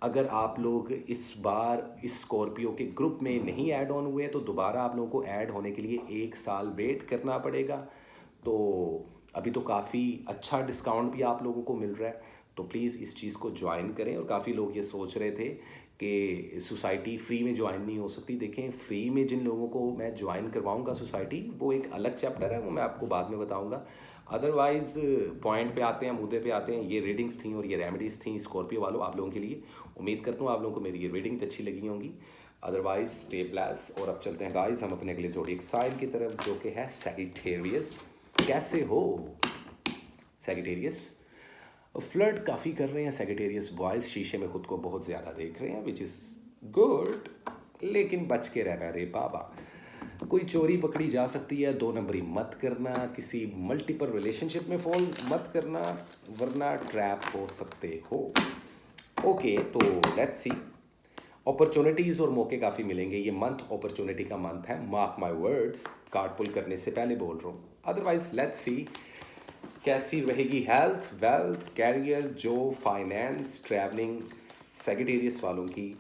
अगर आप लोग इस बार इस स्कॉर्पियो के ग्रुप में नहीं ऐड ऑन हुए तो दोबारा आप लोगों को ऐड होने के लिए 1 साल वेट करना पड़ेगा। तो अभी तो काफ़ी अच्छा डिस्काउंट भी आप लोगों को मिल रहा है, तो प्लीज़ इस चीज़ को ज्वाइन करें। और काफ़ी लोग ये सोच रहे थे कि सोसाइटी फ्री में ज्वाइन नहीं हो सकती। देखें, फ्री में जिन लोगों को मैं ज्वाइन करवाऊंगा सोसाइटी, वो एक अलग चैप्टर है, वो मैं आपको बाद में बताऊंगा। अदरवाइज़ पॉइंट पे आते हैं, मुद्दे पे आते हैं। ये रीडिंग्स थी और ये रेमेडीज़ थी स्कॉर्पियो वालों आप लोगों के लिए। उम्मीद करता हूँ आप लोगों को मेरी ये रीडिंग्स अच्छी लगी होंगी। Otherwise stay blessed. और अब चलते हैं गाइस हम अपने अगले ज़ोडिएक साइन की तरफ, जो कि है सैजिटेरियस। कैसे हो सैजिटेरियस? फ्लर्ट काफ़ी कर रहे हैं सैजिटेरियस बॉयज़, शीशे में खुद को बहुत ज़्यादा देख रहे हैं, विच इज़ गुड, लेकिन बच के रहना रे बाबा। कोई चोरी पकड़ी जा सकती है, 2 नंबरी मत करना, किसी मल्टीपल रिलेशनशिप में फ़ोन मत करना, वरना ट्रैप हो सकते हो। ओके, तो लेट्स सी। अपॉर्चुनिटीज़ और मौके काफ़ी मिलेंगे। ये मंथ अपॉर्चुनिटी का मंथ है, मार्क माय वर्ड्स। कार्ड पुल करने से पहले बोल रहा हूँ। अदरवाइज लेट्स सी कैसी रहेगी health, wealth, career, job, finance, travelling Sagittarius वालों की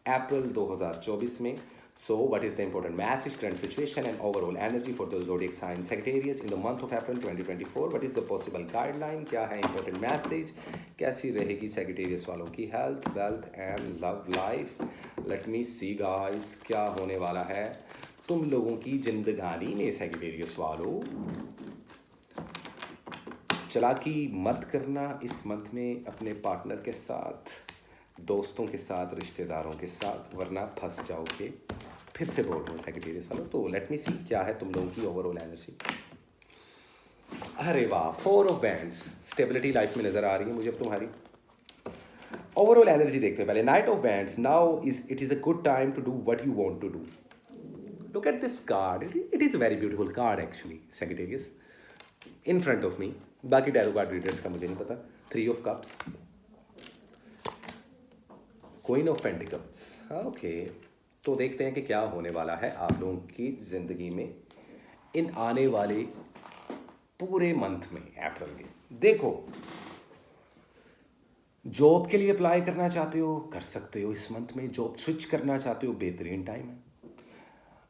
अप्रैल 2024 में। So, what is the important message, current situation, and overall energy for the zodiac sign Sagittarius in the month of April 2024? What is the possible guideline? क्या है important message? कैसी रहेगी Sagittarius वालों की health, wealth, and love life? Let me see, guys, क्या होने वाला है तुम लोगों की जिंदगानी में Sagittarius वालों। चालाकी मत करना इस मंथ में अपने पार्टनर के साथ, दोस्तों के साथ, रिश्तेदारों के साथ, वरना फंस जाओगे। फिर से बोल रहा हूँ सैजिटेरियस वालों। तो लेट मी सी क्या है तुम लोगों की ओवरऑल एनर्जी। अरे वाह, 4 ऑफ वैंड्स, स्टेबिलिटी लाइफ में नजर आ रही है मुझे अब तुम्हारी। ओवरऑल एनर्जी देखते हैं पहले। Knight of wands, now it is a good time to do what you want to do. Look at this card, it is a very beautiful card actually Sagittarius, in front of me. बाकी टैरो कार्ड रीडर्स का मुझे नहीं पता। 3 of cups, queen of pentacles. Okay, तो देखते हैं कि क्या होने वाला है आप लोगों की ज़िंदगी में इन आने वाले पूरे मंथ में अप्रैल के। देखो, जॉब के लिए अप्लाई करना चाहते हो कर सकते हो इस मंथ में, जॉब स्विच करना चाहते हो बेहतरीन टाइम है।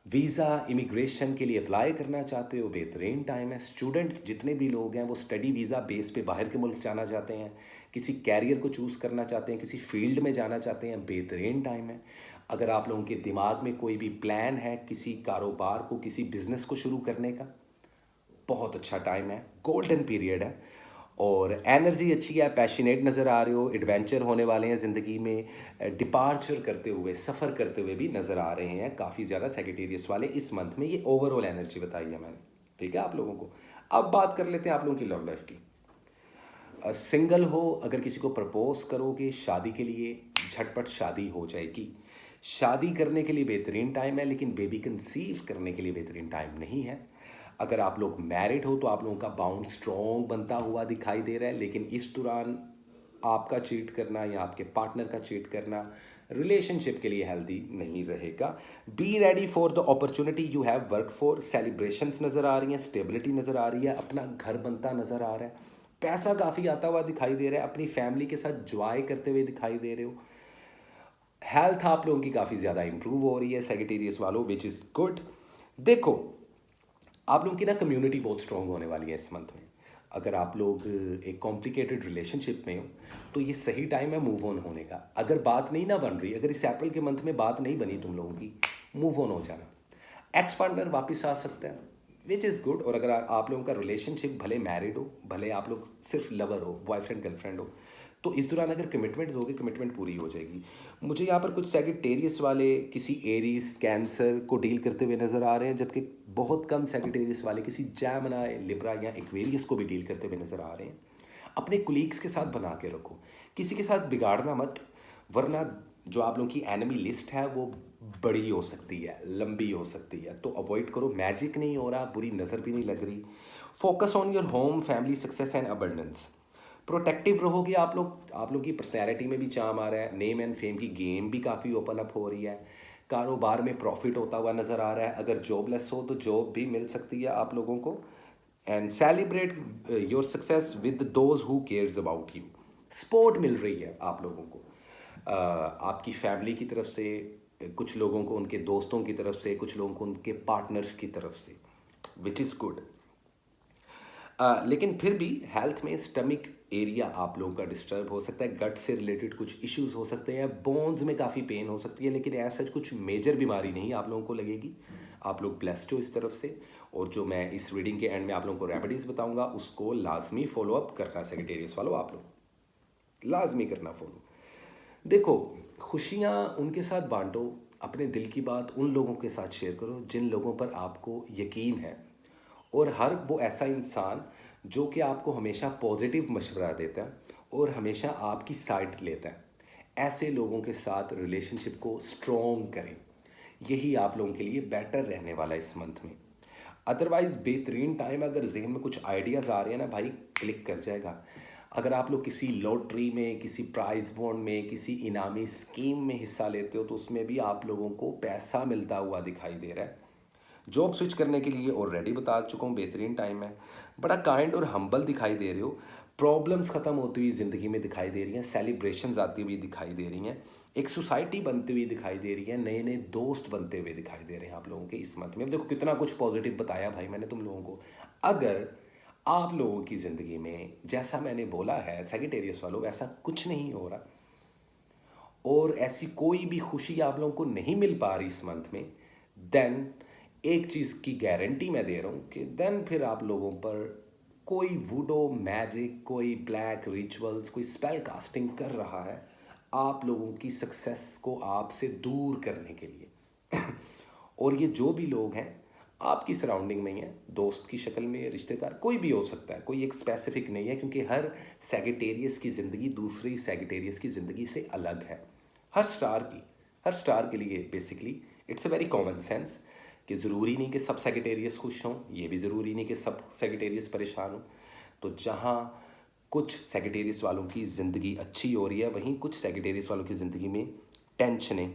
वीज़ा इमिग्रेशन के लिए अप्लाई करना चाहते हो बेहतरीन टाइम है। स्टूडेंट जितने भी लोग हैं वो स्टडी वीज़ा बेस पे बाहर के मुल्क जाना चाहते हैं, किसी कैरियर को चूज़ करना चाहते हैं, किसी फील्ड में जाना चाहते हैं, बेहतरीन टाइम है। अगर आप लोगों के दिमाग में कोई भी प्लान है किसी कारोबार को, किसी बिजनेस को शुरू करने का, बहुत अच्छा टाइम है, गोल्डन पीरियड है। और एनर्जी अच्छी है, पैशनेट नज़र आ रहे हो, एडवेंचर होने वाले हैं ज़िंदगी में, डिपार्चर करते हुए, सफ़र करते हुए भी नज़र आ रहे हैं काफ़ी ज़्यादा सेजिटेरियस वाले इस मंथ में। ये ओवरऑल एनर्जी बताई है मैंने, ठीक है आप लोगों को। अब बात कर लेते हैं आप लोगों की लव लाइफ की। सिंगल हो, अगर किसी को प्रपोज करोगे शादी के लिए, झटपट शादी हो जाएगी। शादी करने के लिए बेहतरीन टाइम है, लेकिन बेबी कंसीव करने के लिए बेहतरीन टाइम नहीं है। अगर आप लोग मैरिड हो तो आप लोगों का बाउंड स्ट्रॉन्ग बनता हुआ दिखाई दे रहा है, लेकिन इस दौरान आपका चीट करना या आपके पार्टनर का चीट करना रिलेशनशिप के लिए हेल्दी नहीं रहेगा। Be ready for the opportunity you have work for. Celebrations नज़र आ रही हैं, स्टेबिलिटी नज़र आ रही है, अपना घर बनता नज़र आ रहा है, पैसा काफ़ी आता हुआ दिखाई दे रहा है, अपनी फैमिली के साथ जॉय करते हुए दिखाई दे रहे हो। हेल्थ आप लोगों की काफ़ी ज़्यादा इंप्रूव हो रही है सेजिटेरियस वालों, विच इज़ गुड। देखो, आप लोगों की ना कम्युनिटी बहुत स्ट्रॉन्ग होने वाली है इस मंथ में। अगर आप लोग एक कॉम्प्लिकेटेड रिलेशनशिप में हो तो ये सही टाइम है मूव ऑन होने का। अगर बात नहीं ना बन रही, अगर इस अप्रैल के मंथ में बात नहीं बनी तुम लोगों की, मूव ऑन हो जाना। एक्स पार्टनर वापस आ सकता है, विच इज़ गुड। और अगर आप लोगों का रिलेशनशिप भले मैरिड हो, भले आप लोग सिर्फ लवर हो, बॉयफ्रेंड गर्लफ्रेंड हो, तो इस दौरान अगर कमिटमेंट दोगे, कमिटमेंट पूरी हो जाएगी। मुझे यहाँ पर कुछ सेजिटेरियस वाले किसी एरीज कैंसर को डील करते हुए नज़र आ रहे हैं, जबकि बहुत कम सेजिटेरियस वाले किसी जैमिनी, लिब्रा या एक्वेरियस को भी डील करते हुए नज़र आ रहे हैं। अपने कुलीग्स के साथ बना के रखो, किसी के साथ बिगाड़ना मत, वरना जो आप लोगों की एनिमी लिस्ट है वो बड़ी हो सकती है, लंबी हो सकती है, तो अवॉइड करो। मैजिक नहीं हो रहा, बुरी नज़र भी नहीं लग रही। Focus on your home, family, success and abundance. Protective रहोगे आप लोग की पर्सनैलिटी में भी चार्म आ रहा है, नेम एंड फेम की गेम भी काफ़ी ओपन अप हो रही है, कारोबार में प्रॉफिट होता हुआ नज़र आ रहा है। अगर जॉबलेस हो तो जॉब भी मिल सकती है आप लोगों को। And celebrate your success with those who cares about you. Support मिल रही है आप लोगों को, आपकी फैमिली की तरफ से, कुछ लोगों को उनके दोस्तों की तरफ से, कुछ लोगों को उनके पार्टनर्स की तरफ से, विच इज़ गुड। लेकिन फिर भी हेल्थ में स्टमक एरिया आप लोगों का डिस्टर्ब हो सकता है, गट से रिलेटेड कुछ इश्यूज हो सकते हैं, बोन्स में काफ़ी पेन हो सकती है, लेकिन ऐसा कुछ मेजर बीमारी नहीं आप लोगों को लगेगी। आप लोग ब्लेस्ड हो इस तरफ से। और जो मैं इस रीडिंग के एंड में आप लोगों को रेमेडीज़ बताऊंगा उसको लाजमी फॉलो अप करना, सेक्रेटेरियस वालों आप लोग लाजमी करना फॉलो। देखो, खुशियाँ उनके साथ बांटो, अपने दिल की बात उन लोगों के साथ शेयर करो जिन लोगों पर आपको यकीन है, और हर वो ऐसा इंसान जो कि आपको हमेशा पॉजिटिव मशवरा देता है और हमेशा आपकी साइड लेता है, ऐसे लोगों के साथ रिलेशनशिप को स्ट्रॉन्ग करें। यही आप लोगों के लिए बेटर रहने वाला है इस मंथ में। अदरवाइज़ बेहतरीन टाइम, अगर जहन में कुछ आइडियाज़ आ रहे हैं ना भाई, क्लिक कर जाएगा। अगर आप लोग किसी लॉटरी में, किसी प्राइज बॉन्ड में, किसी इनामी स्कीम में हिस्सा लेते हो तो उसमें भी आप लोगों को पैसा मिलता हुआ दिखाई दे रहा है। जॉब स्विच करने के लिए ऑलरेडी बता चुका हूँ, बेहतरीन टाइम है। बड़ा काइंड और हम्बल दिखाई दे रहे हो, प्रॉब्लम्स ख़त्म होती हुई ज़िंदगी में दिखाई दे रही हैं, सेलिब्रेशंस आती हुई दिखाई दे रही हैं, एक सोसाइटी बनती हुई दिखाई दे रही है, नए नए दोस्त बनते हुए दिखाई दे रहे हैं आप लोगों के इस मंथ में। अब देखो कितना कुछ पॉजिटिव बताया भाई मैंने तुम लोगों को। अगर आप लोगों की ज़िंदगी में जैसा मैंने बोला है सेजिटेरियस वालों, वैसा कुछ नहीं हो रहा और ऐसी कोई भी खुशी आप लोगों को नहीं मिल पा रही इस मंथ में, देन एक चीज़ की गारंटी मैं दे रहा हूँ कि देन फिर आप लोगों पर कोई वुडो मैजिक, कोई ब्लैक रिचुअल्स, कोई स्पेल कास्टिंग कर रहा है आप लोगों की सक्सेस को आपसे दूर करने के लिए। और ये जो भी लोग हैं आपकी सराउंडिंग में ही हैं, दोस्त की शक्ल में, रिश्तेदार, कोई भी हो सकता है, कोई एक स्पेसिफिक नहीं है, क्योंकि हर सेजिटेरियस की ज़िंदगी दूसरी सेजिटेरियस की ज़िंदगी से अलग है। हर स्टार के लिए basically it's a very common sense कि ज़रूरी नहीं कि सब सेजिटेरियस खुश हों, ये भी ज़रूरी नहीं कि सब सेजिटेरियस परेशान हों। तो जहाँ कुछ सेजिटेरियस वालों की ज़िंदगी अच्छी हो रही है, वहीं कुछ सेजिटेरियस वालों की ज़िंदगी में टेंशनें,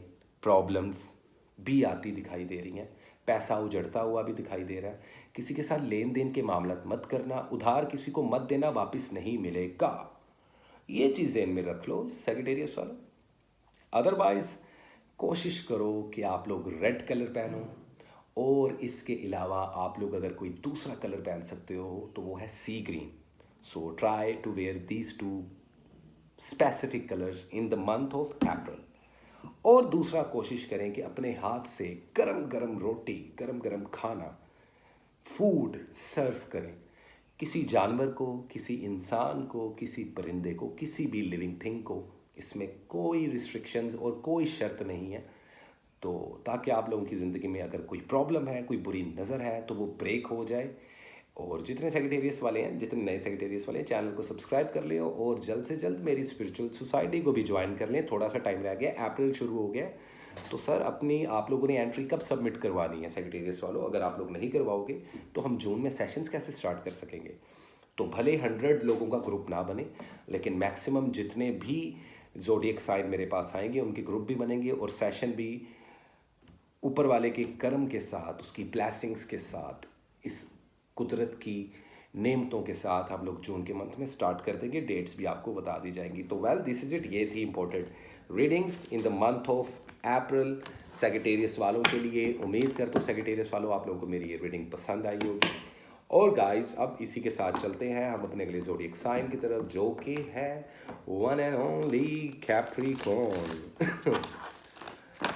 प्रॉब्लम्स भी आती दिखाई दे रही हैं। पैसा उजड़ता हुआ भी दिखाई दे रहा है। किसी के साथ लेन देन के मामला मत करना, उधार किसी को मत देना, वापस नहीं मिलेगा। ये चीज़ें इनमें रख लो सेजिटेरियस वालों। अदरवाइज कोशिश करो कि आप लोग रेड कलर पहनो, और इसके अलावा आप लोग अगर कोई दूसरा कलर पहन सकते हो तो वो है sea green. So try to wear these two specific colours in the month of April. और दूसरा कोशिश करें कि अपने हाथ से गरम गरम रोटी, गरम गरम खाना, फूड सर्व करें किसी जानवर को, किसी इंसान को, किसी परिंदे को, किसी भी लिविंग थिंग को। इसमें कोई रिस्ट्रिक्शंस और कोई शर्त नहीं है। तो ताकि आप लोगों की ज़िंदगी में अगर कोई प्रॉब्लम है, कोई बुरी नज़र है, तो वो ब्रेक हो जाए। और जितने सेक्रेटेरियस वाले हैं, जितने नए सेक्रेटेरियस वाले हैं, चैनल को सब्सक्राइब कर लें और जल्द से जल्द मेरी स्पिरिचुअल सोसाइटी को भी ज्वाइन कर लें। थोड़ा सा टाइम रह गया, अप्रैल शुरू हो गया। तो सर अपनी आप लोगों ने एंट्री कब सबमिट करवानी है सेक्रेटेरियस वालों? अगर आप लोग नहीं करवाओगे तो हम जून में सेशंस कैसे स्टार्ट कर सकेंगे? तो भले 100 लोगों का ग्रुप ना बने, लेकिन मैक्सिमम जितने भी ज़ोडिएक साइन मेरे पास आएंगे उनके ग्रुप भी बनेंगे, और सेशन भी ऊपर वाले के कर्म के साथ, उसकी ब्लेसिंग्स के साथ, इस कुदरत की नेमतों के साथ हम लोग जून के मंथ में स्टार्ट कर देंगे। डेट्स भी आपको बता दी जाएंगी। तो वेल दिस इज़ इट। ये थी important readings in the month of April Sagittarius वालों के लिए। उम्मीद करता हूँ सेक्रेटेरियस वालों आप लोगों को मेरी ये रीडिंग पसंद आई होगी। और गाइस अब इसी के साथ चलते हैं हम अपने अगले ज़ोडिएक साइन की तरफ, जो कि है one and only Capricorn.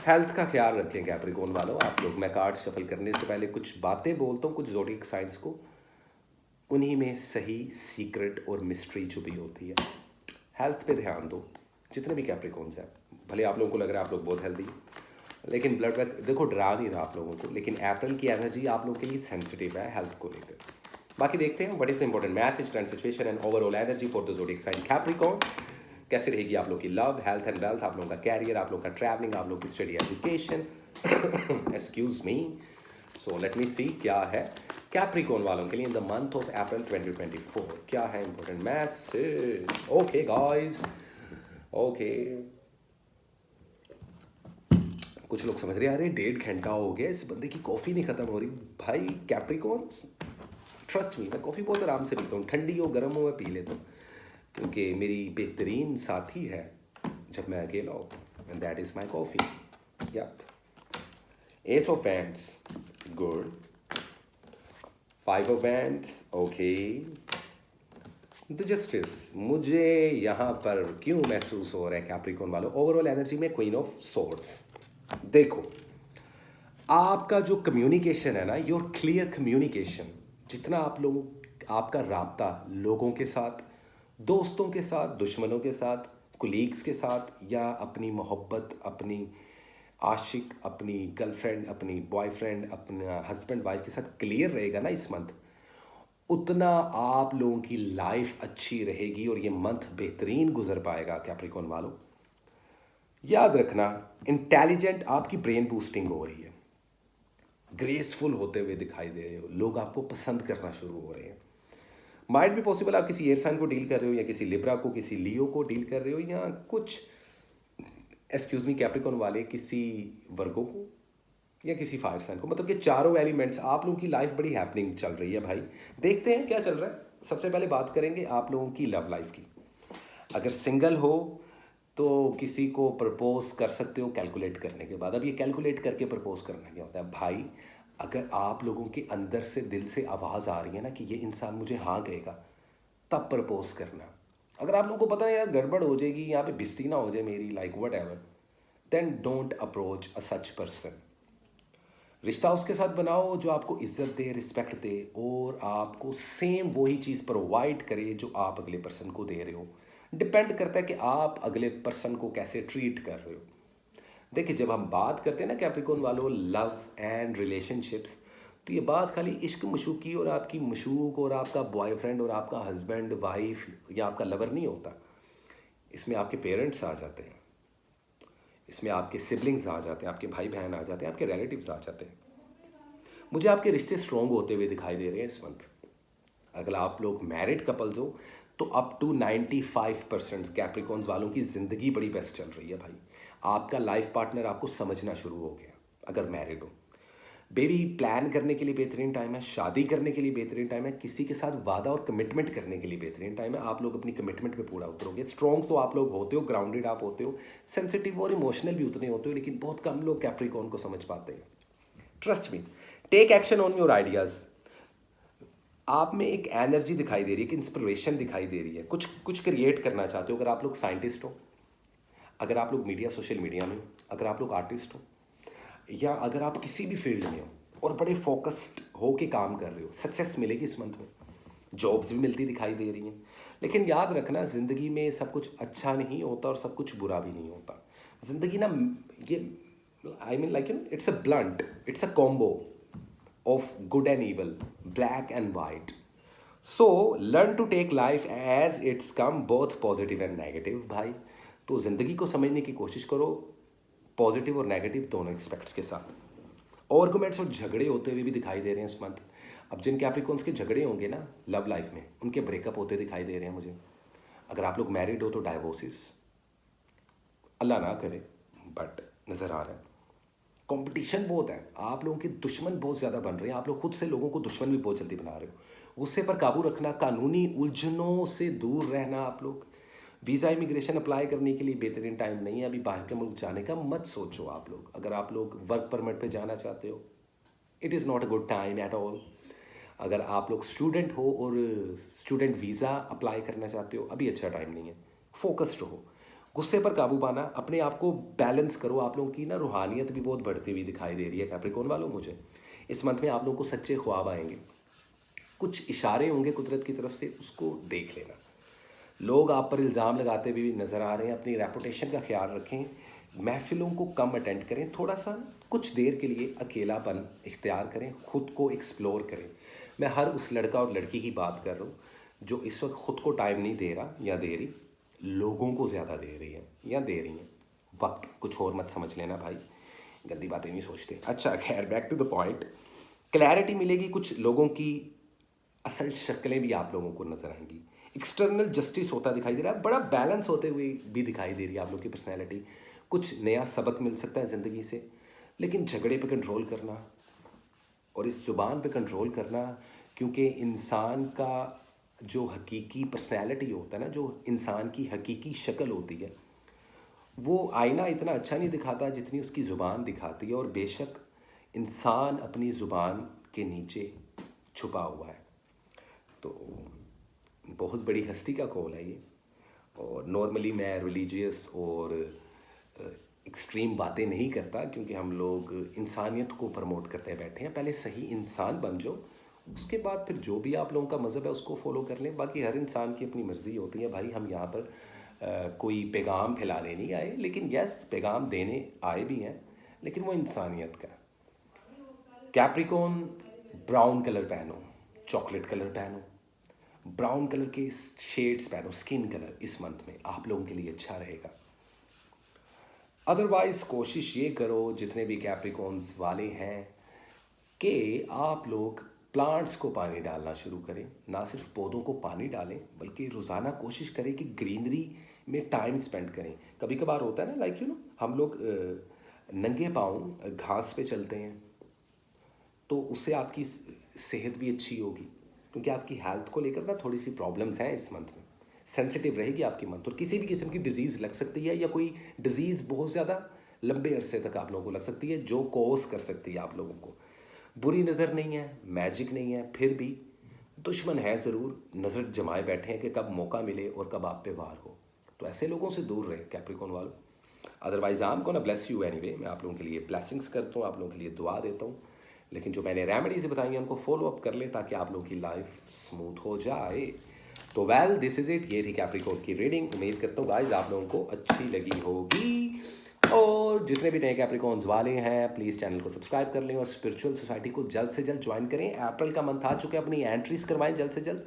Health का ख्याल रखें कैप्रिकॉर्न वालों आप लोग। मैं कार्ड शफल करने से पहले कुछ बातें बोलता हूँ कुछ ज़ोडिएक साइंस को, उन्हीं में सही सीक्रेट और मिस्ट्री छुपी होती है। हेल्थ पे ध्यान दो, जितने भी कैप्रिकॉर्न्स हैं। भले आप लोगों को लग रहा है आप लोग बहुत हेल्दी, लेकिन ब्लड वर्क देखो डरा नहीं रहा आप लोगों को, लेकिन अप्रैल की एनर्जी आप लोगों के लिए सेंसिटिव है हेल्थ को लेकर। बाकी देखते हैं what is the important message, current situation and overall energy for the zodiac sign Capricorn. कैसे रहेगी आप लोगों की लव, हेल्थ एंड वेल्थ, आप लोगों का कैरियर, आप लोगों का ट्रैवलिंग, आप लोगों की study education. Excuse me. So let me सी क्या है कैप्रिकॉर्न वालों के लिए in the month of April 2024। क्या है important message? Okay guys, okay. कुछ लोग समझ रहे हैं अरे 1.5 घंटा हो गया, इस बंदे की कॉफ़ी नहीं ख़त्म हो रही। भाई कैप्रिकॉर्न्स, ट्रस्ट मी, मैं कॉफ़ी बहुत आराम से पीता हूँ, ठंडी हो गर्म हो मैं पी लेता हूँ, क्योंकि मेरी बेहतरीन साथी है जब मैं अकेला होता हूँ, and that is my coffee. या ace of wands, good. 5 of wands, okay. The justice, मुझे यहाँ पर क्यों महसूस हो रहा है कैप्रिकॉर्न वालों ओवरऑल एनर्जी में? Queen of swords. देखो आपका जो कम्युनिकेशन है ना, योर क्लियर कम्युनिकेशन, जितना आप लोग आपका राब्ता लोगों के साथ, दोस्तों के साथ, दुश्मनों के साथ, कुलीग्स के साथ, या अपनी मोहब्बत, अपनी आशिक, अपनी गर्लफ्रेंड, अपनी बॉयफ्रेंड, अपना हस्बैंड वाइफ के साथ क्लियर रहेगा ना इस मंथ, उतना आप लोगों की लाइफ अच्छी रहेगी और ये मंथ बेहतरीन गुजर पाएगा कैप्रिकॉर्न वालों। याद रखना, इंटेलिजेंट, आपकी ब्रेन बूस्टिंग हो रही है, ग्रेसफुल होते हुए दिखाई दे रहे हो, लोग आपको पसंद करना शुरू हो रहे हैं। माइट भी पॉसिबल आप किसी एयर साइन को डील कर रहे हो, या किसी लिब्रा को, किसी लियो को डील कर रहे हो, या कुछ एक्सक्यूज मी कैप्रिकॉर्न वाले किसी वर्गो को, या किसी फायर साइन को। मतलब कि चारों एलिमेंट्स आप लोगों की लाइफ बड़ी हैपनिंग चल रही है भाई। देखते हैं क्या चल रहा है। सबसे पहले बात करेंगे आप लोगों की लव लाइफ की। अगर सिंगल हो तो किसी को प्रपोज कर सकते हो कैलकुलेट करने के बाद। अब ये कैलकुलेट करके प्रपोज करना क्या होता है भाई? अगर आप लोगों के अंदर से दिल से आवाज़ आ रही है ना कि ये इंसान मुझे हाँ कहेगा, तब प्रपोज करना। अगर आप लोगों को पता है यार गड़बड़ हो जाएगी, यहाँ पे बिस्ती ना हो जाए मेरी, like whatever, then don't approach a such person. रिश्ता उसके साथ बनाओ जो आपको इज्जत दे, रिस्पेक्ट दे, और आपको सेम वही चीज़ प्रोवाइड करे जो आप अगले पर्सन को दे रहे हो। डिपेंड करता है कि आप अगले पर्सन को कैसे ट्रीट कर रहे हो। देखिए जब हम बात करते हैं ना कैप्रिकॉर्न वालों लव एंड रिलेशनशिप्स, तो ये बात खाली इश्क मशूकी और आपकी मशूक और आपका बॉयफ्रेंड और आपका हस्बैंड वाइफ या आपका लवर नहीं होता। इसमें आपके पेरेंट्स आ जाते हैं, इसमें आपके सिबलिंग्स आ जाते हैं, आपके भाई बहन आ जाते हैं, आपके रिलेटिव्स आ जाते हैं। मुझे आपके रिश्ते स्ट्रॉन्ग होते हुए दिखाई दे रहे हैं इस मंथ। अगर आप लोग मैरिड कपल्स हो तो अप टू 95% कैप्रिकॉर्न्स वालों की ज़िंदगी बड़ी बेस्ट चल रही है भाई। आपका लाइफ पार्टनर आपको समझना शुरू हो गया अगर मैरिड हो। बेबी प्लान करने के लिए बेहतरीन टाइम है, शादी करने के लिए बेहतरीन टाइम है, किसी के साथ वादा और कमिटमेंट करने के लिए बेहतरीन टाइम है। आप लोग अपनी कमिटमेंट पे पूरा उतरोगे। स्ट्रॉन्ग तो आप लोग होते हो, ग्राउंडेड आप होते हो, सेंसिटिव और इमोशनल भी उतने होते हो, लेकिन बहुत कम लोग कैप्रिकॉर्न को समझ पाते हैं। Trust me, take action on your ideas. आप में एक एनर्जी दिखाई दे रही है, कि इंस्पिरेशन दिखाई दे रही है, कुछ कुछ क्रिएट करना चाहते हो। अगर आप लोग साइंटिस्ट हो, अगर आप लोग मीडिया सोशल मीडिया में हो, अगर आप लोग आर्टिस्ट हो, या अगर आप किसी भी फील्ड में हो और बड़े फोकस्ड हो के काम कर रहे हो, सक्सेस मिलेगी इस मंथ में। जॉब्स भी मिलती दिखाई दे रही हैं। लेकिन याद रखना, ज़िंदगी में सब कुछ अच्छा नहीं होता और सब कुछ बुरा भी नहीं होता। ज़िंदगी ना, ये आई mean like it's a blunt, it's a combo of good and evil, black and white. So learn to take life as it's come, both positive and negative भाई। तो ज़िंदगी को समझने की कोशिश करो पॉजिटिव और नेगेटिव दोनों एक्सपेक्ट्स के साथ। आर्गुमेंट्स और झगड़े होते हुए भी दिखाई दे रहे हैं इस मंथ। अब जिन कैप्रिकॉर्न्स के झगड़े होंगे ना लव लाइफ में, उनके ब्रेकअप होते दिखाई दे रहे हैं मुझे। अगर आप लोग मैरिड हो तो डाइवोर्सेस, अल्लाह ना करे, बट नज़र आ रहा है। कंपटीशन बहुत है, आप लोगों के दुश्मन बहुत ज़्यादा बन रहे हैं, आप लोग खुद से लोगों को दुश्मन भी बहुत जल्दी बना रहे हो। गुस्से पर काबू रखना, कानूनी उलझनों से दूर रहना। आप लोग वीज़ा इमिग्रेशन अप्लाई करने के लिए बेहतरीन टाइम नहीं है, अभी बाहर के मुल्क जाने का मत सोचो। आप लोग अगर आप लोग वर्क परमिट पे जाना चाहते हो, it is not a good time at all. अगर आप लोग स्टूडेंट हो और स्टूडेंट वीज़ा अप्लाई करना चाहते हो, अभी अच्छा टाइम नहीं है। फोकस्ड रहो, गुस्से पर काबू पाना, अपने आप को बैलेंस करो। आप लोगों की ना रूहानियत भी बहुत बढ़ती हुई दिखाई दे रही है कैप्रिकॉर्न वालों। मुझे इस मंथ में आप लोगों को सच्चे ख्वाब आएंगे, कुछ इशारे होंगे कुदरत की तरफ से, उसको देख लेना। लोग आप पर इल्ज़ाम लगाते हुए भी नज़र आ रहे हैं। अपनी रेपुटेशन का ख्याल रखें, महफ़िलों को कम अटेंड करें, थोड़ा सा कुछ देर के लिए अकेलापन इख्तियार करें, ख़ुद को एक्सप्लोर करें। मैं हर उस लड़का और लड़की की बात कर रहा हूँ जो इस वक्त ख़ुद को टाइम नहीं दे रहा या दे रही, लोगों को ज़्यादा दे रही है या दे रही हैं। वक्त कुछ और मत समझ लेना भाई, गंदी बातें नहीं सोचते। अच्छा खैर, back to the point. Clarity मिलेगी, कुछ लोगों की असल शक्लें भी आप लोगों को नज़र आएंगी। एक्सटर्नल जस्टिस होता दिखाई दे रहा है, बड़ा बैलेंस होते हुए भी दिखाई दे रही है आप लोग की पर्सनैलिटी। कुछ नया सबक मिल सकता है ज़िंदगी से, लेकिन झगड़े पे कंट्रोल करना और इस ज़ुबान पे कंट्रोल करना, क्योंकि इंसान का जो हकीकी पर्सनैलिटी होता है ना, जो इंसान की हकीकी शक्ल होती है, वो आईना इतना अच्छा नहीं दिखाता जितनी उसकी ज़ुबान दिखाती है। और बेशक इंसान अपनी ज़ुबान के नीचे छुपा हुआ है। तो बहुत बड़ी हस्ती का कॉल है ये। और नॉर्मली मैं रिलीजियस और एक्सट्रीम बातें नहीं करता, क्योंकि हम लोग इंसानियत को प्रमोट करते बैठे हैं। पहले सही इंसान बन जाओ, उसके बाद फिर जो भी आप लोगों का मज़हब है उसको फॉलो कर लें। बाकी हर इंसान की अपनी मर्ज़ी होती है भाई। हम यहाँ पर कोई पैगाम फैलाने नहीं आए, लेकिन यस पैगाम देने आए भी हैं, लेकिन वो इंसानियत का। कैप्रिकॉर्न, ब्राउन कलर पहनो, चॉकलेट कलर पहनो, ब्राउन कलर के शेड्स पहनो, स्किन कलर इस मंथ में आप लोगों के लिए अच्छा रहेगा। अदरवाइज़ कोशिश ये करो जितने भी कैप्रिकॉर्न्स वाले हैं कि आप लोग प्लांट्स को पानी डालना शुरू करें। ना सिर्फ पौधों को पानी डालें, बल्कि रोज़ाना कोशिश करें कि ग्रीनरी में टाइम स्पेंड करें। कभी कभार होता है ना, लाइक हम लोग नंगे पाँव घास पे चलते हैं, तो उससे आपकी सेहत भी अच्छी होगी, क्योंकि आपकी हेल्थ को लेकर ना थोड़ी सी प्रॉब्लम्स हैं इस मंथ में। सेंसिटिव रहेगी आपकी मंथ, और किसी भी किस्म की डिजीज़ लग सकती है, या कोई डिजीज़ बहुत ज़्यादा लंबे अरसे तक आप लोगों को लग सकती है, जो कॉज कर सकती है आप लोगों को। बुरी नज़र नहीं है, मैजिक नहीं है, फिर भी दुश्मन है ज़रूर, नज़र जमाए बैठे हैं कि कब मौका मिले और कब आप पे वार हो। तो ऐसे लोगों से दूर रहे कैप्रिकॉर्न वालों। Otherwise I am gonna bless you anyway. मैं आप लोगों के लिए ब्लेसिंग्स करता हूँ, आप लोगों के लिए दुआ देता हूँ, लेकिन जो मैंने रेमेडीज़ बताई हैं उनको फॉलो अप कर लें, ताकि आप लोगों की लाइफ स्मूथ हो जाए। तो वेल दिस इज़ इट, ये थी कैप्रिकॉर्न की रीडिंग। उम्मीद करता हूँ गाइज आप लोगों को अच्छी लगी होगी। और जितने भी नए कैप्रिकॉर्न्स वाले हैं, प्लीज़ चैनल को सब्सक्राइब कर लें और स्पिरिचुअल सोसाइटी को जल्द से जल्द ज्वाइन करें। अप्रैल का मंथ आ चुका है, अपनी एंट्रीज करवाएं जल्द से जल्द।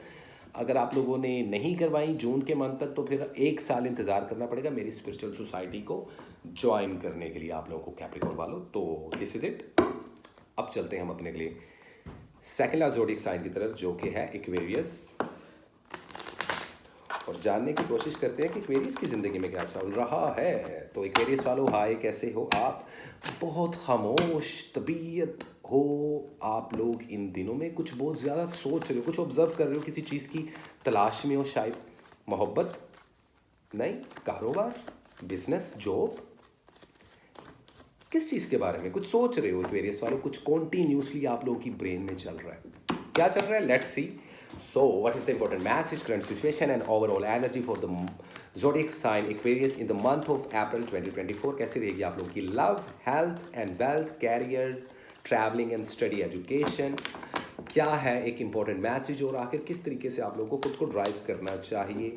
अगर आप लोगों ने नहीं करवाई जून के मंथ तक, तो फिर 1 साल इंतज़ार करना पड़ेगा मेरी स्पिरिचुअल सोसाइटी को ज्वाइन करने के लिए आप लोगों को कैप्रिकॉर्न वालों। तो दिस इज़ इट। अब चलते हैं हम अपने लिए सेकंड ज़ोडिक साइन की तरफ, जो कि है एक्वेरियस, और जानने की कोशिश करते हैं कि एक्वेरियस की ज़िंदगी में क्या चल रहा है। तो एक्वेरियस वालों, हाय, कैसे हो आप? बहुत खामोश तबीयत हो आप लोग इन दिनों में कुछ बहुत ज़्यादा सोच रहे हो, कुछ ऑब्जर्व कर रहे हो, किसी चीज़ की तलाश में हो, शायद मोहब्बत नहीं, कारोबार, बिजनेस, जॉब, किस चीज़ के बारे में कुछ सोच रहे हो एक्वेरियस वालों, कुछ कॉन्टीन्यूसली आप लोगों की ब्रेन में चल रहा है, क्या चल रहा है, let's see. So what is the important message, current situation and overall energy for the zodiac sign Aquarius in the month of April 2024. कैसी रहेगी आप लोगों की love, health and wealth, career, travelling and study, education, क्या है एक इंपॉर्टेंट मैसेज, और आखिर किस तरीके से आप लोगों को खुद को ड्राइव करना चाहिए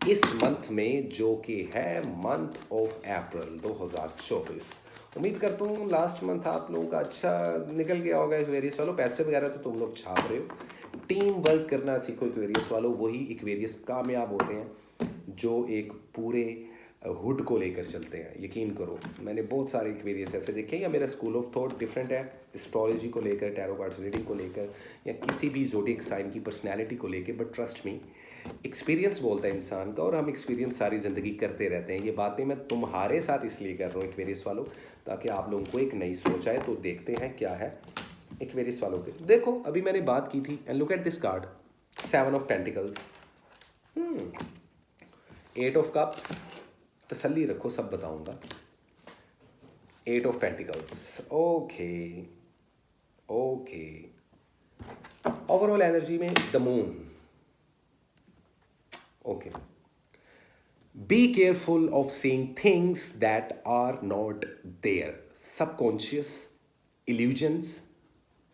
इस मंथ में, जो कि है मंथ ऑफ अप्रैल 2024. उम्मीद करता हूँ लास्ट मंथ आप लोगों का अच्छा निकल गया होगा एक्वेरियस वालों. पैसे वगैरह तो तुम लोग छाप रहे हो, टीम वर्क करना सीखो एक्वेरियस वालों. वही एक्वेरियस कामयाब होते हैं जो एक पूरे हुड को लेकर चलते हैं. यकीन करो, मैंने बहुत सारे एक्वेरियस ऐसे देखे, या मेरा स्कूल ऑफ थॉट डिफरेंट है एस्ट्रोलॉजी को लेकर, टैरो कार्ड्स रीडिंग को लेकर, या किसी भी ज़ोडिएक साइन की पर्सनैलिटी को लेकर. बट ट्रस्ट मी, एक्सपीरियंस बोलता है इंसान का, और हम एक्सपीरियंस सारी ज़िंदगी करते रहते हैं. ये बातें मैं तुम्हारे साथ इसलिए कर रहा हूँ एक्वेरियस वालों, ताकि आप लोगों को एक नई सोच आए. तो देखते हैं क्या है एक्वेरियस वालों के. देखो अभी मैंने बात की थी, and look at this card, 7 of pentacles, 8 of cups, तसल्ली रखो सब बताऊंगा, 8 of pentacles. Okay okay, overall energy में the moon. Okay, be careful of seeing things that are not there. Subconscious, illusions,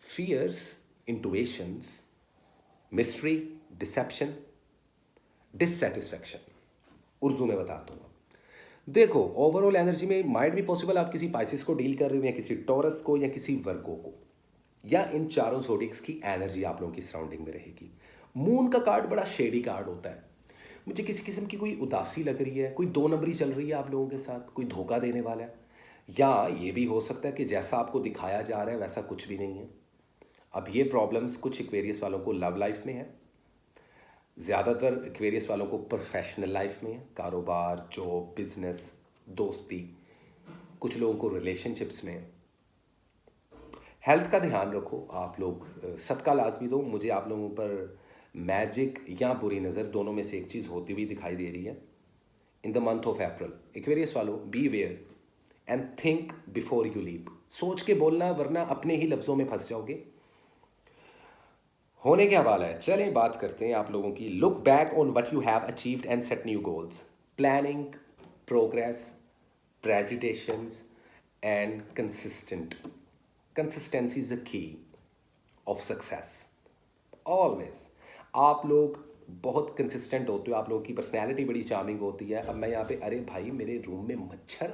fears, intuitions, mystery, deception, dissatisfaction. Urdu में बता दूंगा. देखो ओवरऑल एनर्जी में माइट भी पॉसिबल आप किसी पाइसिस को डील कर रहे हो, या किसी टॉरस को, या किसी वर्गो को, या इन चारों ज़ोडिएक्स की एनर्जी आप लोगों की सराउंडिंग में रहेगी. मून का कार्ड बड़ा शेडी कार्ड होता है. मुझे किसी किस्म की कोई उदासी लग रही है, कोई दो नंबरी चल रही है आप लोगों के साथ, कोई धोखा देने वाला है, या ये भी हो सकता है कि जैसा आपको दिखाया जा रहा है वैसा कुछ भी नहीं है. अब ये प्रॉब्लम्स कुछ एक्वेरियस वालों को लव लाइफ में है, ज़्यादातर एक्वेरियस वालों को प्रोफेशनल लाइफ में है, कारोबार, जॉब, बिजनेस, दोस्ती, कुछ लोगों को रिलेशनशिप्स में है. हेल्थ का ध्यान रखो आप लोग, सदका लाजमी दो. मुझे आप लोगों पर मैजिक या बुरी नज़र दोनों में से एक चीज़ होती हुई दिखाई दे रही है in the month of April. Aquarius वालों, beware and think before you leave. सोच के बोलना, वरना अपने ही लफ्ज़ों में फंस जाओगे. होने क्या वाला है, चलें बात करते हैं आप लोगों की. Look back on what you have achieved and set new goals. Planning, progress, presentations and consistency is the key of success. Always आप लोग बहुत कंसिस्टेंट होते हो, आप लोगों की पर्सनैलिटी बड़ी चार्मिंग होती है. अब मैं यहाँ पे, अरे भाई मेरे रूम में मच्छर,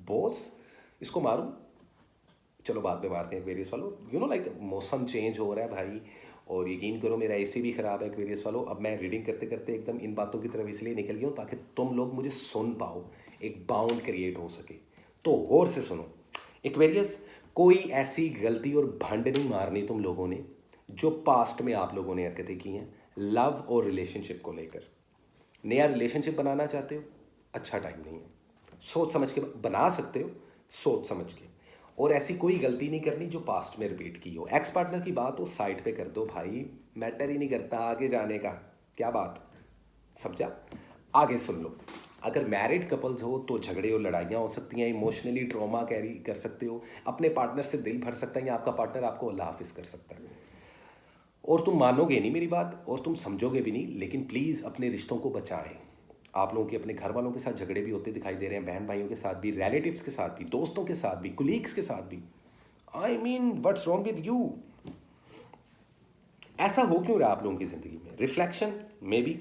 बॉस इसको मारूं, चलो बाद में मारते हैं एक्वेरियस वालों. यू नो लाइक मौसम चेंज हो रहा है भाई, और यकीन करो मेरा एसी भी ख़राब है एक्वेरियस वालों. अब मैं रीडिंग करते करते एकदम इन बातों की तरफ इसलिए निकल गया हूँ ताकि तुम लोग मुझे सुन पाओ, एक बाउंड क्रिएट हो सके. तो गौर से सुनो एक्वेरियस, कोई ऐसी गलती और भंड नहीं मारनी तुम लोगों ने जो पास्ट में आप लोगों ने हरकतें की हैं लव और रिलेशनशिप को लेकर. नया रिलेशनशिप बनाना चाहते हो, अच्छा टाइम नहीं है. सोच समझ के बना सकते हो, सोच समझ के. और ऐसी कोई गलती नहीं करनी जो पास्ट में रिपीट की हो. एक्स पार्टनर की बात हो साइड पे कर दो भाई, मैटर ही नहीं करता आगे जाने का. क्या बात समझा, आगे सुन लो. अगर मैरिड कपल्स हो तो झगड़े और लड़ाइयाँ हो सकती हैं, इमोशनली ट्रॉमा कैरी कर सकते हो, अपने पार्टनर से दिल भर सकता है, या आपका पार्टनर आपको अल्लाह हाफिज़ कर सकता है. और तुम मानोगे नहीं मेरी बात, और तुम समझोगे भी नहीं, लेकिन प्लीज़ अपने रिश्तों को बचाएं. आप लोगों के अपने घर वालों के साथ झगड़े भी होते दिखाई दे रहे हैं, बहन भाइयों के साथ भी, रिलेटिव्स के साथ भी, दोस्तों के साथ भी, कुलीग्स के साथ भी. I mean what's wrong with you. ऐसा हो क्यों रहा है आप लोगों की ज़िंदगी में? रिफ्लेक्शन मे बी,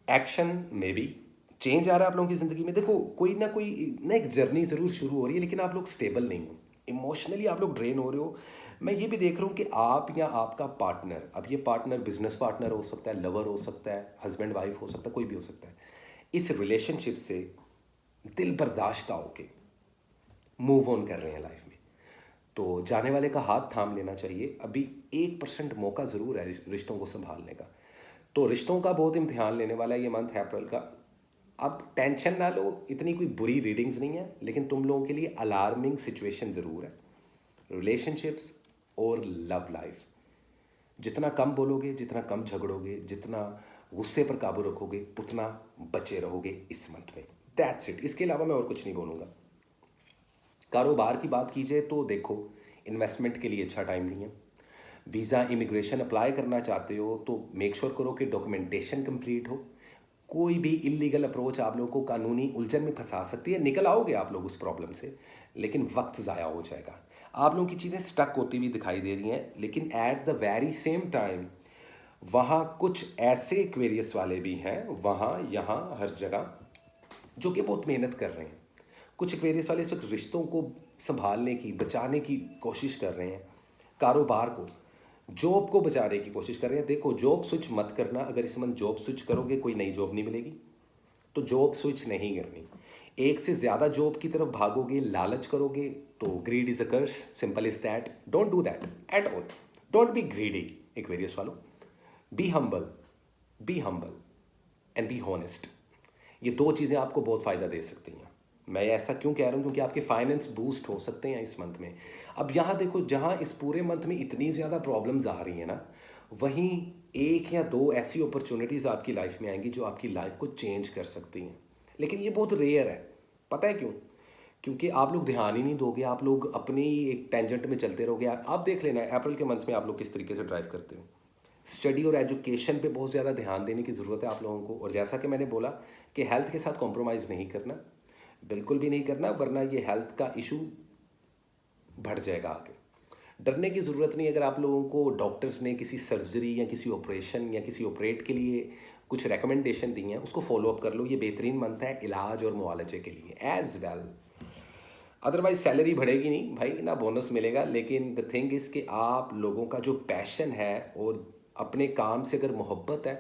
एक्शन में भी चेंज आ रहा है आप लोगों की ज़िंदगी में. देखो कोई ना एक जर्नी ज़रूर शुरू हो रही है, लेकिन आप लोग स्टेबल नहीं हो, इमोशनली आप लोग ड्रेन हो रहे हो. मैं ये भी देख रहा हूँ कि आप या आपका पार्टनर, अब ये पार्टनर बिजनेस पार्टनर हो सकता है, लवर हो सकता है, हस्बैंड वाइफ हो सकता है, कोई भी हो सकता है, इस रिलेशनशिप से दिल बर्दाश्त होके मूव ऑन कर रहे हैं लाइफ में. तो जाने वाले का हाथ थाम लेना चाहिए. अभी 1% मौका ज़रूर है रिश्तों को संभालने का. तो रिश्तों का बहुत इम्तिहान लेने वाला है ये मंथ अप्रैल का. अब टेंशन ना लो, इतनी कोई बुरी रीडिंग्स नहीं है, लेकिन तुम लोगों के लिए अलार्मिंग सिचुएशन ज़रूर है. रिलेशनशिप्स, और लव लाइफ। जितना कम बोलोगे, जितना कम झगड़ोगे, जितना गुस्से पर काबू रखोगे, उतना बचे रहोगे इस मंथ में। That's it. इसके अलावा मैं और कुछ नहीं बोलूँगा। कारोबार की बात की जाए तो देखो, इन्वेस्टमेंट के लिए अच्छा टाइम नहीं है। वीज़ा इमिग्रेशन अप्लाई करना चाहते हो तो मेक श्योर करो कि डॉक्यूमेंटेशन कंप्लीट हो। कोई भी इलीगल अप्रोच आप लोगों को कानूनी उलझन में फंसा सकती है। निकल आओगे आप लोग उस प्रॉब्लम से, लेकिन वक्त ज़ाया हो जाएगा। आप लोगों की चीज़ें स्टक होती हुई दिखाई दे रही हैं, लेकिन at the very same time वहाँ कुछ ऐसे एक्वेरियस वाले भी हैं, वहाँ यहाँ हर जगह, जो कि बहुत मेहनत कर रहे हैं। कुछ एक्वेरियस वाले सिर्फ रिश्तों को संभालने की, बचाने की कोशिश कर रहे हैं, कारोबार को, जॉब को बचाने की कोशिश कर रहे हैं। देखो, जॉब स्विच मत करना। अगर इस मंथ जॉब स्विच करोगे, कोई नई जॉब नहीं मिलेगी, तो जॉब स्विच नहीं करनी। एक से ज़्यादा जॉब की तरफ भागोगे, लालच करोगे, तो greed is a curse, simple is that. Don't do that at all. Don't be greedy Aquarius वालों। Be humble, be humble and be honest. ये दो चीज़ें आपको बहुत फ़ायदा दे सकती हैं। मैं ऐसा क्यों कह रहा हूँ? क्योंकि आपके फाइनेंस बूस्ट हो सकते हैं इस मंथ में। अब यहाँ देखो, जहाँ इस पूरे मंथ में इतनी ज़्यादा प्रॉब्लम्स आ रही हैं ना, वहीं एक या दो ऐसी अपॉर्चुनिटीज़ आपकी लाइफ में आएंगी जो आपकी लाइफ को चेंज कर सकती हैं। लेकिन ये बहुत रेयर है। पता है क्यों? क्योंकि आप लोग ध्यान ही नहीं दोगे, आप लोग अपनी ही एक टेंजेंट में चलते रहोगे। आप देख लेना अप्रैल के मंथ में आप लोग किस तरीके से ड्राइव करते हो। स्टडी और एजुकेशन पे बहुत ज़्यादा ध्यान देने की ज़रूरत है आप लोगों को। और जैसा कि मैंने बोला कि हेल्थ के साथ कॉम्प्रोमाइज़ नहीं करना, बिल्कुल भी नहीं करना, वरना ये हेल्थ का इशू बढ़ जाएगा आगे। डरने की ज़रूरत नहीं। अगर आप लोगों को डॉक्टर्स ने किसी सर्जरी या किसी ऑपरेशन या किसी ऑपरेट के लिए कुछ रिकमेंडेशन दी हैं, उसको फॉलो अप कर लो। ये बेहतरीन मंथ है इलाज और मुआलजे के लिए एज वेल। अदरवाइज सैलरी बढ़ेगी नहीं भाई, ना बोनस मिलेगा। लेकिन द थिंग इज़ कि आप लोगों का जो पैशन है और अपने काम से अगर मोहब्बत है,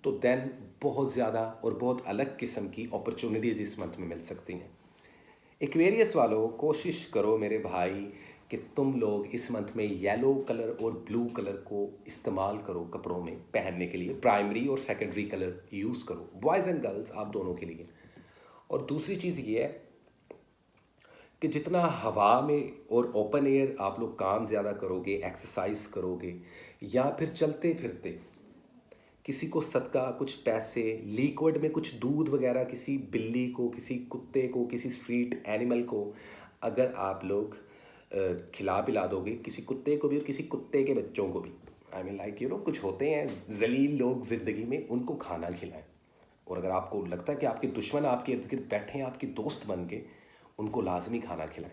तो देन बहुत ज़्यादा और बहुत अलग किस्म की अपॉर्चुनिटीज़ इस मंथ में मिल सकती हैं। एक्वेरियस वालों, कोशिश करो मेरे भाई कि तुम लोग इस मंथ में येलो कलर और ब्लू कलर को इस्तेमाल करो कपड़ों में पहनने के लिए। प्राइमरी और सेकेंडरी कलर यूज़ करो, बॉयज़ एंड गर्ल्स आप दोनों के लिए। और दूसरी चीज़ ये है कि जितना हवा में और ओपन एयर आप लोग काम ज़्यादा करोगे, एक्सरसाइज करोगे, या फिर चलते फिरते किसी को सदका, कुछ पैसे, लिक्विड में कुछ दूध वगैरह किसी बिल्ली को, किसी कुत्ते को, किसी स्ट्रीट एनिमल को अगर आप लोग खिला पिला दोगे, किसी कुत्ते को भी और किसी कुत्ते के बच्चों को भी, आई मीन लाइक कुछ होते हैं जलील लोग ज़िंदगी में, उनको खाना खिलाएं। और अगर आपको लगता है कि आपके दुश्मन आपके इर्द गिर्द बैठे हैं आपके दोस्त बन के, उनको लाजमी खाना खिलाएं,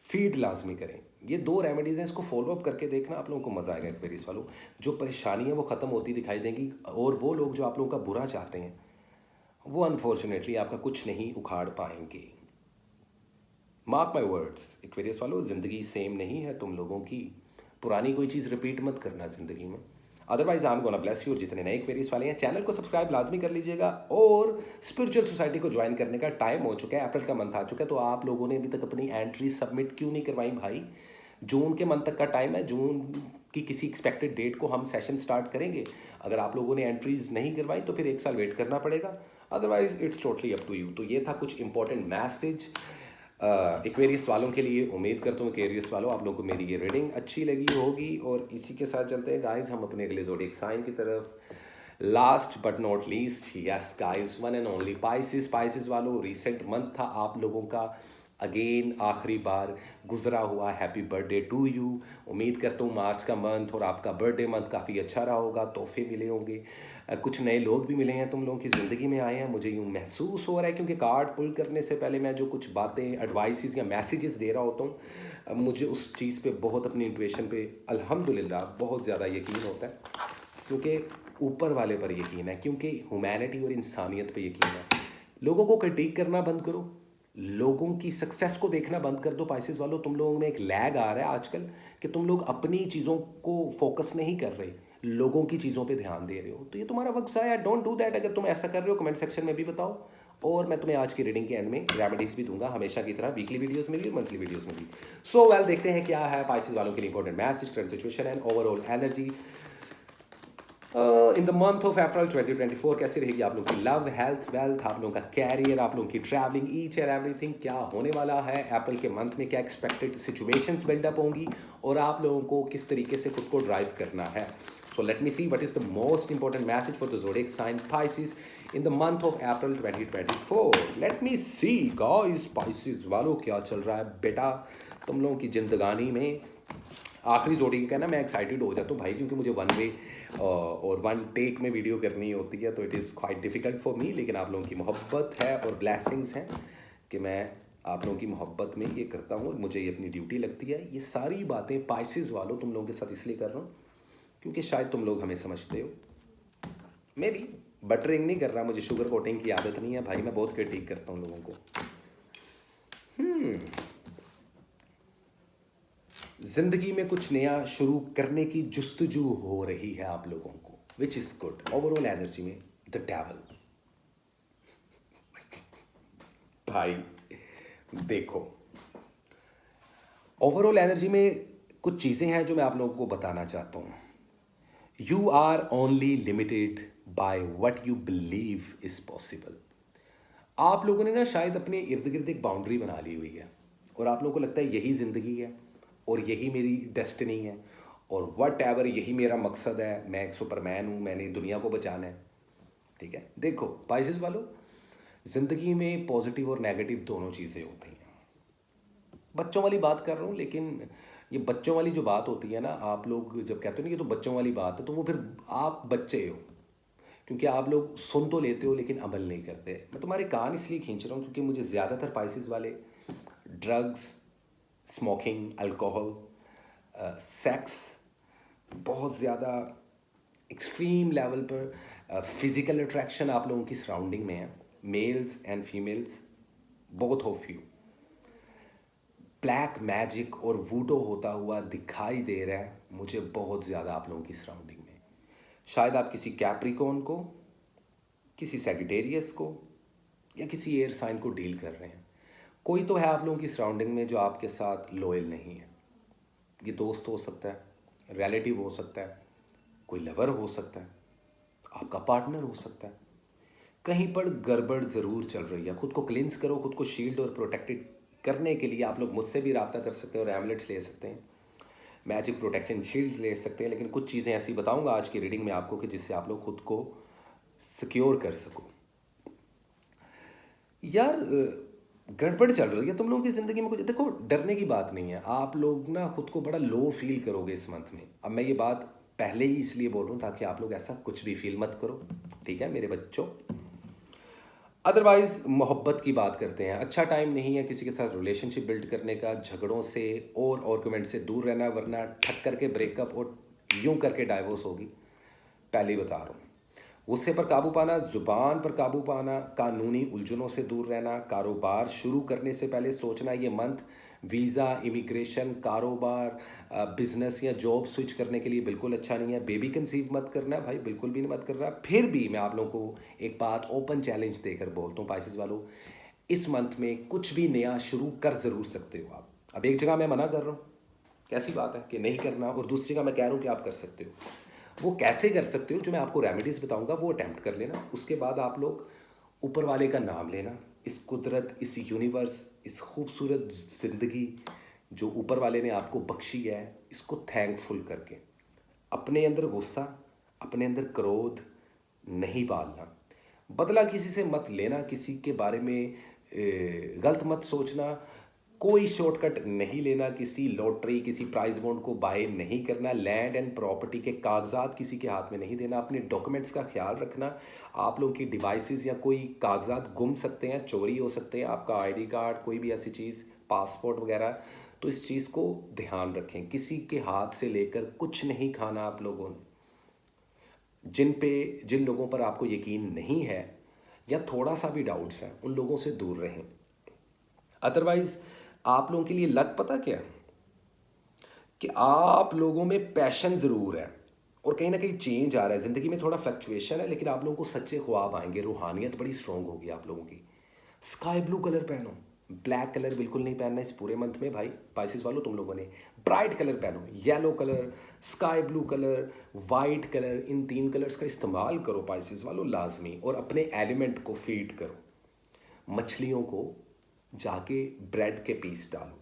फीड लाजमी करें। ये दो रेमेडीज़ हैं, इसको फॉलो अप करके देखना, आप लोगों को मज़ा आएगा। एक्वेरियस वालों, जो परेशानी है वो ख़त्म होती दिखाई देंगी। और वो लोग जो आप लोगों का बुरा चाहते हैं, वो अनफॉर्चुनेटली आपका कुछ नहीं उखाड़ पाएंगे। मार्क माई वर्ड्स एक्वेरियस वालों, ज़िंदगी सेम नहीं है तुम लोगों की। पुरानी कोई चीज़ रिपीट मत करना ज़िंदगी में। Otherwise I am gonna bless you. और जितने नए एक्वेरियस वाले हैं, चैनल को सब्सक्राइब लाजमी कर लीजिएगा। और स्पिरिचुअल सोसाइटी को ज्वाइन करने का टाइम हो चुका है, अप्रैल का मंथ आ चुका है। तो आप लोगों ने अभी तक अपनी एंट्री सबमिट क्यों नहीं करवाई भाई? जून के मंथ तक का टाइम है, जून की किसी एक्सपेक्टेड डेट को हम सेशन स्टार्ट करेंगे। अगर आप लोगों ने एंट्रीज नहीं करवाई तो फिर 1 साल वेट करना पड़ेगा। Otherwise it's totally up to you. तो ये था कुछ इंपॉर्टेंट मैसेज एक्वेरियस वालों के लिए। उम्मीद करता हूँ एक्वेरियस वालों आप लोगों को मेरी ये रीडिंग अच्छी लगी होगी। और इसी के साथ चलते हैं गाइस हम अपने अगले ज़ोडिएक साइन की तरफ। Last but not least, yes guys, one and only Pisces. Pisces वालों, रिसेंट मंथ था आप लोगों का अगेन आखिरी बार गुजरा हुआ। Happy birthday to you. उम्मीद करता हूँ मार्च का मंथ और आपका बर्थडे मंथ काफ़ी अच्छा रहा होगा, तोहफे मिले होंगे, कुछ नए लोग भी मिले हैं तुम लोगों की ज़िंदगी में आए हैं, मुझे यूँ महसूस हो रहा है। क्योंकि कार्ड पुल करने से पहले मैं जो कुछ बातें, एडवाइसेस या मैसेजेस दे रहा होता हूँ, मुझे उस चीज़ पे बहुत, अपनी इंट्यूशन पे अल्हम्दुलिल्लाह बहुत ज़्यादा यकीन होता है। क्योंकि ऊपर वाले पर यकीन है, क्योंकि ह्यूमैनिटी और इंसानियत पे यकीन है। लोगों को क्रिटिक करना बंद करो, लोगों की सक्सेस को देखना बंद कर दो। पाइसेस वालों, तुम लोगों में एक लैग आ रहा है आजकल कि तुम लोग अपनी चीज़ों को फोकस नहीं कर रहे, लोगों की चीज़ों पे ध्यान दे रहे हो। तो ये तुम्हारा वक्त ज़ाया है। Don't do that. अगर तुम ऐसा कर रहे हो कमेंट सेक्शन में भी बताओ। और मैं तुम्हें आज की रीडिंग के एंड में रेमेडीज भी दूंगा, हमेशा की तरह, वीकली वीडियोस में भी, मंथली वीडियोस में भी। सो वेल, देखते हैं क्या है पाइसेस वालों के लिए important message, current situation and overall energy in the month of April 2024 कैसी रहेगी आप लोगों की लव, हेल्थ, वेल्थ, आप लोगों का कैरियर, आप लोगों की ट्रैवलिंग, ईच एंड एवरीथिंग क्या होने वाला है अप्रैल के मंथ में, क्या एक्सपेक्टेड सिचुएशंस बिल्डअप होंगी और आप लोगों को किस तरीके से खुद को ड्राइव करना है. So let me see what is the most important message for the zodiac sign Pisces in the month of April 2024. Let me see guys, Pisces वालों क्या चल रहा है बेटा तुम लोगों की जिंदगानी में. आखिरी जोड़ी का ना मैं एक्साइटेड हो जाता हूँ भाई, क्योंकि मुझे वन वे और वन टेक में वीडियो करनी होती है, तो it is quite difficult for me. लेकिन आप लोगों की मोहब्बत है और ब्लेसिंग्स हैं कि मैं आप लोगों की मोहब्बत में ये करता हूँ और मुझे ये अपनी ड्यूटी लगती है. ये सारी बातें पाइसेस वालों तुम लोगों के साथ इसलिए कर रहा हूँ क्योंकि शायद तुम लोग हमें समझते हो. मे बी बटरिंग नहीं कर रहा, मुझे शुगर कोटिंग की आदत नहीं है भाई, मैं बहुत क्रिटिक करता हूँ लोगों को. जिंदगी में कुछ नया शुरू करने की जुस्तजू हो रही है आप लोगों को, which is good. Overall energy में द डेविल. भाई देखो, ओवरऑल एनर्जी में कुछ चीज़ें हैं जो मैं आप लोगों को बताना चाहता हूँ. You are only limited by what you believe is possible. आप लोगों ने ना शायद अपने इर्द गिर्द एक बाउंड्री बना ली हुई है और आप लोगों को लगता है यही ज़िंदगी है और यही मेरी डेस्टिनी है और वट एवर यही मेरा मकसद है, मैं एक सुपरमैन हूँ, मैंने दुनिया को बचाना है. ठीक है, देखो पाइसेस वालों, ज़िंदगी में पॉजिटिव और नेगेटिव दोनों चीज़ें होती हैं. बच्चों वाली बात कर रहा हूँ, लेकिन ये बच्चों वाली जो बात होती है ना, आप लोग जब कहते हो ना ये तो बच्चों वाली बात है, तो वो फिर आप बच्चे हो, क्योंकि आप लोग सुन तो लेते हो लेकिन अमल नहीं करते. मैं तुम्हारे कान इसलिए खींच रहा हूँ क्योंकि मुझे ज़्यादातर पाइसेस वाले ड्रग्स, स्मोकिंग, अल्कोहल, सेक्स, बहुत ज़्यादा एक्सट्रीम लेवल पर फिज़िकल अट्रैक्शन आप लोगों की सराउंडिंग में है. Mails and females, both of you. Black magic और वूडो होता हुआ दिखाई दे रहा है मुझे बहुत ज़्यादा आप लोगों की सराउंडिंग में. शायद आप किसी कैप्रिकॉर्न को, किसी सैजिटेरियस को या किसी एयर साइन को डील कर रहे हैं. कोई तो है आप लोगों की सराउंडिंग में जो आपके साथ लॉयल नहीं है. ये दोस्त हो सकता है, रिलेटिव हो सकता है, कोई लवर हो सकता है, आपका पार्टनर हो सकता है. कहीं पर गड़बड़ ज़रूर चल रही है. खुद को क्लिंस करो, खुद को शील्ड और प्रोटेक्टेड करने के लिए आप लोग मुझसे भी रब्ता कर सकते हैं और एमुलेट्स ले सकते हैं, मैजिक प्रोटेक्शन शील्ड ले सकते हैं. लेकिन कुछ चीज़ें ऐसी बताऊंगा आज की रीडिंग में आपको कि जिससे आप लोग खुद को सिक्योर कर सको. यार गड़बड़ चल रही है तुम लोगों की ज़िंदगी में. कुछ देखो, डरने की बात नहीं है. आप लोग ना खुद को बड़ा लो फील करोगे इस मंथ में. अब मैं ये बात पहले ही इसलिए बोल रहा हूँ ताकि आप लोग ऐसा कुछ भी फील मत करो, ठीक है मेरे बच्चों. अदरवाइज़ मोहब्बत की बात करते हैं. अच्छा टाइम नहीं है किसी के साथ रिलेशनशिप बिल्ड करने का. झगड़ों से और आर्गुमेंट से दूर रहना, वरना ठक करके ब्रेकअप और यूं करके डाइवोर्स होगी. पहले ही बता रहा हूँ. गुस्से पर काबू पाना, ज़ुबान पर काबू पाना, कानूनी उलझनों से दूर रहना, कारोबार शुरू करने से पहले सोचना. ये मंथ वीज़ा, इमिग्रेशन, कारोबार, बिजनेस या जॉब स्विच करने के लिए बिल्कुल अच्छा नहीं है. बेबी कंसीव मत करना भाई, बिल्कुल भी नहीं मत करना. फिर भी मैं आप लोगों को एक बात ओपन चैलेंज देकर बोलता हूँ पाइसेस वालों, इस मंथ में कुछ भी नया शुरू कर ज़रूर सकते हो आप. अब एक जगह मैं मना कर रहा हूँ, कैसी बात है कि नहीं करना, और दूसरी जगह मैं कह रहा हूँ कि आप कर सकते हो. वो कैसे कर सकते हो, जो मैं आपको रेमेडीज़ बताऊंगा वो अटैम्प्ट कर लेना. उसके बाद आप लोग ऊपर वाले का नाम लेना. इस कुदरत, इस यूनिवर्स, इस खूबसूरत ज़िंदगी जो ऊपर वाले ने आपको बख्शी है, इसको थैंकफुल करके अपने अंदर गुस्सा, अपने अंदर क्रोध नहीं पालना. बदला किसी से मत लेना, किसी के बारे में गलत मत सोचना. कोई शॉर्टकट नहीं लेना. किसी लॉटरी, किसी प्राइज बॉन्ड को बाय नहीं करना. लैंड एंड प्रॉपर्टी के कागजात किसी के हाथ में नहीं देना. अपने डॉक्यूमेंट्स का ख्याल रखना. आप लोगों की डिवाइसेस या कोई कागजात गुम सकते हैं, चोरी हो सकते हैं, आपका आईडी कार्ड, कोई भी ऐसी चीज़, पासपोर्ट वगैरह. तो इस चीज़ को ध्यान रखें. किसी के हाथ से लेकर कुछ नहीं खाना आप लोगों ने. जिन लोगों पर आपको यकीन नहीं है या थोड़ा सा भी डाउट्स हैं, उन लोगों से दूर रहें. अदरवाइज़ आप लोगों के लिए लक पता क्या है, कि आप लोगों में पैशन ज़रूर है और कहीं ना कहीं चेंज आ रहा है. ज़िंदगी में थोड़ा फ्लक्चुएशन है, लेकिन आप लोगों को सच्चे ख्वाब आएंगे. रूहानियत बड़ी स्ट्रॉन्ग होगी आप लोगों की. स्काई ब्लू कलर पहनो, ब्लैक कलर बिल्कुल नहीं पहनना इस पूरे मंथ में भाई। पाइसेस वालों तुम लोगों ने ब्राइट कलर पहनो, yellow colour, sky blue colour, white colour, in 3 colours का इस्तेमाल करो पाइसेस वालों लाजमी, और अपने एलिमेंट को फीड करो। मछलियों को जाके ब्रेड के पीस डालो।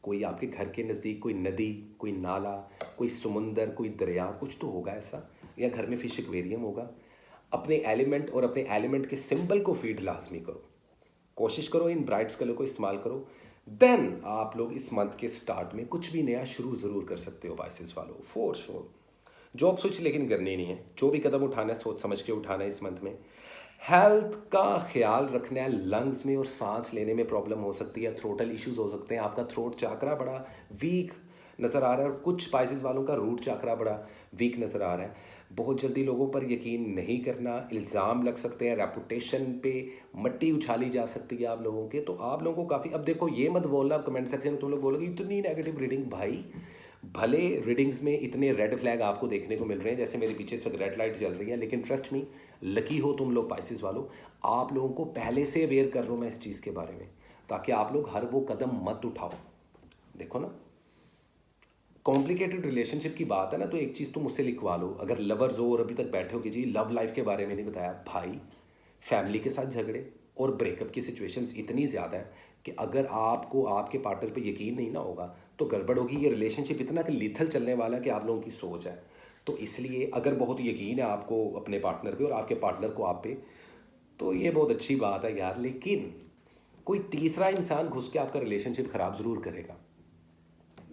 कोई आपके घर के नज़दीक कोई नदी, कोई नाला, कोई समुंदर, कोई दरिया, कुछ तो होगा ऐसा, या घर में फिश एक्वेरियम होगा। अपने एलिमेंट और अपने एलिमेंट के सिंबल को फीड लाजमी करो। कोशिश करो इन ब्राइट्स कलर को इस्तेमाल करो। देन आप लोग इस मंथ के स्टार्ट में कुछ भी नया शुरू ज़रूर कर सकते हो पाइसेस वालों, फॉर श्योर। जॉब स्विच लेकिन करनी नहीं है, जो भी कदम उठाना है सोच समझ के उठाना है इस मंथ में। हेल्थ का ख्याल रखना है। लंग्स में और सांस लेने में प्रॉब्लम हो सकती है, थ्रोटल इश्यूज हो सकते हैं, आपका थ्रोट चक्रा बड़ा वीक नज़र आ रहा है, और कुछ स्पाइसेस वालों का रूट चक्रा बड़ा वीक नज़र आ रहा है। बहुत जल्दी लोगों पर यकीन नहीं करना, इल्ज़ाम लग सकते हैं, रेपुटेशन पे मट्टी उछाली जा सकती है आप लोगों के। तो आप लोगों को काफ़ी, अब देखो ये मत बोलना कमेंट सेक्शन में तुम लोग बोलोगे इतनी नेगेटिव रीडिंग। भाई भले रीडिंग्स में इतने रेड फ्लैग आपको देखने को मिल रहे हैं, जैसे मेरे पीछे इस वक्त रेड लाइट जल रही है, लेकिन ट्रस्ट मी, लकी हो तुम लोग पाइसेस वालों, आप लोगों को पहले से अवेयर कर रहा हूँ मैं इस चीज़ के बारे में, ताकि आप लोग हर वो कदम मत उठाओ। देखो ना, कॉम्प्लिकेटेड रिलेशनशिप की बात है ना, तो एक चीज़ तो मुझसे लिखवा लो। अगर लवर्स हो और अभी तक बैठे हो कि जी लव लाइफ के बारे में नहीं बताया, भाई फैमिली के साथ झगड़े और ब्रेकअप की सिचुएशंस इतनी ज़्यादा है कि अगर आपको आपके पार्टनर पे यकीन नहीं ना होगा तो गड़बड़ होगी। ये रिलेशनशिप इतना कि लीथल चलने वाला है कि आप लोगों की सोच है। तो इसलिए अगर बहुत यकीन है आपको अपने पार्टनर पे और आपके पार्टनर को आप पे, तो ये बहुत अच्छी बात है यार, लेकिन कोई तीसरा इंसान घुस के आपका रिलेशनशिप ख़राब ज़रूर करेगा।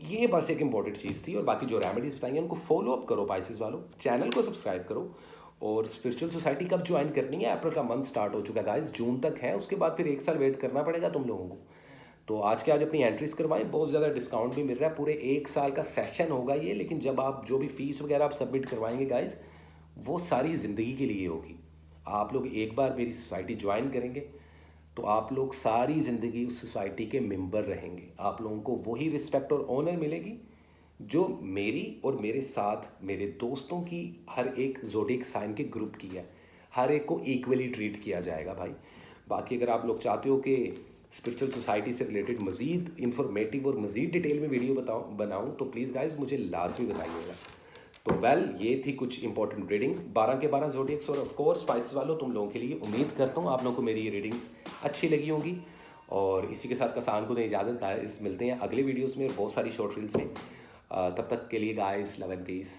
ये बस एक इंपॉर्टेंट चीज़ थी, और बाकी जो रेमेडीज़ बताएंगे उनको फॉलो अप करो पाइसेस वालों, चैनल को सब्सक्राइब करो। और स्पिरिचुअल सोसाइटी कब ज्वाइन करनी है? अप्रैल का मंथ स्टार्ट हो चुका है गाइस, जून तक है, उसके बाद फिर 1 साल वेट करना पड़ेगा तुम लोगों को। तो आज के आज अपनी एंट्रीज करवाएं, बहुत ज़्यादा डिस्काउंट भी मिल रहा है, पूरे 1 साल का सेशन होगा ये। लेकिन जब आप जो भी फीस वगैरह आप सबमिट करवाएंगे गाइस, वो सारी ज़िंदगी के लिए होगी। आप लोग एक बार मेरी सोसाइटी ज्वाइन करेंगे तो आप लोग सारी ज़िंदगी उस सोसाइटी के मेंबर रहेंगे। आप लोगों को वही रिस्पेक्ट और ऑनर मिलेगी जो मेरी और मेरे साथ मेरे दोस्तों की हर एक ज़ोडिएक साइन के ग्रुप की है। हर एक को इक्वली ट्रीट किया जाएगा भाई। बाकी अगर आप लोग चाहते हो कि स्पिरिचुअल सोसाइटी से रिलेटेड मज़ीद इंफॉर्मेटिव और मज़ीद डिटेल में वीडियो बनाऊँ तो प्लीज़ गाइज मुझे लाजमी बताइएगा। तो ये थी कुछ इंपॉर्टेंट रीडिंग 12 के 12 ज़ोडिएक्स, और ऑफ कोर्स स्पाइसेस वालों तुम लोगों के लिए। उम्मीद करता हूँ आप लोगों को मेरी ये रीडिंग्स अच्छी लगी होंगी। और इसी के साथ कसान को दें इजाज़त गाइस, मिलते हैं अगले वीडियोस में और बहुत सारी शॉर्ट रील्स में। तब तक के लिए गाइस, लव एंड पीस।